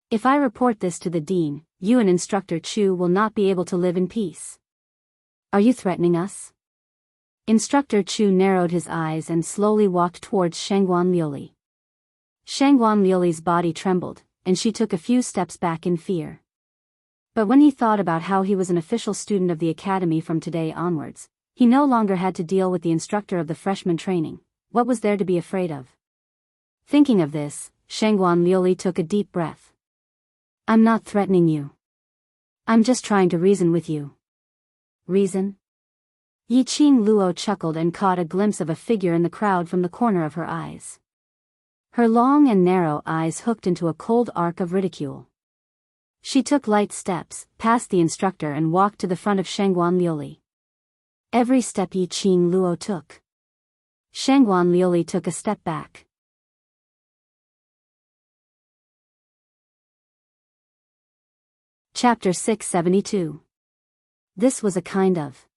If I report this to the dean, you and Instructor Chu will not be able to live in peace. Are you threatening us? Instructor Chu narrowed his eyes and slowly walked towards Shangguan Liuli. Shangguan Liuli's body trembled, and she took a few steps back in fear. But when he thought about how he was an official student of the academy from today onwards, he no longer had to deal with the instructor of the freshman training. What was there to be afraid of? Thinking of this, Shangguan Liuli took a deep breath. I'm not threatening you. I'm just trying to reason with you. Reason? Yiqing Luo chuckled and caught a glimpse of a figure in the crowd from the corner of her eyes. Her long and narrow eyes hooked into a cold arc of ridicule. She took light steps, past the instructor and walked to the front of Shangguan Liuli. Every step Yiqing Luo took, Shangguan Liuli took a step back. Chapter 672. This was a kind of.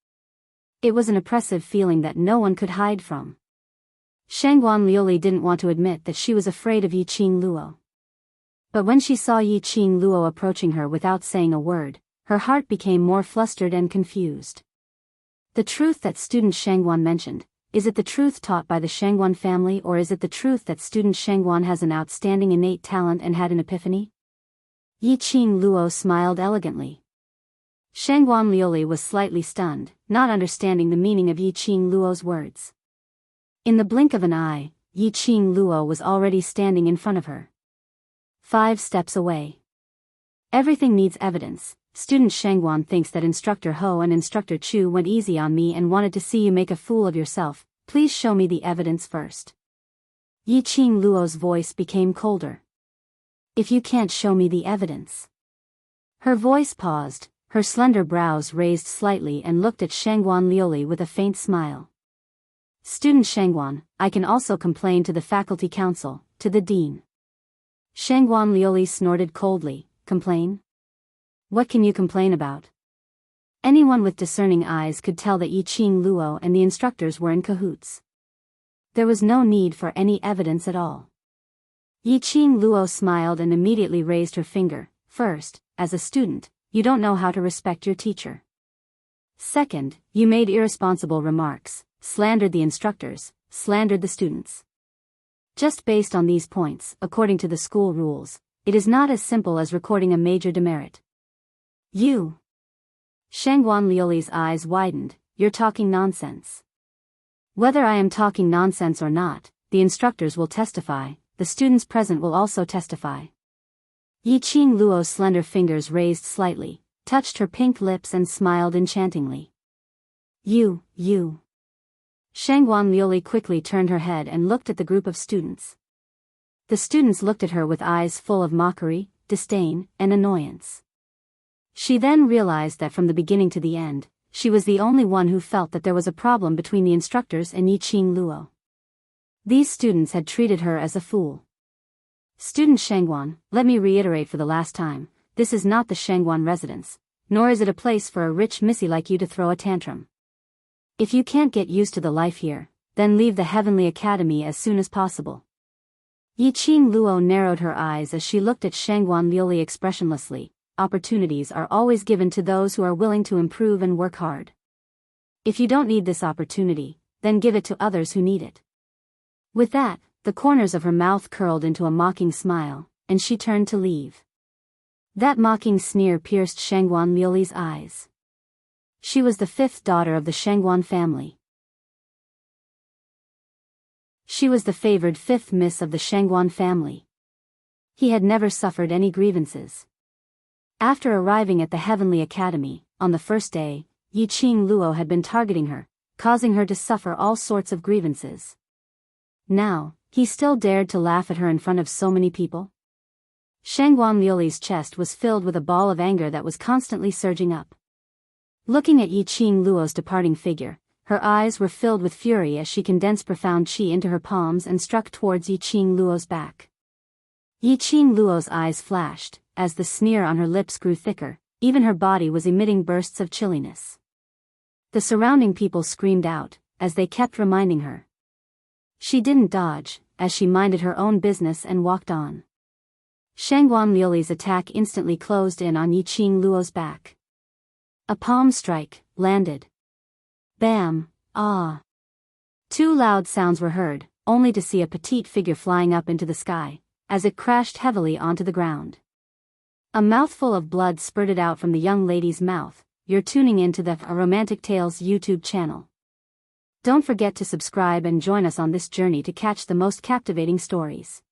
It was an oppressive feeling that no one could hide from. Shangguan Liuli didn't want to admit that she was afraid of Yiqing Luo. But when she saw Yiqing Luo approaching her without saying a word, her heart became more flustered and confused. The truth that student Shangguan mentioned, is it the truth taught by the Shangguan family, or is it the truth that student Shangguan has an outstanding innate talent and had an epiphany? Yiqing Luo smiled elegantly. Shangguan Liuli was slightly stunned, not understanding the meaning of Yiqing Luo's words. In the blink of an eye, Yiqing Luo was already standing in front of her. 5 steps away. Everything needs evidence. Student Shangguan thinks that Instructor Ho and Instructor Chu went easy on me and wanted to see you make a fool of yourself. Please show me the evidence first. Yiqing Luo's voice became colder. If you can't show me the evidence. Her voice paused, her slender brows raised slightly and looked at Shangguan Liuli with a faint smile. Student Shangguan, I can also complain to the faculty council, to the dean. Shangguan Liuli snorted coldly. Complain? What can you complain about? Anyone with discerning eyes could tell that Yiqing Luo and the instructors were in cahoots. There was no need for any evidence at all. Yiqing Luo smiled and immediately raised her finger. First, as a student, you don't know how to respect your teacher. Second, you made irresponsible remarks, slandered the instructors, slandered the students. Just based on these points, according to the school rules, it is not as simple as recording a major demerit. You. Shangguan Liuli's eyes widened. You're talking nonsense. Whether I am talking nonsense or not, the instructors will testify, the students present will also testify. Yiqing Luo's slender fingers raised slightly, touched her pink lips and smiled enchantingly. You. Shangguan Liuli quickly turned her head and looked at the group of students. The students looked at her with eyes full of mockery, disdain, and annoyance. She then realized that from the beginning to the end, she was the only one who felt that there was a problem between the instructors and Yiqing Luo. These students had treated her as a fool. Student Shangguan, let me reiterate for the last time, this is not the Shangguan residence, nor is it a place for a rich missy like you to throw a tantrum. If you can't get used to the life here, then leave the Heavenly Academy as soon as possible. Yiqing Luo narrowed her eyes as she looked at Shangguan Liuli expressionlessly. Opportunities are always given to those who are willing to improve and work hard. If you don't need this opportunity, then give it to others who need it. With that, the corners of her mouth curled into a mocking smile, and she turned to leave. That mocking sneer pierced Shangguan Liuli's eyes. She was the fifth daughter of the Shangguan family. She was the favored fifth miss of the Shangguan family. He had never suffered any grievances. After arriving at the Heavenly Academy, on the first day, Yiqing Luo had been targeting her, causing her to suffer all sorts of grievances. Now, he still dared to laugh at her in front of so many people? Shangguan Liuli's chest was filled with a ball of anger that was constantly surging up. Looking at Yiqing Luo's departing figure, her eyes were filled with fury as she condensed profound qi into her palms and struck towards Yiqing Luo's back. Yiqing Luo's eyes flashed, as the sneer on her lips grew thicker, even her body was emitting bursts of chilliness. The surrounding people screamed out, as they kept reminding her. She didn't dodge, as she minded her own business and walked on. Shangguan Liuli's attack instantly closed in on Yiqing Luo's back. A palm strike landed. Bam! Ah! Two loud sounds were heard, only to see a petite figure flying up into the sky, as it crashed heavily onto the ground. A mouthful of blood spurted out from the young lady's mouth. You're tuning into the Romantic Tales YouTube channel. Don't forget to subscribe and join us on this journey to catch the most captivating stories.